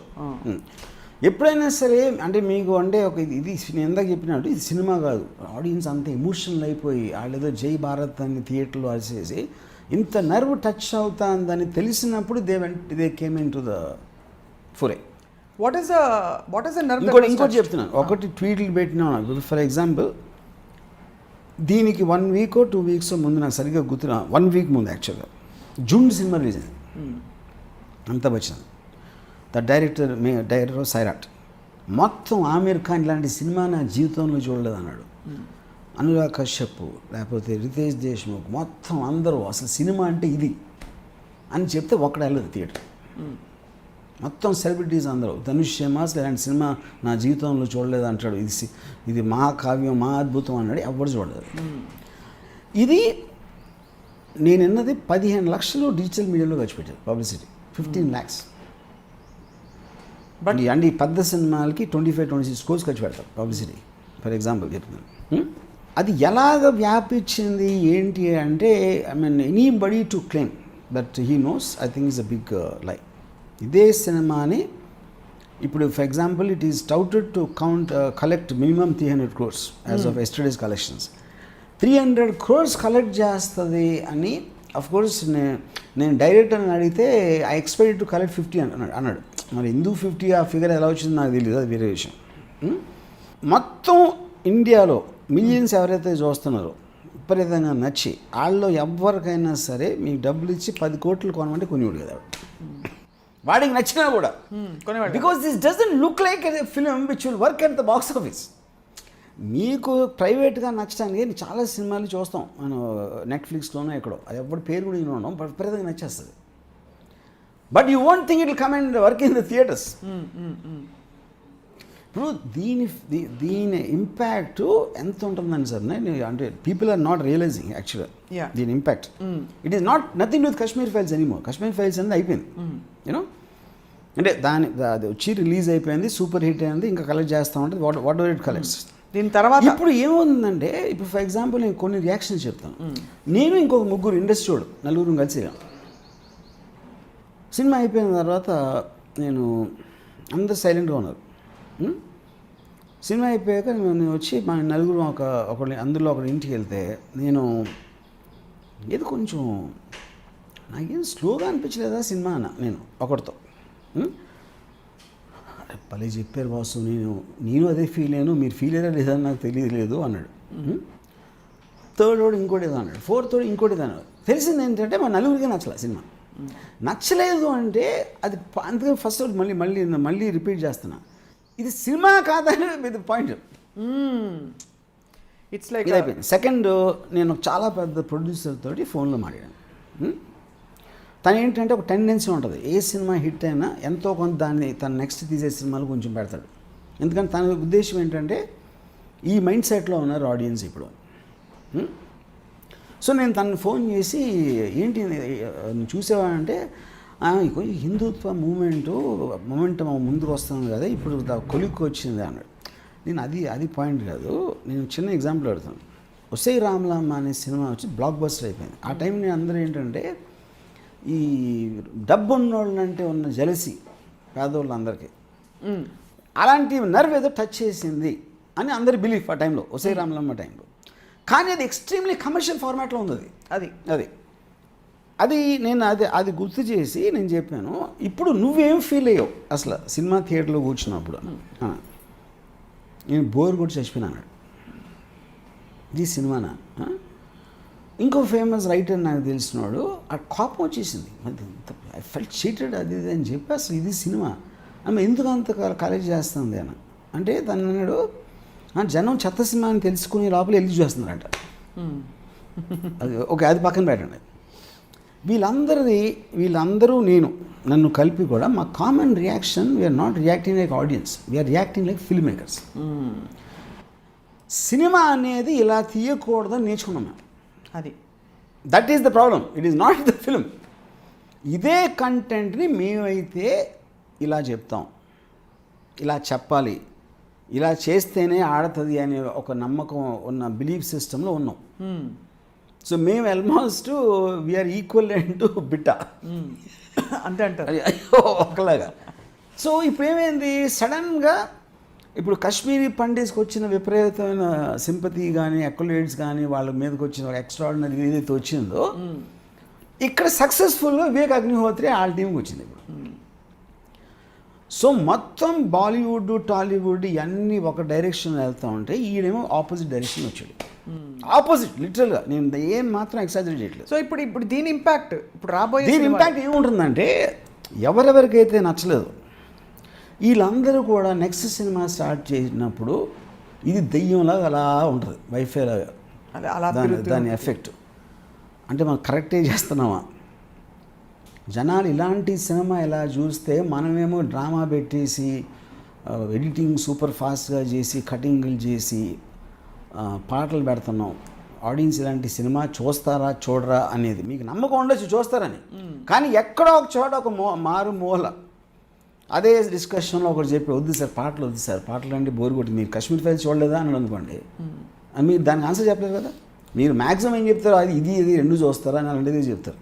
ఎప్పుడైనా సరే అంటే మీకు అంటే ఒక ఇది నేను ఎందాక చెప్పినట్టు ఇది సినిమా కాదు, ఆడియన్స్ అంత ఎమోషనల్ అయిపోయి వాళ్ళు ఏదో జై భారత్ అని థియేటర్లో అరిసేసి ఇంత నర్వ్ టచ్ అవుతుందని తెలిసినప్పుడు they came in to the fore. What is the nerve? ఇంకోటి చెప్తున్నాను, ఒకటి ట్వీట్లు పెట్టినా. ఫర్ ఎగ్జాంపుల్, దీనికి 1 వీక్ 2 వీక్స్ ముందు, నాకు సరిగ్గా గుర్తున్నా, 1 వీక్ ముందు యాక్చువల్గా జూన్ సినిమా రిలీజ్ అయింది. అమితాబ్ బచ్చన్ ద డైరెక్టర్ సైరాట్ మొత్తం ఆమీర్ ఖాన్ ఇలాంటి సినిమా నా జీవితంలో చూడలేదు అన్నాడు. అనురాగ్ కశ్యప్, లేకపోతే రితేష్ దేశ్ముఖ్, మొత్తం అందరూ అసలు సినిమా అంటే ఇది అని చెప్తే ఒక్కడ వెళ్ళదు థియేటర్. మొత్తం సెలబ్రిటీస్ అందరూ, ధనుష్ షేమాస్ ఇలాంటి సినిమా నా జీవితంలో చూడలేదు అంటాడు, ఇది మా కావ్యం, మా అద్భుతం అన్నాడు, ఎవరు చూడలేదు. ఇది నేను విన్నది 15 లక్షలు డిజిటల్ మీడియాలో ఖర్చు పెట్టారు పబ్లిసిటీ, 15 lakhs. బట్ అంటే ఈ పెద్ద సినిమాలకి 25-26 crores ఖర్చు పెడతారు పబ్లిసిటీ, ఫర్ ఎగ్జాంపుల్ చెప్తున్నాను. అది ఎలాగ వ్యాపించింది ఏంటి అంటే, I mean anybody to claim that he knows, I think is a big lie. ఇదే సినిమాని ఇప్పుడు for example it is touted to collect minimum 300 crores as of yesterday's collections. 300 crores collect చేస్తుంది అని అఫ్ కోర్స్ నేను డైరెక్టర్ని అడిగితే I expected to collect 50 అన్నాడు. మరి ఎందుకు 50 ఆ ఫిగర్ ఎలా వచ్చిందో నాకు తెలియదు, అది వేరే విషయం. మొత్తం ఇండియాలో మిలియన్స్ ఎవరైతే చూస్తున్నారో విపరీతంగా నచ్చి వాళ్ళలో ఎవరికైనా సరే మీకు డబ్బులు ఇచ్చి 10 కోట్లు కొనమంటే కొనివాడు కదా వాడికి నచ్చినా కూడా, because this doesn't look like a film which will work at the box office. మీకు ప్రైవేట్గా నచ్చడానికి చాలా సినిమాలు చూస్తాం మనం నెట్ఫ్లిక్స్లోనో ఎక్కడో, అది ఎవరి పేరు కూడా నేను ఉండడం విపరీతంగా నచ్చేస్తుంది. But you won't think it will come and work in the theatres. ఇప్పుడు దీని ఇంపాక్ట్ ఎంత ఉంటుందని సార్, అంటే పీపుల్ ఆర్ నాట్ రియలైజింగ్ యాక్చువల్గా దీని impact. It is not nothing with Kashmir files anymore. Kashmir files అనేది అయిపోయింది, యూనో, అంటే అది వచ్చి రిలీజ్ అయిపోయింది, సూపర్ హిట్ అయింది, ఇంకా కలెక్ట్ చేస్తూ ఉంటుంది. What ever it collects. దీని తర్వాత ఇప్పుడు ఏముందంటే, ఇప్పుడు ఫర్ ఎగ్జాంపుల్ నేను కొన్ని రియాక్షన్స్ చెప్తాను. నేను ఇంకొక 3 ఇండస్ట్రీ వాడు నలుగురు కలిసి సినిమా అయిపోయిన తర్వాత నేను అందరు సైలెంట్గా ఉన్నారు. సినిమా అయిపోయాక నేను వచ్చి మా నలుగురు ఒకళ్ళు అందులో ఒకరి ఇంటికి వెళ్తే నేను ఏది కొంచెం నాకేం స్లోగా అనిపించలేదా సినిమా అన్న నేను ఒకరితో. భలే చెప్పారు బాసు, నేను అదే ఫీల్ అయ్యాను, మీరు ఫీల్ అయ్యారా లేదా నాకు తెలియలేదు అన్నాడు. థర్డ్ వాడు ఇంకోటి ఏదో అన్నాడు, ఫోర్త్ వాడు ఇంకోటి ఏదో అన్నాడు. తెలిసింది ఏంటంటే మా నలుగురికి నచ్చలేదు సినిమా. నచ్చలేదు అంటే అది అందుకని ఫస్ట్ మళ్ళీ రిపీట్ చేస్తున్నా, ఇది సినిమా కాదని ఇది పాయింట్. ఇట్స్ లైక్ అయిపోయింది. సెకండ్, నేను చాలా పెద్ద ప్రొడ్యూసర్ తోటి ఫోన్లో మాట్లాడాను. తను ఏంటంటే ఒక టెండెన్సీ ఉంటుంది, ఏ సినిమా హిట్ అయినా ఎంతో కొంత దాన్ని తను నెక్స్ట్ తీసే సినిమాలు కొంచెం పెడతాడు. ఎందుకంటే తన ఉద్దేశం ఏంటంటే ఈ మైండ్ సెట్లో ఉన్నారు ఆడియన్స్ ఇప్పుడు. సో నేను తనను ఫోన్ చేసి ఏంటి చూసేవాడంటే, హిందుత్వ మూమెంట్ ముందుకు వస్తుంది కదా, ఇప్పుడు కొలిక్కి వచ్చింది అన్నాడు. నేను అది పాయింట్ కాదు, నేను చిన్న ఎగ్జాంపుల్ పెడతాను. ఒసై రామ్లామ్ అనే సినిమా వచ్చి బ్లాక్ బస్టర్ అయిపోయింది. ఆ టైం నేను అందరూ ఏంటంటే ఈ డబ్బు ఉన్నోళ్ళంటే ఉన్న జెలసీ పేదోళ్ళందరికీ, అలాంటి నర్వ్ ఏదో టచ్ చేసింది అని అందరి బిలీఫ్ ఆ టైంలో, ఒసై రామ్లామ్ టైంలో. కానీ అది ఎక్స్ట్రీమ్లీ కమర్షియల్ ఫార్మాట్లో ఉంది. అది నేను అది గుర్తు చేసి నేను చెప్పాను, ఇప్పుడు నువ్వేం ఫీల్ అయ్యావు అసలు సినిమా థియేటర్లో కూర్చున్నప్పుడు. నేను బోర్ కూడా చచ్చిపోయినాను. ఇది సినిమానా? ఇంకో ఫేమస్ రైటర్ నాకు తెలిసినాడు, ఆ కోపం వచ్చేసింది, ఐ ఫెల్ట్ చీటెడ్ అది ఇది అని చెప్పి, అసలు ఇది సినిమా ఆమె ఎందుకు అంత కలెక్ట్ చేస్తుంది అని అంటే, తను అన్నాడు జనం చెత్త సినిమా అని తెలుసుకుని లోపల వెళ్ళి చూస్తున్నారంట. అది ఓకే, అది పక్కన పెట్టండి. వీళ్ళందరూ నన్ను కలిపి కూడా మా common reaction, we're not reacting like audience, we're reacting like film makers. Cinema అనేది ఇలా తీయకూడదని నేర్చుకున్నాం మేము. That is the problem, it is not the film. ఇదే కంటెంట్ని మేమైతే ఇలా చెప్తాం, ఇలా చెప్పాలి, ఇలా చేస్తేనే ఆడుతుంది అనే ఒక నమ్మకం ఉన్న బిలీఫ్ సిస్టంలో ఉన్నాం. సో మేము ఆల్మోస్ట్ వీఆర్ ఈక్వల్ టు బిట్ట అంతే అంటారు ఒకలాగా. సో ఇప్పుడు ఏమైంది, సడన్గా ఇప్పుడు కాశ్మీరీ పండిట్స్కి వచ్చిన విపరీతమైన సింపతి కానీ అక్యులేట్స్ కానీ వాళ్ళ మీదకి వచ్చిన ఎక్స్ట్రాడినరీ ఏదైతే వచ్చిందో, ఇక్కడ సక్సెస్ఫుల్గా వివేక్ అగ్నిహోత్రి వాళ్ళ టీంకి వచ్చింది ఇప్పుడు. సో మొత్తం బాలీవుడ్ టాలీవుడ్ ఇవన్నీ ఒక డైరెక్షన్ వెళ్తూ ఉంటే ఈడేమో ఆపోజిట్ డైరెక్షన్ వచ్చాడు. ఆపోజిట్ లిటరల్గా, నేను ఏం మాత్రం ఎక్సాజరేట్ చేయట్లేదు. సో ఇప్పుడు దీని ఇంపాక్ట్ దీని ఇంపాక్ట్ ఏముంటుందంటే, ఎవరెవరికైతే నచ్చలేదు వీళ్ళందరూ కూడా నెక్స్ట్ సినిమా స్టార్ట్ చేసినప్పుడు ఇది దెయ్యంలాగా అలా ఉంటుంది, వైఫై లాగా దాని ఎఫెక్ట్. అంటే మనం కరెక్టే చేస్తున్నామా, జనాలు ఇలాంటి సినిమా ఇలా చూస్తే మనమేమో డ్రామా పెట్టేసి ఎడిటింగ్ సూపర్ ఫాస్ట్గా చేసి కటింగ్లు చేసి పాటలు పెడుతున్నాం, ఆడియన్స్ ఇలాంటి సినిమా చూస్తారా చూడరా అనేది మీకు నమ్మకం ఉండొచ్చు చూస్తారని, కానీ ఎక్కడో ఒక చోట ఒక మారుమూల అదే డిస్కషన్లో ఒకటి చెప్పి వద్దు సార్ పాటలు అంటే బోర్ కొట్టి మీరు కాశ్మీర్ ఫైల్స్ చూడలేదా అని అనుకోండి అని మీరు దానికి ఆన్సర్ చెప్పలేదు కదా. మీరు మ్యాక్సిమం ఏం చెప్తారు, అది ఇది రెండు చూస్తారా అని అలాంటిది చెప్తారు.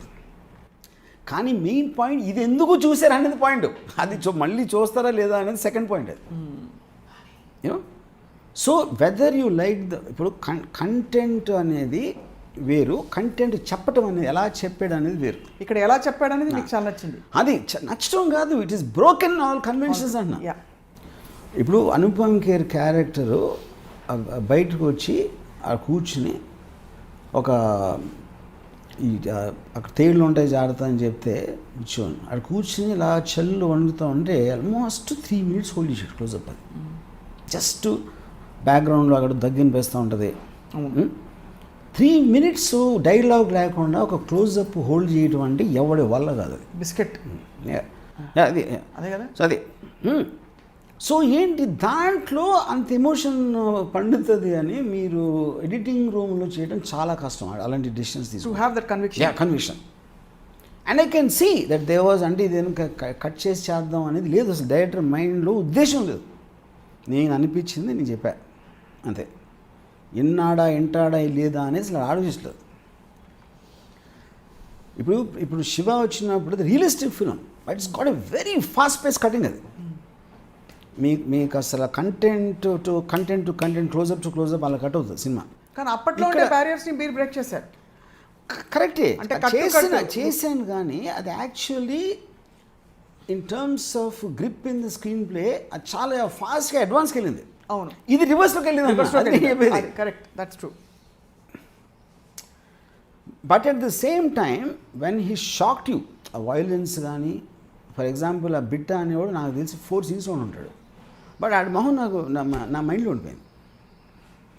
కానీ మెయిన్ పాయింట్ ఇది ఎందుకు చూసారు అనేది పాయింట్. అది మళ్ళీ చూస్తారా లేదా అనేది సెకండ్ పాయింట్. అది you know. So whether you like ఇప్పుడు కంటెంట్ అనేది వేరు, కంటెంట్ చెప్పడం అనేది ఎలా చెప్పాడు అనేది వేరు. ఇక్కడ ఎలా చెప్పాడు అనేది మీకు చాలా నచ్చింది. అది నచ్చడం కాదు, it is broken all conventions అన్న. ఇప్పుడు అనుపమ్ ఖేర్ క్యారెక్టరు బయటకు వచ్చి కూర్చుని ఒక అక్కడ తేళ్ళు ఉంటాయి జాగ్రత్త అని చెప్తే కూర్చోని అక్కడ కూర్చుని ఇలా చల్లు వండుతూ ఉంటే ఆల్మోస్ట్ 3 minutes హోల్డ్ చేసాడు క్లోజప్. అది జస్ట్ బ్యాక్గ్రౌండ్లో అక్కడ దగ్గర పేస్తూ ఉంటుంది. 3 minutes డైలాగ్ లేకుండా ఒక క్లోజప్ హోల్డ్ చేయడం అంటే ఎవడి వల్ల కాదు. అది బిస్కెట్ అది అదే కదా. సో అది సో ఏంటి దాంట్లో అంత ఎమోషన్ పండుతుంది అని మీరు ఎడిటింగ్ రూమ్లో చేయడం చాలా కష్టం. అలాంటి decisions conviction. And I can see that they was అంటే ఇదేం కట్ చేసి చేద్దాం అనేది లేదు అసలు. డైరెక్టర్ మైండ్లో ఉద్దేశం లేదు. నేను అనిపించింది నేను చెప్పా అంతే. ఎంటాడా లేదా అనేది అసలు ఆలోచించలేదు. ఇప్పుడు శివ వచ్చినప్పుడు realistic film, but it's got a very fast pace cutting. అది మీకు అసలు content to content closeup to closeup అలా కట్ అవుతుంది సినిమా. కానీ అప్పట్లో బ్యారియర్స్ని మీరు బ్రేక్ చేశారు. కరెక్టే, చేశాను కానీ అది actually in terms of grip in the screen play అది చాలా ఫాస్ట్గా అడ్వాన్స్కి వెళ్ళింది. అవును, ఇది రివర్స్లోకి వెళ్ళింది. Correct, that's true. But at the same time when he shocked you, ఆ వైలెన్స్ కానీ ఫర్ ఎగ్జాంపుల్ ఆ బిడ్డ అనేవాడు నాకు తెలిసి 4 scenes ఉంటాడు. బట్ ఆడి మొహం నాకు నా మైండ్లో ఉండిపోయింది.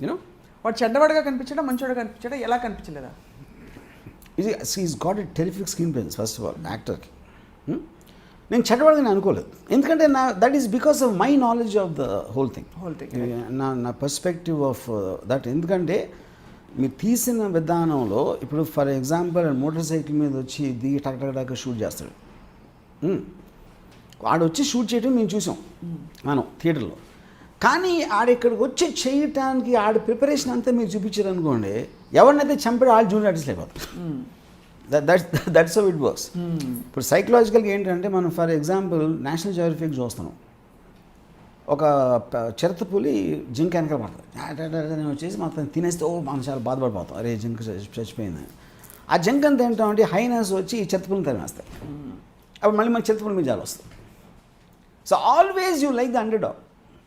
యూనో, వాడు చెడ్డవాడుగా కనిపించాడా మంచివాడుగా కనిపించాడా ఎలా కనిపించలేదా? Is got a terrific screen presence first of all యాక్టర్కి. నేను చెడ్డవాడుగా అనుకోలేదు, ఎందుకంటే that is because of my knowledge of the whole thing. నా పర్స్పెక్టివ్ ఆఫ్ దట్. ఎందుకంటే మీరు తీసిన విధానంలో ఇప్పుడు ఫర్ ఎగ్జాంపుల్ మోటార్ సైకిల్ మీద వచ్చి దిగి టక్ షూట్ చేస్తాడు. వాడు వచ్చి షూట్ చేయడం మేము చూసాం మనం థియేటర్లో. కానీ ఆడిక్కడికి వచ్చి చేయటానికి ఆడి ప్రిపరేషన్ అంతా మీరు చూపించారు అనుకోండి, ఎవరినైతే చంపాడో వాళ్ళు జూనియర్ ఆర్టిస్ట్ అయిపోతారు. That's how it works. ఇప్పుడు సైకలాజికల్గా ఏంటంటే మనం ఫర్ ఎగ్జాంపుల్ నేషనల్ జియోగ్రఫిక్ చూస్తున్నాం. ఒక చిరతపులి జింక వెనకాల పడుతుంది, వచ్చేసి మొత్తం తినేస్తే మనం చాలా బాధపడిపోతాం, అరే జింక చచ్చిపోయింది. ఆ జింక అంతా ఏంటంటే హైనస్ వచ్చి ఈ చిరతపులిని తరిమేస్తాయి. అప్పుడు మళ్ళీ మన చిరతపులి మీద జాలి వస్తుంది. So always you like the under dog,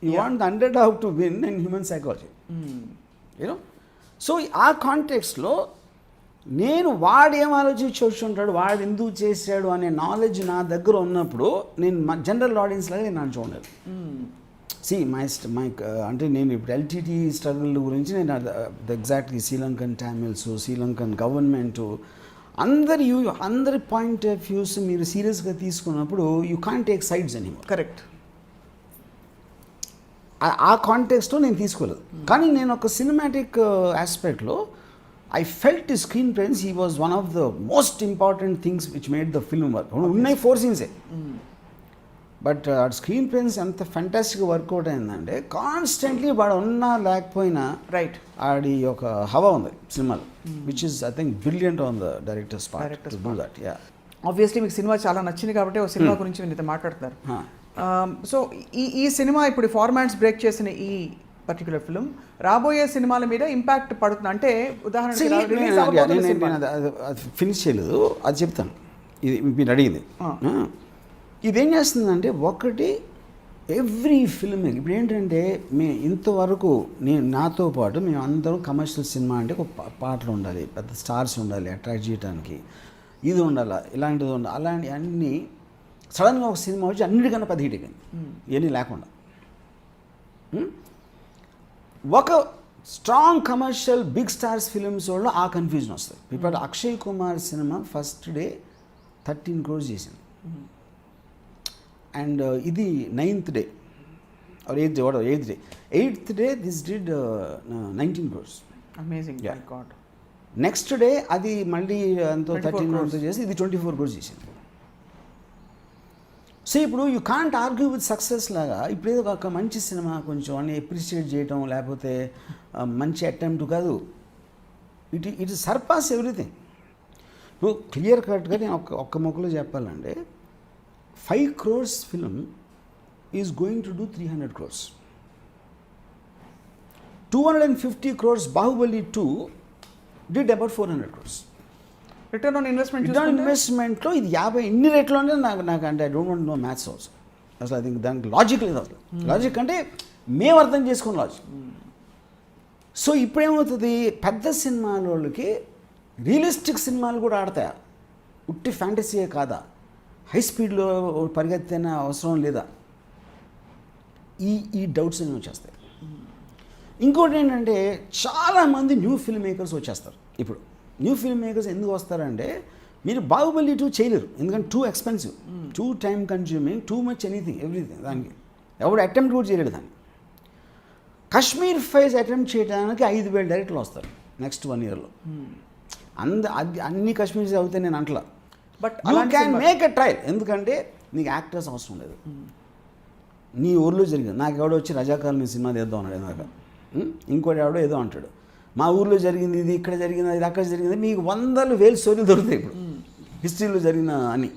you want the under dog to win in human psychology. You know, so ఆ కాంటెక్స్లో నేను వాడు ఏం ఆలోచించి వచ్చుంటాడు, వాడు ఎందుకు చేశాడు అనే నాలెడ్జ్ నా దగ్గర ఉన్నప్పుడు నేను జనరల్ ఆడియన్స్ లాగా నేను చూడలేదు. మై అంటే నేను ఇప్పుడు ఎల్టీటీ స్ట్రగుల్ గురించి నేను ఎగ్జాక్ట్లీ శ్రీలంకన్ టామిల్స్, శ్రీలంకన్ గవర్నమెంటు అందరి పాయింట్ ఆఫ్ వ్యూస్ మీరు సీరియస్గా తీసుకున్నప్పుడు యూ కాంట్ టేక్ సైడ్స్ అని. కరెక్ట్. ఆ కాంటెక్స్లో నేను తీసుకోలేదు. కానీ నేను ఒక సినిమాటిక్ ఆస్పెక్ట్లో I felt screen presence he was one of the most important things which made the film work. ఉన్నాయి 4 scenes, బట్ ఆ స్క్రీన్ ప్రెజెన్స్ ఎంత ఫెంటాస్టిక్గా వర్కౌట్ అయిందంటే కాన్స్టెంట్లీ వాడు ఉన్నా లేకపోయినా రైట్ ఆడి ఒక హవా ఉంది సినిమాలో, which is I think brilliant on the directors part to do that. Yeah, obviously మీకు సినిమా చాలా నచ్చింది కాబట్టి ఒక సినిమా గురించి మీతో మాట్లాడుతున్నారు. సో ఈ సినిమా ఇప్పుడు ఫార్మాట్స్ బ్రేక్ చేసిన ఈ పర్టికులర్ ఫిల్మ్ రాబోయే సినిమాల మీద ఇంపాక్ట్ పడుతుంది అంటే ఉదాహరణకి ఫినిష్ చేయలేదు, అది చెప్తాను. ఇది మీరు అడిగింది. ఇదేం చేస్తుందంటే ఒకటి ఎవ్రీ ఫిల్మ్ ఇప్పుడు ఏంటంటే ఇంతవరకు నాతో పాటు మేము అందరం కమర్షియల్ సినిమా అంటే ఒక పాటలు ఉండాలి, పెద్ద స్టార్స్ ఉండాలి అట్రాక్ట్ చేయడానికి, ఇది ఉండాలి, ఇలాంటిది ఉండాలి, అలాంటి అన్నీ సడన్గా ఒక సినిమా వచ్చి అన్నిటికన్నా 10 హిట్ అయింది ఇవన్నీ లేకుండా. ఒక strong commercial big stars films వాళ్ళు ఆ కన్ఫ్యూజన్ వస్తుంది. ఇప్పుడు Akshay Kumar cinema first day 13 crores చేసింది, అండ్ ఇది 9th day or 8th day this did 19 crores. Amazing. My God. Next day అది మళ్ళీ అంతో 13 crores చేసి ఇది 24 crores చేసింది. సో ఇప్పుడు you can't argue with success లాగా ఇప్పుడు ఏదో ఒక మంచి సినిమా కొంచెం అని అప్రిషియేట్ చేయటం లేకపోతే మంచి అటెంప్ట్ కాదు, ఇట్ సర్పాస్ ఎవ్రీథింగ్. ఇప్పుడు క్లియర్ కట్గా నేను ఒక్క మొక్కలో చెప్పాలంటే 5 crores film is going to do 300 crores. 250 crores Baahubali 2 did about 400 crores. Return on ఇన్వెస్ట్మెంట్లో ఇది 50 ఇన్ని రేట్లోనే నాకు అంటే I don't want no maths also. అసలు అది దానికి లాజిక్ లేదు అసలు. లాజిక్ అంటే మేము అర్థం చేసుకున్న లాజిక్. సో ఇప్పుడేమవుతుంది, పెద్ద సినిమాల వాళ్ళకి రియలిస్టిక్ సినిమాలు కూడా ఆడతాయా, ఉట్టి ఫ్యాంటసీయే కాదా, హై స్పీడ్లో పరిగెత్తిన అవసరం లేదా, ఈ డౌట్స్ అనేవి వచ్చేస్తాయి. ఇంకోటి ఏంటంటే చాలామంది న్యూ ఫిల్మ్ మేకర్స్ వచ్చేస్తారు. ఇప్పుడు న్యూ ఫిల్మ్ మేకర్స్ ఎందుకు వస్తారంటే మీరు బాహుబలి 2 చేయలేరు, ఎందుకంటే too expensive, two time consuming, too much anything everything. దానికి ఎవడు అటెంప్ట్ కూడా చేయలేడు దాన్ని. కశ్మీర్ ఫైల్స్ అటెంప్ట్ చేయడానికి 5,000 డైరెక్టర్లు వస్తారు నెక్స్ట్ 1 yearలో. అన్ని కశ్మీర్స్ అవుతాయి నేను అంటలా, but you can make a trial. ఎందుకంటే నీకు యాక్టర్స్ అవసరం లేదు, నీ ఊర్లో జరిగింది. నాకు ఎవడో వచ్చి రజాకాలని సినిమా తీద్దాం అన్నాడు ఇందాక, ఇంకోటి ఎవడో ఏదో అంటాడు, మా ఊర్లో జరిగింది ఇది, ఇక్కడ జరిగింది ఇది, అక్కడ జరిగింది. మీకు 100,000 స్టోరీలు దొరుకుతాయి ఇప్పుడు హిస్టరీలో జరిగిన అని.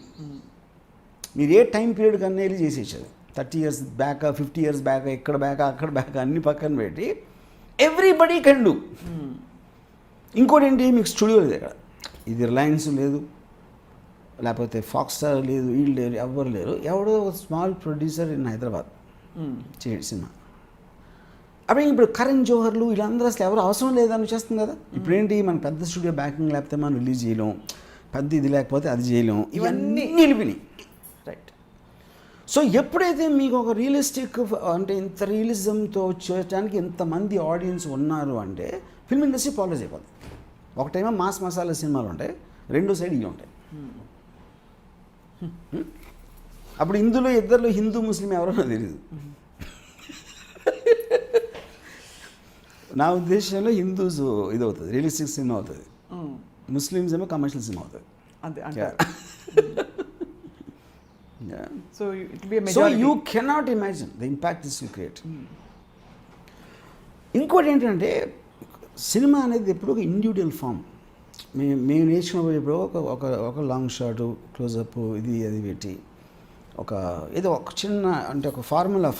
మీరు ఏ టైం పీరియడ్ కన్నా వెళ్ళి చేసేసారు, 30 years బ్యాక్, 50 years బ్యాక్, ఇక్కడ బ్యాక్, అక్కడ బ్యాక్ అన్ని పక్కన పెట్టి ఎవ్రీబడీ కెన్ డూ. ఇంకోటి ఏంటి, మీకు స్టూడియో లేదు ఇక్కడ, ఇది రిలయన్స్ లేదు, లేకపోతే ఫాక్స్ స్టార్ లేదు, వీళ్ళు లేరు, ఎవరు లేరు. ఎవడో స్మాల్ ప్రొడ్యూసర్ ఇన్ హైదరాబాద్ చేయడు సినిమా. అప్పుడు ఇప్పుడు కరణ్ జోహర్లు వీళ్ళందరూ అసలు ఎవరు అవసరం లేదని చేస్తుంది కదా. ఇప్పుడేంటి, మన పెద్ద స్టూడియో బ్యాకింగ్ లేకపోతే మనం రిలీజ్ చేయలేం, పెద్ద ఇది లేకపోతే అది చేయలేం, ఇవన్నీ నిలిపినాయి. రైట్. సో ఎప్పుడైతే మీకు ఒక రియలిస్టిక్ అంటే ఇంత రియలిజంతో చేయడానికి ఇంతమంది ఆడియన్స్ ఉన్నారు అంటే ఫిల్మ్ ఇండస్ట్రీ పాలరైజ్ అయిపోతుంది. ఒకటేమో మాస్ మసాలా సినిమాలు ఉంటాయి, రెండో సైడ్ ఇవి ఉంటాయి. అప్పుడు ఇందులో ఇద్దరిలో హిందూ ముస్లిం ఎవరో తెలియదు. నా ఉద్దేశంలో హిందూస్ ఇది అవుతుంది, రియలిస్టిక్ సినిమా అవుతుంది, ముస్లిమ్స్ ఏమో కమర్షియల్ సినిమా అవుతుంది. So you cannot imagine the impact this will create. ఇంకోటి ఏంటంటే సినిమా అనేది ఎప్పుడు ఒక ఇండివిజువల్ ఫామ్. మేము నేర్చుకున్నప్పుడు ఇప్పుడు ఒక లాంగ్ షాట్, క్లోజప్, ఇది అది పెట్టి ఒక ఏదో ఒక చిన్న అంటే ఒక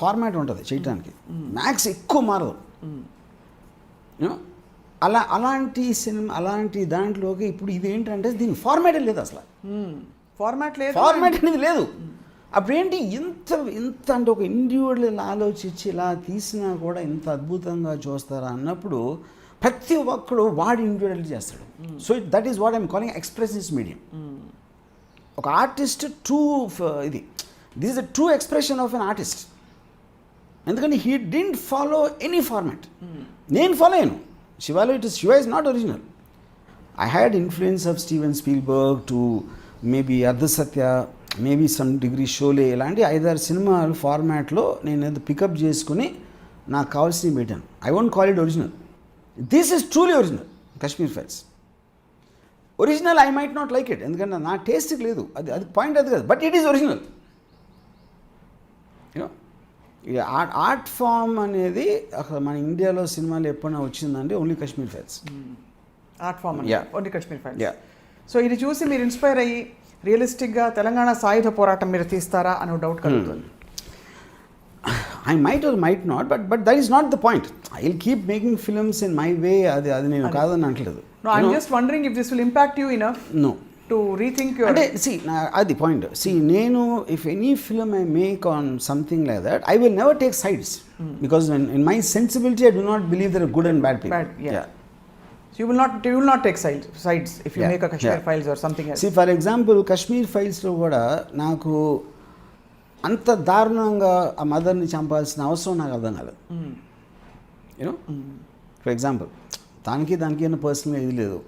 ఫార్మాట్ ఉంటుంది చేయటానికి, మ్యాక్స్ ఎక్కువ మారదు. అలాంటి సినిమా అలాంటి దాంట్లోకి ఇప్పుడు ఇది ఏంటంటే దీని ఫార్మాటే లేదు అసలు, ఫార్మాట్ అనేది లేదు. అప్పుడు ఏంటి ఇంత అంటే ఒక ఇండివిజువల్ ఆలోచించి ఇలా తీసినా కూడా ఇంత అద్భుతంగా చూస్తారా అన్నప్పుడు ప్రతి ఒక్కడు వాడి ఇండివిజువల్ చేస్తాడు. So that is what I'm calling expressives medium. ఒక artist this is the true expression of an artist. ఎందుకంటే he didn't follow any format. నేను ఫాలో అయ్యాను శివాలో. Shiva is not original. I had influence of Steven Spielberg to maybe Ardh Satya, maybe some degree Sholay, ఇలాంటి 5-6 సినిమాలు ఫార్మాట్లో నేను ఏదో పికప్ చేసుకుని నాకు కావాల్సినవి పెట్టాను. I won't call it original. This is truly original. Kashmir files original. I might not like it, ఎందుకంటే నా టేస్ట్కి లేదు, అది పాయింట్ అది కాదు, but it is original. You know art form అనేది అక్కడ మన ఇండియాలో సినిమాలు ఎప్పుడైనా వచ్చిందంటే only Kashmir files. Art form only Kashmir files. So ఇది చూసి మీరు ఇన్స్పైర్ అయ్యి రియలిస్టిక్గా తెలంగాణ సాయుధ పోరాటం మీరు తీస్తారా అనే డౌట్ కలుగుతుంది. I might or might not, but that is not the point. I will keep making films in my way. అది నేను కాదని అంటలేదు. No, I'm just wondering if this will impact you enough. No. To rethink your. అంటే see, అది point. See, నేను if any film I make on something like that, I will never take sides because in my sensibility I do not believe there are good and bad people. Yeah. So you will not take sides if you make a Kashmir Files or something else. See, for example, Kashmir Files లో కూడా నాకు అంత దారుణంగా ఆ మదర్ని చంపాల్సిన అవసరం నాకు అర్థం కాలేదు. యూనో, ఫర్ ఎగ్జాంపుల్ దానికి ఏమైనా పర్సనల్ ఇది లేదు.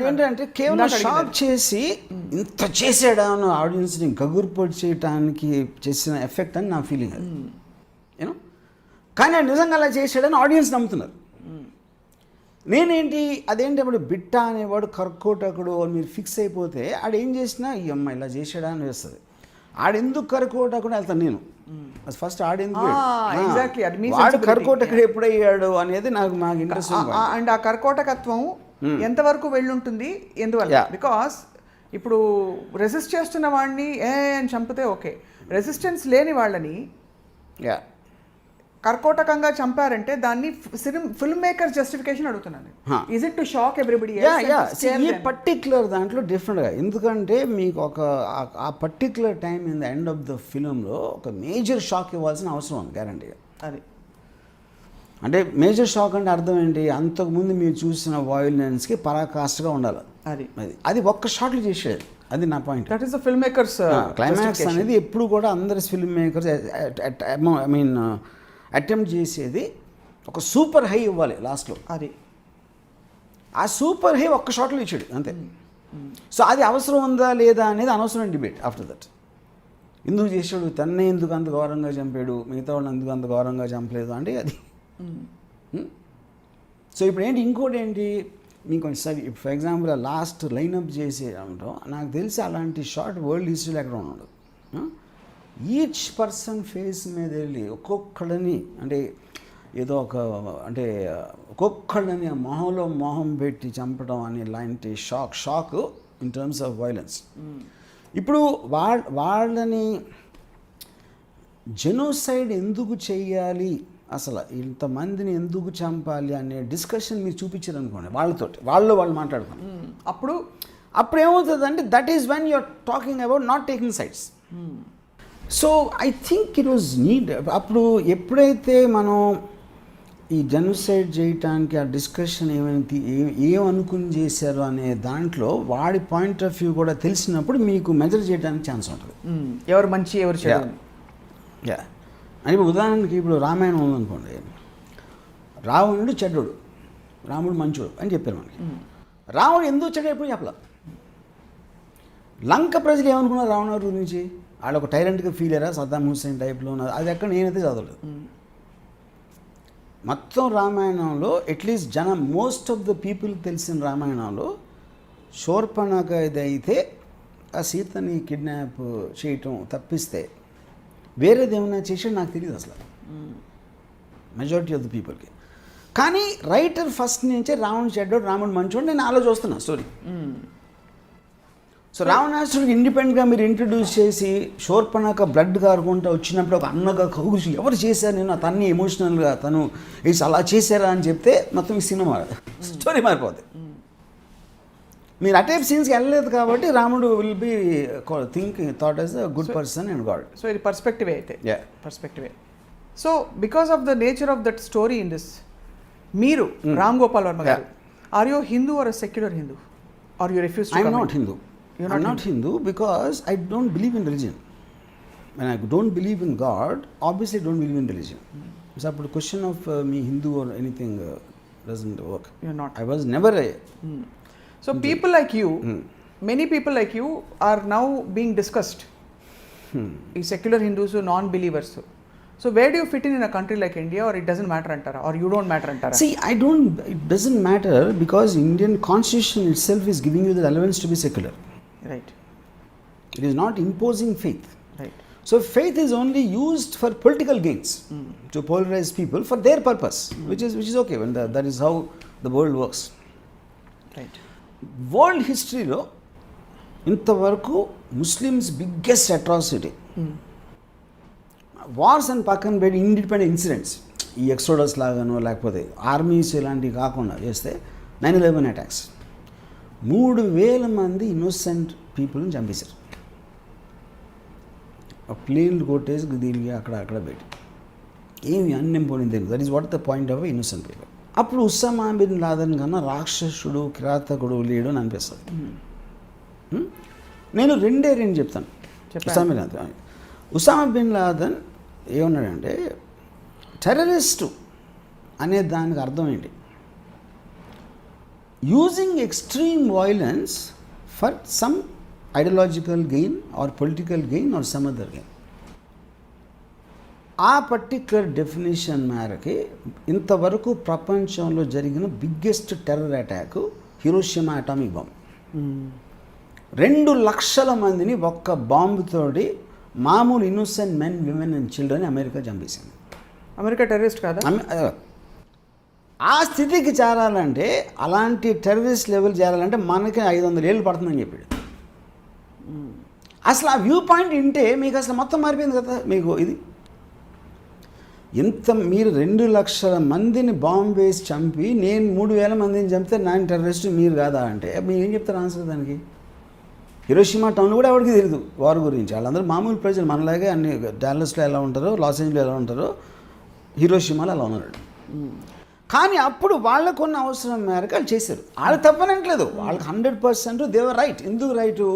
ఏంటంటే కేవలం షాక్ చేసి ఇంత చేసాడా అని ఆడియన్స్ని గగుర్పొడి చేయడానికి చేసిన ఎఫెక్ట్ అని నా ఫీలింగ్ అది. యూనో, కానీ నిజంగా అలా చేసాడని ఆడియన్స్ నమ్ముతున్నారు. నేనేంటి అదేంటి అప్పుడు బిట్ట అనేవాడు కర్కోటకుడు అని మీరు ఫిక్స్ అయిపోతే ఆడేం చేసినా ఈ అమ్మాయి ఇలా చేసాడా అని వేస్తుంది. ఆడెందుకు కర్కోటకుడు వెళ్తాను నేను ఫస్ట్ ఆడెందుకు ఎగ్జాక్ట్లీ వాడు కర్కోటకుడు ఎప్పుడయ్యాడు అనేది మాకు ఇంట్రెస్ట్. అండ్ ఆ కర్కోటకత్వం ఎంతవరకు వెళ్ళుంటుంది ఎందువల్ల? బికాస్ ఇప్పుడు రెసిస్ట్ చేస్తున్న వాడిని అని చంపితే ఓకే, రెసిస్టెన్స్ లేని వాళ్ళని కర్కోటకంగా చంపారంటే దాన్ని ఫిల్మ్ మేకర్ జస్టిఫికేషన్ అడుగుతున్నాను. Is it to shock everybody? ఈ పర్టిక్యులర్ దాంట్లో డిఫరెంట్గా, ఎందుకంటే మీకు ఆ particular time in the end of the ఫిలింలో ఒక మేజర్ షాక్ ఇవ్వాల్సిన అవసరం ఉంది గ్యారంటీగా. అది అంటే మేజర్ షాక్ అంటే అర్థం ఏంటి, అంతకుముందు మీరు చూసిన వాయిలెన్స్కి పరాకాష్ఠగా ఉండాలి. అది ఒక్క షాట్లు చేసేది, అది నా point. That is the film makers climax అనేది ఎప్పుడు కూడా అందరి film makers I mean attempt చేసేది ఒక సూపర్ హై ఇవ్వాలి లాస్ట్లో. అది ఆ సూపర్ హై ఒక్క షాట్లో ఇచ్చాడు అంతే. సో అది అవసరం ఉందా లేదా అనేది అనవసరమైన డిబేట్ ఆఫ్టర్ దట్. ఎందుకు చేశాడు, తన్నే ఎందుకు అంత ఘోరంగా చంపాడు, మిగతా వాళ్ళని ఎందుకు అంత ఘోరంగా చంపలేదు అంటే అది. సో ఇప్పుడు ఏంటి, ఇంకోటి ఏంటి మీకు కొంచెం ఫర్ ఎగ్జాంపుల్ లాస్ట్ లైనప్ చేసే అంటాం, నాకు తెలిసి అలాంటి షార్ట్ వరల్డ్ హిస్టరీలో ఎక్కడ ఉండదు. ఈచ్ పర్సన్ ఫేస్ మీద వెళ్ళి ఒక్కొక్కడని అంటే ఏదో అంటే ఒక్కొక్కడని ఆ మొహంలో మొహం పెట్టి చంపడం అని లాంటి shock in terms of violence. ఇప్పుడు వాళ్ళని జెనోసైడ్ ఎందుకు చెయ్యాలి, అసలు ఇంతమందిని ఎందుకు చంపాలి అనే డిస్కషన్ మీరు చూపించారు అనుకోండి వాళ్ళతోటి, వాళ్ళు మాట్లాడుకోండి. అప్పుడు ఏమవుతుందంటే that is when you're talking about not taking sides. So I think it was need. అప్పుడు ఎప్పుడైతే మనం ఈ జెనోసైడ్ చేయటానికి ఆ డిస్కషన్ ఏమనుకుని చేశారు అనే దాంట్లో వాడి పాయింట్ ఆఫ్ వ్యూ కూడా తెలిసినప్పుడు మీకు మెజర్ చేయడానికి ఛాన్స్ ఉంటుంది, ఎవరు మంచి ఎవరు చెడు. అని ఇప్పుడు ఉదాహరణకి ఇప్పుడు రామాయణం ఉందనుకోండి, రావణుడు చెడ్డోడు, రాముడు మంచోడు అని చెప్పారు మనకి. రావణుడు ఎందుకు చెడ్డ ఎప్పుడు చెప్పలే. లంక ప్రజలు ఏమనుకున్నారు రావణుడు గురించి, వాళ్ళు ఒక టైరెంట్గా ఫీల్ అయ్యారా సద్దాం హుస్సేన్ టైప్లో ఉన్నది, అది ఎక్కడ నేనైతే చదవలేదు. మొత్తం రామాయణంలో at least most of the people తెలిసిన రామాయణంలో శూర్పణఖ ఇదైతే ఆ సీతని కిడ్నాప్ చేయటం తప్పిస్తే వేరేది ఏమన్నా చేసాడు నాకు తెలియదు అసలు మెజారిటీ ఆఫ్ ద పీపుల్కి. కానీ రైటర్ ఫస్ట్ నుంచే రావణుడు చెడ్డోడు రాముడు మంచోడు నేను అలా చూస్తున్నా స్టోరీ. సో రావణాసుడికి ఇండిపెండెంట్గా మీరు ఇంట్రడ్యూస్ చేసి శూర్పణఖ బ్లడ్ కారుకుంటూ వచ్చినప్పుడు ఒక అన్నగా కౌగుసి ఎవరు చేశారు నేను తన్ని ఎమోషనల్గా తను అలా చేశారా అని చెప్తే మొత్తం ఈ సినిమా స్టోరీ మారిపోతుంది. మీరు అటైప్ సీన్స్కి వెళ్ళలేదు కాబట్టి రాముడు will be thought as a good person and god. So ఇది పర్స్పెక్టివే అయితే పర్స్పెక్టివే. So because of the nature of that story in this, మీరు Ram Gopal Varma garu, are you Hindu or secular Hindu are you refuge? I'm not Hindu. I'm not Hindu because I don't believe in religion. When I don't believe in God, obviously I don't believe in religion. So the question of me Hindu or anything doesn't work. You're not. I was never a So Hindu. People like you, many people like you are now being discussed. Secular Hindus, non-believers. So where do you fit in a country like India, or it doesn't matter antara, or you don't matter antara? See, it doesn't matter because Indian constitution itself is giving you the relevance to be secular. Right. It is not imposing faith. Right. So faith is only used for political gains, to polarize people for their purpose, which is okay when that is how the world works. Right. World history lo intavaraku Muslims biggest atrocity wars and pakan bed independent incidents ఈ exodus లాగానో లేకపోతే armies ఇలాంటివి కాకుండా చేస్తే 9/11 attacks 3,000 మంది innocent పీపుల్ని చంపేశారు. ప్లేన్లు కొట్టేసి దీనికి అక్కడ పెట్టి ఏమి అన్నింపోయింది. That is what the point of innocent people. అప్పుడు ఉస్సామా బిన్ లాదెన్ కన్నా రాక్షసుడు కిరాతకుడు లేడు అని అనిపిస్తుంది. నేను రెండే చెప్తాను. ఉస్సామా బిన్ లాదెన్ ఏమన్నాడంటే టెర్రరిస్టు అనే దానికి అర్థం ఏంటి, using extreme violence for some ideological gain or political gain or some other gain. ఆ పర్టిక్యులర్ డెఫినేషన్ మేరకి ఇంతవరకు ప్రపంచంలో జరిగిన biggest terror attack Hiroshima atomic bomb. 2 లక్షల మందిని ఒక్క బాంబుతోటి మామూలు innocent men, women and children America చంపేసింది. అమెరికా టెర్రరిస్ట్ కాదా? ఆ స్థితికి చేరాలంటే, అలాంటి టెర్రరిస్ట్ లెవెల్ చేరాలంటే మనకి 500 ఏళ్ళు పడుతుందని చెప్పాడు. అసలు ఆ వ్యూ పాయింట్ వింటే మీకు అసలు మొత్తం మారిపోయింది కదా. మీకు ఇది ఇంత మీరు 2 లక్షల మందిని బాంబు వేసి చంపి నేను 3000 మందిని చంపితే నేను టెర్రరిస్ట్ మీరు కాదా అంటే మీరు ఏం చెప్తారు ఆన్సర్ దానికి? హిరోషిమా టౌన్ కూడా ఎవరికి తెలియదు వార్ గురించి. వాళ్ళందరూ మామూలు ప్రజలు, మనలాగే అన్ని డాలస్లో ఎలా ఉంటారో, లాస్ ఏంజల్స్లో ఎలా ఉంటారో, హిరోషిమాలో అలా ఉన్నారు. కానీ అప్పుడు వాళ్ళకున్న అవసరం మేరకు వాళ్ళు చేశారు. వాళ్ళు తప్పనట్లేదు, వాళ్ళకి 100% దేవర్ రైట్. ఎందుకు right?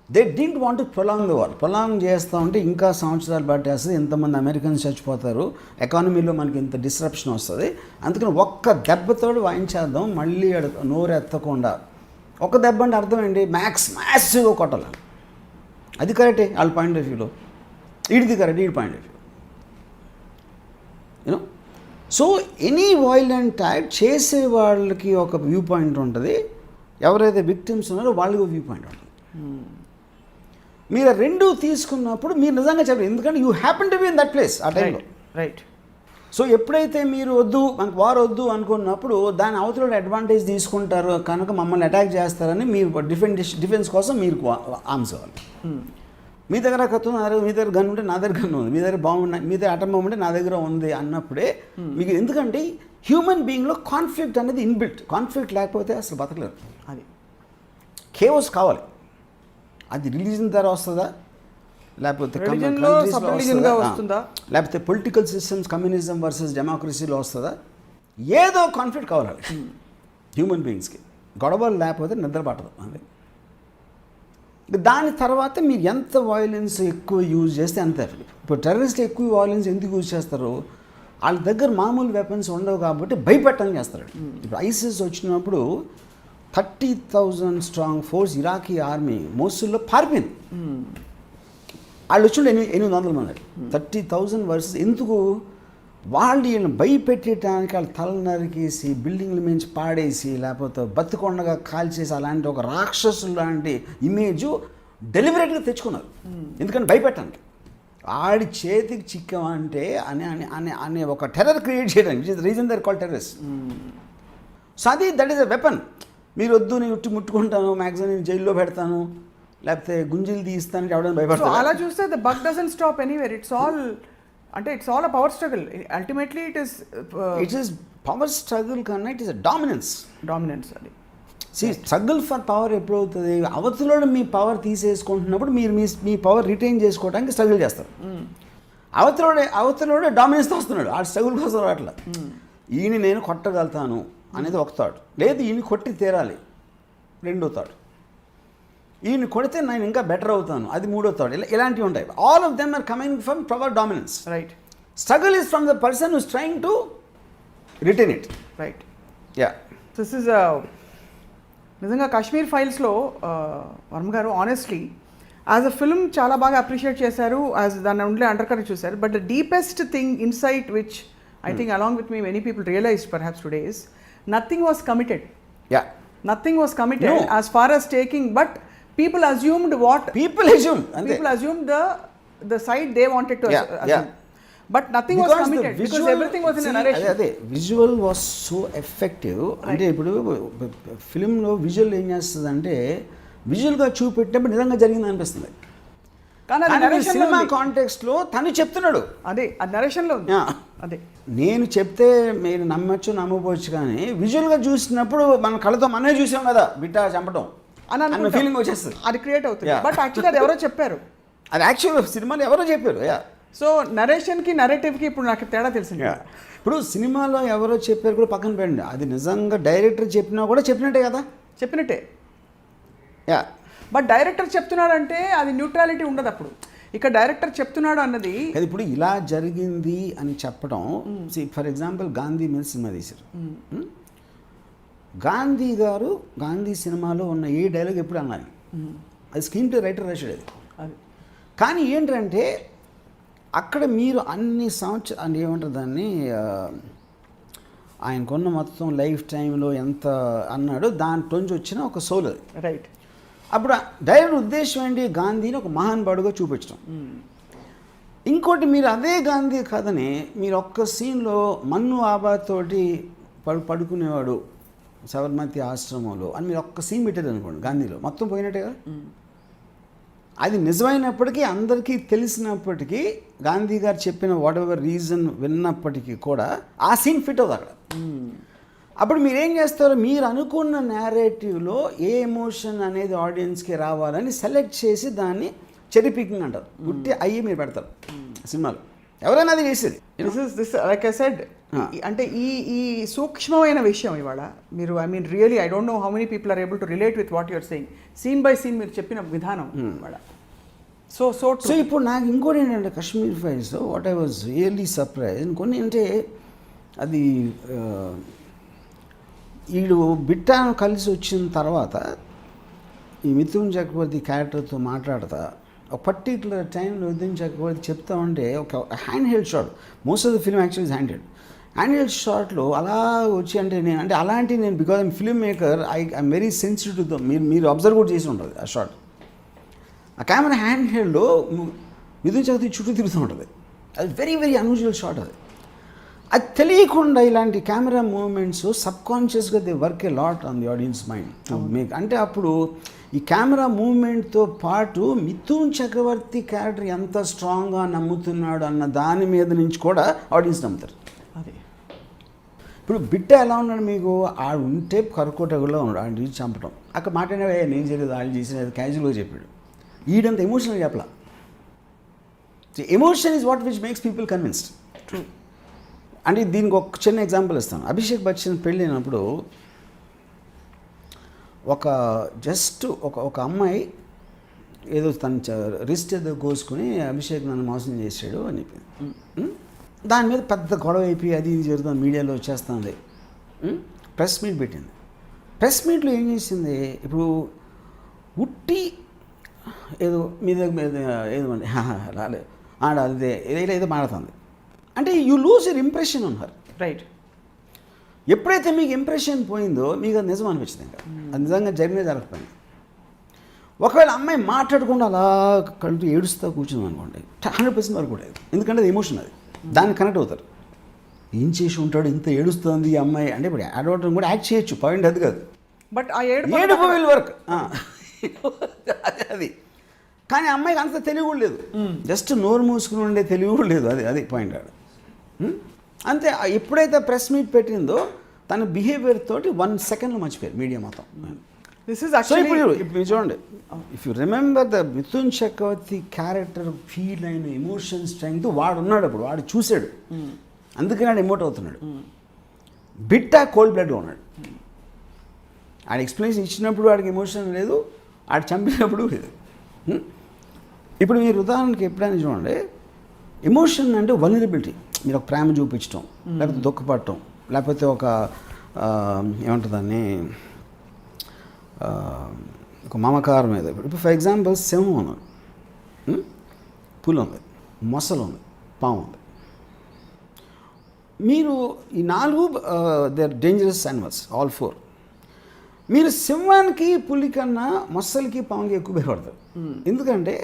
They didn't want to prolong the war. Prolong చేస్తూ ఉంటే ఇంకా సంవత్సరాలు పట్టేస్తుంది, ఎంతమంది అమెరికన్స్ చచ్చిపోతారు, ఎకానమీలో మనకి ఇంత డిస్రప్షన్ వస్తుంది. అందుకని ఒక్క దెబ్బతోడు వాయించేద్దాం, మళ్ళీ నోరు ఎత్తకుండా. ఒక దెబ్బ అంటే అర్థం ఏంటి? మ్యాసివ్గా కొట్టాలి. అది కరెక్టే వాళ్ళ పాయింట్ ఆఫ్ వ్యూలో, ఇది కరెక్ట్ ఈ point of view. You know, so any violent act చేసే వాళ్ళకి ఒక వ్యూ పాయింట్ ఉంటుంది, ఎవరైతే విక్టిమ్స్ ఉన్నారో వాళ్ళకి ఒక వ్యూ పాయింట్ ఉంటుంది. మీరు 2 తీసుకున్నప్పుడు మీరు నిజంగా చెప్పండి, ఎందుకంటే you happen to be in that place ఆ టైంలో. రైట్. సో ఎప్పుడైతే మీరు వద్దు, మనకు వార్ వద్దు అనుకున్నప్పుడు దాని అవతల అడ్వాంటేజ్ తీసుకుంటారు కనుక మమ్మల్ని అటాక్ చేస్తారని మీరు డిఫెన్స్ కోసం మీరు ఆర్మ్స్ కావాలి. మీ దగ్గర కత్తున్నారు, మీ దగ్గర గన్ ఉంటే నా దగ్గర గన్ ఉంది, మీ దగ్గర బాగున్నాయి, మీ దగ్గర అటం బాంబు ఉంటే నా దగ్గర ఉంది అన్నప్పుడే మీకు, ఎందుకంటే హ్యూమన్ బీయింగ్లో కాన్ఫ్లిక్ట్ అనేది ఇన్బిల్ట్. కాన్ఫ్లిక్ట్ లేకపోతే అసలు బతకలేరు. అది కేవస్ కావాలి. అది రిలీజన్ ద్వారా వస్తుందా, లేకపోతే వస్తుందా, లేకపోతే పొలిటికల్ సిస్టమ్స్ కమ్యూనిజం వర్సెస్ డెమోక్రసీలో వస్తుందా, ఏదో కాన్ఫ్లిక్ట్ కావాలి హ్యూమన్ బీయింగ్స్కి. గొడవలు లేకపోతే నిద్ర పట్టదు. అంతే. దాని తర్వాత మీరు ఎంత వైలెన్స్ ఎక్కువ యూజ్ చేస్తే అంత ఎఫెక్ట్. ఇప్పుడు టెర్రరిస్ట్ ఎక్కువ వైలెన్స్ ఎందుకు యూజ్ చేస్తారు? వాళ్ళ దగ్గర మామూలు వెపన్స్ ఉండవు కాబట్టి భయపెట్టని చేస్తారు. ఇప్పుడు ఐసిస్ వచ్చినప్పుడు 30,000 స్ట్రాంగ్ ఫోర్స్ ఇరాకీ ఆర్మీ మోసుల్లో పారిపోయింది. వాళ్ళు వచ్చిండే 800 మంది. 30,000 వర్సెస్ ఎందుకు? వాళ్ళు వీళ్ళని భయపెట్టడానికి వాళ్ళ తల నరికేసి బిల్డింగ్ల మించి పాడేసి లేకపోతే బతికొండగా కాల్చేసి అలాంటి ఒక రాక్షసులు లాంటి ఇమేజ్ డెలిబరేట్గా తెచ్చుకున్నారు. ఎందుకంటే భయపెట్టడానికి. ఆడి చేతికి చిక్కామంటే అనే ఒక టెర్రర్ క్రియేట్ చేయడానికి, which is the reason they are called terrorist. So అది దట్ ఈస్ ఎ వెపన్. మీరు వద్దు, నేను ముట్టుకుంటాను, మ్యాక్సిమం నేను జైల్లో పెడతాను, లేకపోతే గుంజీలు తీస్తానికి ఎవడైనా భయపడతాను. అలా చూస్తే the bug doesn't stop anywhere. It's all a power struggle. Ultimately it is power struggle కన్నా ఇట్ ఈస్ అ డామినెన్స్. అది స్ట్రగుల్ ఫర్ పవర్ ఎప్పుడు అవుతుంది? అవతలోడు మీ పవర్ తీసేసుకుంటున్నప్పుడు మీరు మీ పవర్ రిటైన్ చేసుకోవడానికి స్ట్రగుల్ చేస్తారు. అవతలోడే డామినెన్స్తో వస్తున్నాడు, ఆ స్ట్రగుల్ కోసం అట్లా. ఈయన నేను కొట్టగలుగుతాను అనేది ఒక థాట్, లేదు ఈయన కొట్టి తీరాలి రెండో థాట్, ఈయన కొడితే నేను ఇంకా బెటర్ అవుతాను అది మూడో థాట్. ఇలాంటివి ఉంటాయి. All of them are coming from power dominance. Right. Struggle is from the person who's trying to retain it. Right. Yeah, this is నిజంగా కాశ్మీర్ ఫైల్స్లో వర్మ గారు ఆనెస్ట్లీ యాజ్ అ ఫిల్మ్ చాలా బాగా అప్రిషియేట్ చేశారు, యాజ్ దాన్ని ఉండే అండర్ కరెక్ట్ చూశారు. But the deepest thing insight which I think along with me many people realized perhaps today is nothing was committed. Yeah. Nothing was committed as far as taking, but people assumed what? People assumed the side they wanted to assume. But nothing was committed because everything was in a narration. అదే visual was so effective. అంటే ఇప్పుడు ఫిల్మ్లో visual ఏం చేస్తుంది అంటే విజువల్గా చూపెట్టినప్పుడు నిజంగా జరిగింది అనిపిస్తుంది. కానీ సినిమా కాంటెక్స్ట్లో తను చెప్తున్నాడు, అదే ఆ నరేషన్లో ఉంది. అదే నేను చెప్తే మీరు నమ్మచ్చు నమ్మకపోవచ్చు, కానీ విజువల్గా చూసినప్పుడు మన కళ్ళతో మనమే చూసాం కదా బిడ్డ చంపడం అన్న ఫీలింగ్ వచ్చేస్తుంది, అది క్రియేట్ అవుతుంది. బట్ యాక్చువల్లీ అది ఎవరో చెప్పారు, అది యాక్చువల్ సినిమాలో ఎవరో చెప్పారు. సో నరేషన్కి నరేటివ్కి ఇప్పుడు నాకు తేడా తెలిసింది. ఇప్పుడు సినిమాలో ఎవరో చెప్పారు కూడా పక్కన పెట్టండి, అది నిజంగా డైరెక్టర్ చెప్పినా కూడా చెప్పినట్టే కదా, చెప్పినట్టే. బట్ డైరెక్టర్ చెప్తున్నాడంటే అది న్యూట్రాలిటీ ఉండదు. అప్పుడు ఇక్కడ డైరెక్టర్ చెప్తున్నాడు అన్నది ఇప్పుడు ఇలా జరిగింది అని చెప్పడం. ఫర్ ఎగ్జాంపుల్ గాంధీ మీద సినిమా తీశారు. గాంధీ గారు గాంధీ సినిమాలో ఉన్న ఏ డైలాగ్ ఎప్పుడు అన్నారు, అది స్క్రీన్ ప్లే రైటర్ రాశాడు అది. కానీ ఏంటంటే అక్కడ మీరు అన్ని సంవత్సరాలు అంటే ఏమంటారు దాన్ని ఆయనకున్న మొత్తం లైఫ్ టైంలో ఎంత అన్నాడో దాంట్లోంచి వచ్చిన ఒక సోల్ అది. రైట్. అప్పుడు డైరెక్ట్ ఉద్దేశం ఏంటి, గాంధీని ఒక మహానుభావుడుగా చూపించడం. ఇంకోటి మీరు అదే గాంధీ కథని మీరు ఒక్క సీన్లో మన్ను ఆబాతోటి పడుకునేవాడు సబర్మతి ఆశ్రమంలో అని మీరు ఒక్క సీన్ పెట్టారు అనుకోండి, గాంధీలో మొత్తం పోయినట్టే కదా. అది నిజమైనప్పటికీ అందరికీ తెలిసినప్పటికీ గాంధీ గారు చెప్పిన వాట్ ఎవర్ రీజన్ విన్నప్పటికీ కూడా ఆ సీన్ ఫిట్ అవుతుంది అక్కడ. అప్పుడు మీరేం చేస్తారో, మీరు అనుకున్న నేరేటివ్లో ఏ ఎమోషన్ అనేది ఆడియన్స్కి రావాలని సెలెక్ట్ చేసి దాన్ని చెరీ పికింగ్ అంటారు. గుట్టి అయ్యి మీరు పెడతారు సినిమాలో. ఎవరైనా అది చేసేది. దిస్ లైక్ ఐ సెడ్, అంటే ఈ సూక్ష్మమైన విషయం ఇవాళ మీరు really I don't know how many people are able to relate with what your saying. Scene by scene మీరు చెప్పిన విధానం ఇవాళ సో ఇప్పుడు నాకు ఇంకోటి ఏంటంటే Kashmir files what I was really surprise కొన్ని అంటే అది వీడు బిట్టాను కలిసి వచ్చిన తర్వాత ఈ మిథున్ చక్రవర్తి క్యారెక్టర్తో మాట్లాడతా ఒక పర్టిక్యులర్ టైంలో మిథున్ చక్రవర్తి చెప్తా ఉంటే ఒక hand held shot, most of the film actually hand held షాట్లో అలా వచ్చి అంటే నేను అలాంటి నేను because I'm film maker I'm very sensitive to మీరు అబ్జర్వ్ కూడా చేసి ఉంటుంది ఆ షాట్. ఆ కెమెరా హ్యాండ్ హెల్డ్లో మిథున్ చక్రవర్తి చుట్టూ తిరుగుతూ ఉంటుంది. అది వెరీ వెరీ అన్యూజువల్ షాట్. అది తెలియకుండా ఇలాంటి కెమెరా మూమెంట్స్ సబ్కాన్షియస్గా they work a lot on the audience mind to make. అంటే అప్పుడు ఈ కెమెరా మూమెంట్తో పాటు మిథున్ చక్రవర్తి క్యారెక్టర్ ఎంత స్ట్రాంగ్గా నమ్ముతున్నాడు అన్న దాని మీద నుంచి కూడా ఆడియన్స్ నమ్ముతారు. అదే ఇప్పుడు బిట్ట ఎలా ఉన్నాడు మీకు, ఆడు ఉంటే కరుకోటగుల్లో ఉన్నాడు, ఆడు చూసి చంపడం. అక్కడ మాట్లాడే నేను చేయలేదు వాళ్ళు చేసినది క్యాజువల్గా చెప్పాడు. ఈడంత ఎమోషనల్ చెప్పలా. Emotion is what which makes people convinced. True. అంటే దీనికి ఒక చిన్న ఎగ్జాంపుల్ ఇస్తాను. అభిషేక్ బచ్చన్ పెళ్ళినప్పుడు ఒక అమ్మాయి ఏదో తన రిస్ట్ ఏదో కోసుకుని అభిషేక్ నన్ను మోసం చేశాడు అని చెప్పింది. దాని మీద పెద్ద గొడవ అయిపోయి అది ఇది జరుగుతుంది, మీడియాలో వచ్చేస్తుంది. ప్రెస్ మీట్ పెట్టింది. ప్రెస్ మీట్లో ఏం చేసింది, ఇప్పుడు ఉట్టి ఏదో మీద ఏదో అండి రాలేదు అదే ఏదో మాడుతుంది అంటే you lose your impression on her. Right. ఎప్పుడైతే మీకు ఇంప్రెషన్ పోయిందో మీకు అది నిజం అనిపించింది. ఇంకా అది నిజంగా జరగకపోయింది. ఒకవేళ అమ్మాయి మాట్లాడకుండా అలా కళ్ళు ఏడుస్తూ కూర్చుంది అనుకోండి, 100% వరకు కూడా. ఎందుకంటే అది ఎమోషన్, అది దాన్ని కనెక్ట్ అవుతారు. ఏం చేసి ఉంటాడు ఇంత ఏడుస్తుంది ఈ అమ్మాయి అంటే ఇప్పుడు ఆడవటం కూడా యాక్ట్ చేయొచ్చు, పాయింట్ అది కాదు. బట్ ఆ ఏడుపు విల్ వర్క్ అది. కానీ అమ్మాయికి అంత తెలివి కూడా లేదు, జస్ట్ నోరు మూసుకుని ఉండే తెలివి కూడా లేదు. అది పాయింట్ ఆడ అంతే. ఎప్పుడైతే ప్రెస్ మీట్ పెట్టిందో తన బిహేవియర్ తోటి 1 సెకండ్లో మర్చిపోయారు మీడియా మొత్తం. దిస్ ఇస్ యాక్చువల్లీ ఇప్పుడు చూడండి, if you remember the Mithun Chakraborty character feel అయిన ఎమోషన్ స్ట్రెంగ్త్ వాడు ఉన్నాడు. అప్పుడు వాడు చూశాడు, అందుకని వాడు ఎమోట్ అవుతున్నాడు. బిట్టా కోల్డ్ బ్లడ్గా ఉన్నాడు. ఆడ ఎక్స్ప్లెనేషన్ ఇచ్చినప్పుడు వాడికి ఎమోషన్ లేదు, ఆడ చంపినప్పుడు లేదు. ఇప్పుడు మీరు ఉదాహరణకి ఎప్పుడైనా చూడండి, ఎమోషన్ అంటే వల్నరబిలిటీ. మీరు ఒక ప్రేమ చూపించడం, లేకపోతే దుఃఖపడటం, లేకపోతే ఒక ఏమంటుందాన్ని ఒక మమకారం మీద. ఇప్పుడు ఫర్ ఎగ్జాంపుల్ సింహం ఉన్నది, పులి ఉంది, మొసలు ఉంది, పాము ఉంది. మీరు ఈ 4 they are dangerous animals, all 4. మీరు సింహానికి పులి కన్నా మొసలికి పాముకి ఎక్కువ భయపడతారు. ఎందుకంటే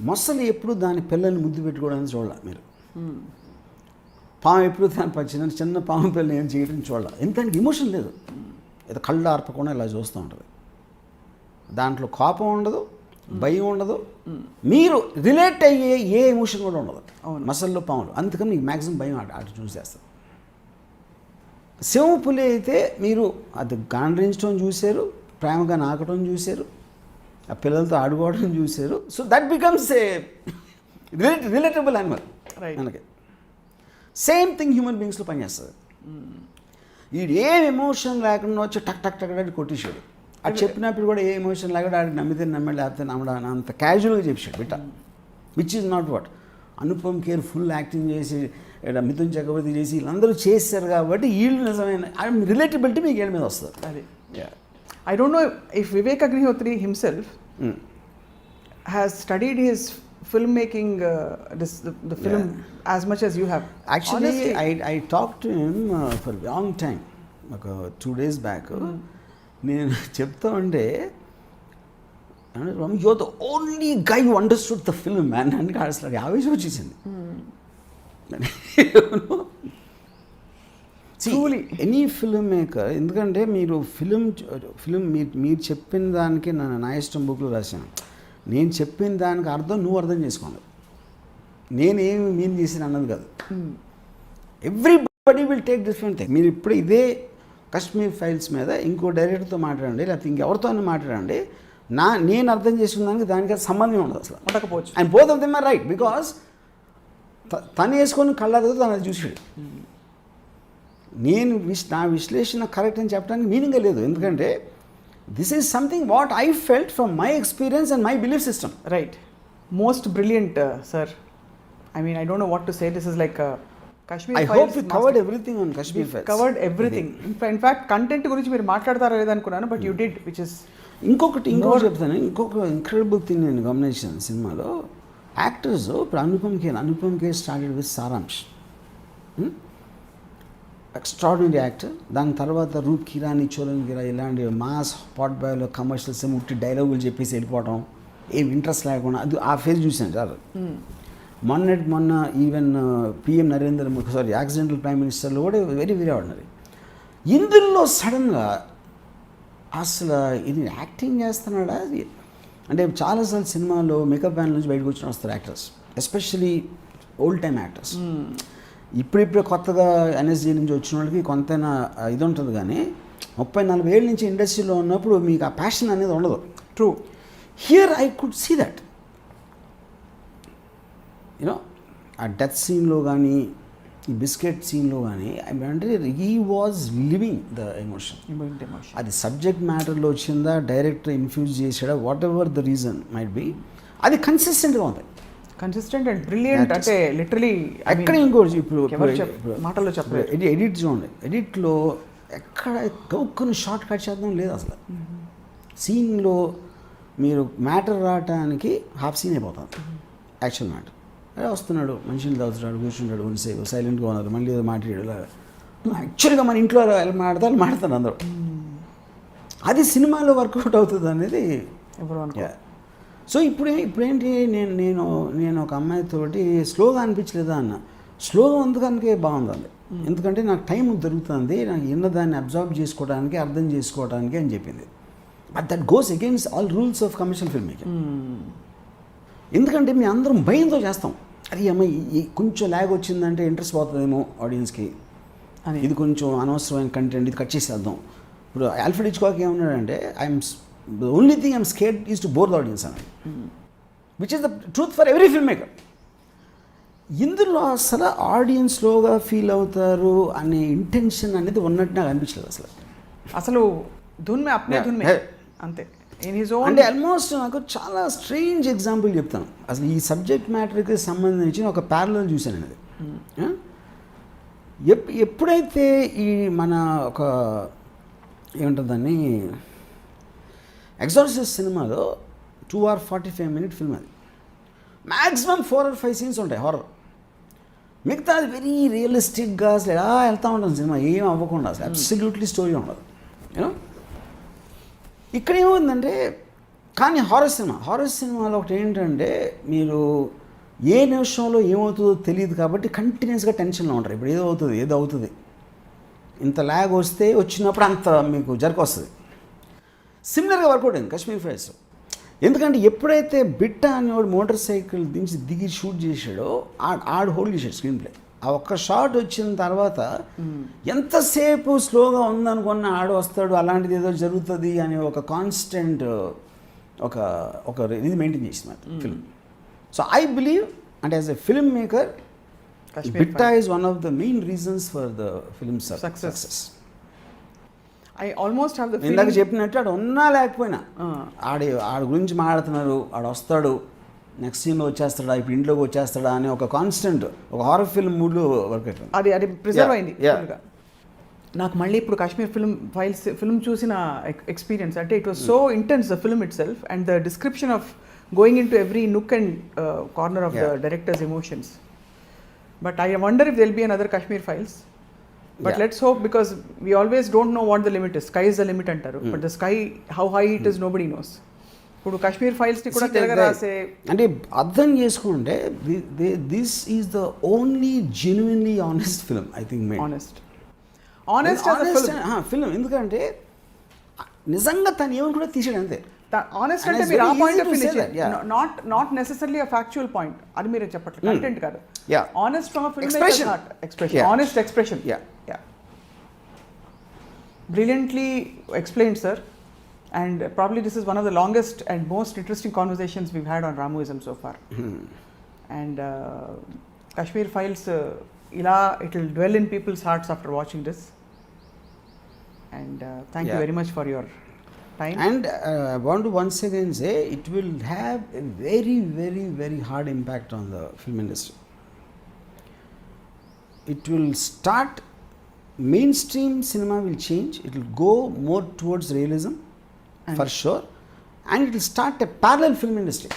మొసలు ఎప్పుడు దాని పిల్లల్ని ముద్దు పెట్టుకోవడానికి చూడాలి మీరు. పాము ఎప్పుడు దాని చిన్న పాము పిల్లలు ఏం చేయడం చూడాలి. ఎందుకంటే ఎమోషన్ లేదు, ఏదో కళ్ళు ఆర్పకుండా ఇలా చూస్తూ ఉంటుంది. దాంట్లో కోపం ఉండదు, భయం ఉండదు, మీరు రిలేట్ అయ్యే ఏ ఎమోషన్ కూడా ఉండదు మసల్లో పాములు. అందుకని మీకు మ్యాక్సిమం భయం అటు చూసేస్తారు. సింహ పులి అయితే మీరు అది గాండ్రించడం చూశారు, ప్రేమగా నాకడం చూశారు, ఆ పిల్లలతో ఆడుకోవడం చూశారు. So that becomes a relatable animal మనకి. సేమ్ థింగ్ హ్యూమన్ బీయింగ్స్లో పనిచేస్తుంది. వీడు ఏ ఎమోషన్ లేకుండా వచ్చి టక్ టక్ టక్ అని కొట్టేశాడు. అది చెప్పినప్పుడు కూడా ఏ ఎమోషన్ లేకుండా ఆడికి నమ్మితే నమ్మాడు, లేకపోతే నమ్మడా అంత క్యాజువల్గా చెప్పాడు Bitta. Which is not what. Anupam Kher full acting చేసి, మిథున్ చక్రవర్తి చేసి వీళ్ళందరూ చేశారు కాబట్టి వీళ్ళు నిజమైన రిలేటబిలిటీ మీకు వీళ్ళ మీద వస్తుంది. అది I don't know if Vivek Agnihotri himself has studied his film making the film as much as you have? Actually, Honestly. I talked to him for a long time, like 2 days back. నేను చెప్తా ఉంటే you're the only guy you understood the film man అని అసలు ఆవేశం వచ్చేసింది. Any film maker, ఎందుకంటే మీరు film మీరు చెప్పిన దానికి నా ఇష్టం బుక్లో రాశాను. నేను చెప్పిన దానికి అర్థం నువ్వు అర్థం చేసుకోండి, నేనేమి మీన్ చేసిన అన్నది కాదు. Everybody will take different thing. మీరు ఇప్పుడు ఇదే కశ్మీర్ ఫైల్స్ మీద ఇంకో డైరెక్టర్తో మాట్లాడండి, లేకపోతే ఇంకెవరితో మాట్లాడండి, నేను అర్థం చేసుకున్న దానికి దానికి సంబంధం ఉండదు అసలు, ఉండకపోవచ్చు. And both of them are right, because తను వేసుకొని కళ్ళతో తను అది చూసాడు. నా విశ్లేషణ కరెక్ట్ అని చెప్పడానికి మీనింగే లేదు, ఎందుకంటే this is something what I felt from my experience and my belief system. Right. Most brilliant, sir. I mean, I don't know what to say. This is like Kashmir I Files. hope we covered everything on Kashmir We've Files. covered everything. In fact, content గురించి మీరు మాట్లాడతారో లేదనుకున్నాను, but you did, which is ఇంకొకటి చెప్తాను. ఇంకొక incredible thing నేను గమనించాను సినిమాలో, actors ఇప్పుడు Anupam Kher started with Saaransh, extraordinary actor. దాని తర్వాత రూప్ కిరాని, చోరన్ గిరా ఇలాంటి మాస్ పాట్ బాయ్లో కమర్షియల్స్ ఉట్టి డైలాగులు చెప్పేసి వెళ్ళిపోవడం, ఏం ఇంట్రెస్ట్ లేకుండా, అది ఆ ఫేజ్ చూసాను చాలు. మొన్న even PM Narendra Modi accidental prime మినిస్టర్లో కూడా వెరీ వెరీ ఆర్డినరీ. ఇందులో సడన్గా అసలు ఇది యాక్టింగ్ చేస్తున్నాడా అంటే, చాలాసార్లు సినిమాలో మేకప్ బ్యాన్ నుంచి బయటకు వచ్చిన వస్తారు actors, especially old time actors. ఇప్పుడిప్పుడే కొత్తగా ఎన్ఎస్జీ నుంచి వచ్చిన వాళ్ళకి కొంతైనా ఇది ఉంటుంది, కానీ 30-40 ఏళ్ళ నుంచి ఇండస్ట్రీలో ఉన్నప్పుడు మీకు ఆ ప్యాషన్ అనేది ఉండదు. True. Here I could see that, you know ఆ డెత్ సీన్లో కానీ, ఈ బిస్కెట్ సీన్లో కానీ, అంటే he was living the emotion. అది సబ్జెక్ట్ మ్యాటర్లో వచ్చిందా, డైరెక్టర్ ఇన్ఫ్యూజ్ చేసాడా, whatever the reason might be, అది కన్సిస్టెంట్గా ఉంది. Consistent and brilliant. అంటే లిటరలీ ఎక్కడ ఇంకోటి ఇప్పుడు మాటల్లో చెప్పలేదు. ఎడిట్ చూడండి, ఎడిట్లో ఎక్కడ గౌక్కుని షార్ట్ కట్ చేద్దాం లేదు అసలు. సీన్లో మీరు మ్యాటర్ రావటానికి హాఫ్ సీన్ అయిపోతుంది. యాక్చువల్ మ్యాటర్ వస్తున్నాడు, మనిషిని తాగుతున్నాడు, కూర్చుంటాడు, కొంతసేపు సైలెంట్గా ఉన్నారు, మళ్ళీ ఏదో మాట్లాడాడు. యాక్చువల్గా మన ఇంట్లో మాట్లాడతారు అందరూ, అది సినిమాలో వర్కౌట్ అవుతుంది అనేది. సో ఇప్పుడేంటి, నేను ఒక అమ్మాయితోటి స్లోగా అనిపించలేదా అన్న, స్లోగా అందుకనికే బాగుంది, ఎందుకంటే నాకు టైం దొరుకుతుంది, నాకు ఉన్నదాన్ని అబ్జర్వ్ చేసుకోవడానికి, అర్థం చేసుకోవడానికి అని చెప్పింది. But that goes against all rules of commercial film making. ఎందుకంటే మేము అందరం భయంతో చేస్తాం, అది అమ్మాయి కొంచెం ల్యాగ్ వచ్చిందంటే ఇంట్రెస్ట్ పోతుందేమో ఆడియన్స్కి, ఇది కొంచెం అనవసరమైన కంటెంట్, ఇది కట్ చేసేద్దాం. ఇప్పుడు ఆల్ఫ్రెడ్ హిచ్కాక్ ఏమన్నాడంటే, the only thing I'm scared is to bore the audience అని, which is the truth for every filmmaker. ఇందులో అసలు ఆడియన్స్ స్లోగా ఫీల్ అవుతారు అనే ఇంటెన్షన్ అనేది ఉన్నట్టు నాకు అనిపించలేదు అసలు ధున్ మే అప్నే ధున్ మే అంతే. అంటే ఆల్మోస్ట్ నాకు చాలా స్ట్రేంజ్ ఎగ్జాంపుల్ చెప్తాను. అసలు ఈ సబ్జెక్ట్ మ్యాటర్కి సంబంధించిన ఒక ప్యారలల్ చూశాను అనేది. ఎప్పుడైతే ఈ మన ఒక ఏముంటుందని ఎగ్జార్సిస్ట్ సినిమాలో 2 hours 45 minute ఫిల్మ్, అది మ్యాక్సిమం 4 or 5 scenes ఉంటాయి హారర్, మిగతా అది వెరీ రియలిస్టిక్గా అసలు ఎలా వెళ్తూ ఉంటుంది సినిమా, ఏం అవ్వకుండా అసలు అబ్సల్యూట్లీ స్టోరీ ఉండదు, యూనో. ఇక్కడ ఏముందంటే, కానీ హారర్ సినిమాలో ఒకటి ఏంటంటే, మీరు ఏ నిమిషంలో ఏమవుతుందో తెలియదు కాబట్టి కంటిన్యూస్గా టెన్షన్లో ఉంటారు. ఇప్పుడు ఏదో అవుతుంది, ఇంత ల్యాగ్ వస్తే వచ్చినప్పుడు అంత మీకు జరక వస్తుంది. సిమిలర్గా వర్కౌట్ అయింది కశ్మీర్ ఫైల్స్. ఎందుకంటే ఎప్పుడైతే బిట్ట అనేవాడు మోటార్ సైకిల్ దిగి షూట్ చేసాడో ఆడు హోల్డ్ చేసాడు స్క్రీన్ ప్లే. ఆ ఒక్క షాట్ వచ్చిన తర్వాత ఎంతసేపు స్లోగా ఉందనుకున్న ఆడు వస్తాడు, అలాంటిది ఏదో జరుగుతుంది అనే ఒక కాన్స్టెంట్ ఒక ఇది మెయింటైన్ చేసింది ఫిల్మ్. సో ఐ బిలీవ్, అంటే as a film maker, Bitta is one of the main reasons for the film success. I almost have the feeling, ఇందాక చెప్పినట్టు ఆడు ఉన్నా లేకపోయినా ఆడి గురించి మాట్లాడుతున్నారు, ఆడు వస్తాడు, నెక్స్ట్ సీన్లో వచ్చేస్తాడా, ఇప్పుడు ఇంట్లోకి వచ్చేస్తాడా అనే ఒక కాన్స్టెంట్ ఒక హారర్ ఫిల్మ్ మూడ్లో వర్క్ అవుతుంది. అది ప్రిజర్వ్ అయింది. నాకు మళ్ళీ ఇప్పుడు కాశ్మీర్ ఫిల్మ్ చూసిన ఎక్స్పీరియన్స్ అంటే, it was so intense the film it self, and the description of going into every nook and corner of the Yeah. director's emotions. But I wonder if there'll be another Kashmir Files. But Yeah. let's hope, because we always don't know what the limit is. Sky is the limit antaru. But the sky, how high it is, nobody knows. ఇప్పుడు Kashmir files ని కూడా తిరగ రాసే అంటే అర్థం చేసుకుంటే this is the only genuinely honest film I think made. Honest film ఎందుకంటే నిజంగా తను ఏమని కూడా తీసాడు అంతే. ఆనెస్ట్ And అంటే it's మీరు ఆ very point easy of to view say that, yeah. Not necessarily a factual point, అది మీరు చెప్పట్లేదు, కంటెంట్ కాదు. Yeah. Honest from a film Expression. Expression, Yeah. Honest expression. Yeah. Brilliantly explained, sir. And probably this is one of the longest and most interesting conversations we've had on Ramoism so far. And Kashmir Files, it will dwell in people's hearts after watching this. And thank you very much for your time. And I want to once again say it will have a very, very, very hard impact on the film industry. It will start, mainstream cinema will change, it will go more towards realism, for sure, and it will start a parallel film industry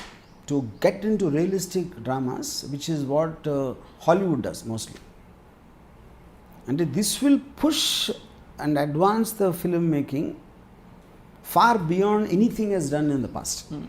to get into realistic dramas, which is what Hollywood does mostly. And this will push and advance the filmmaking far beyond anything has done in the past.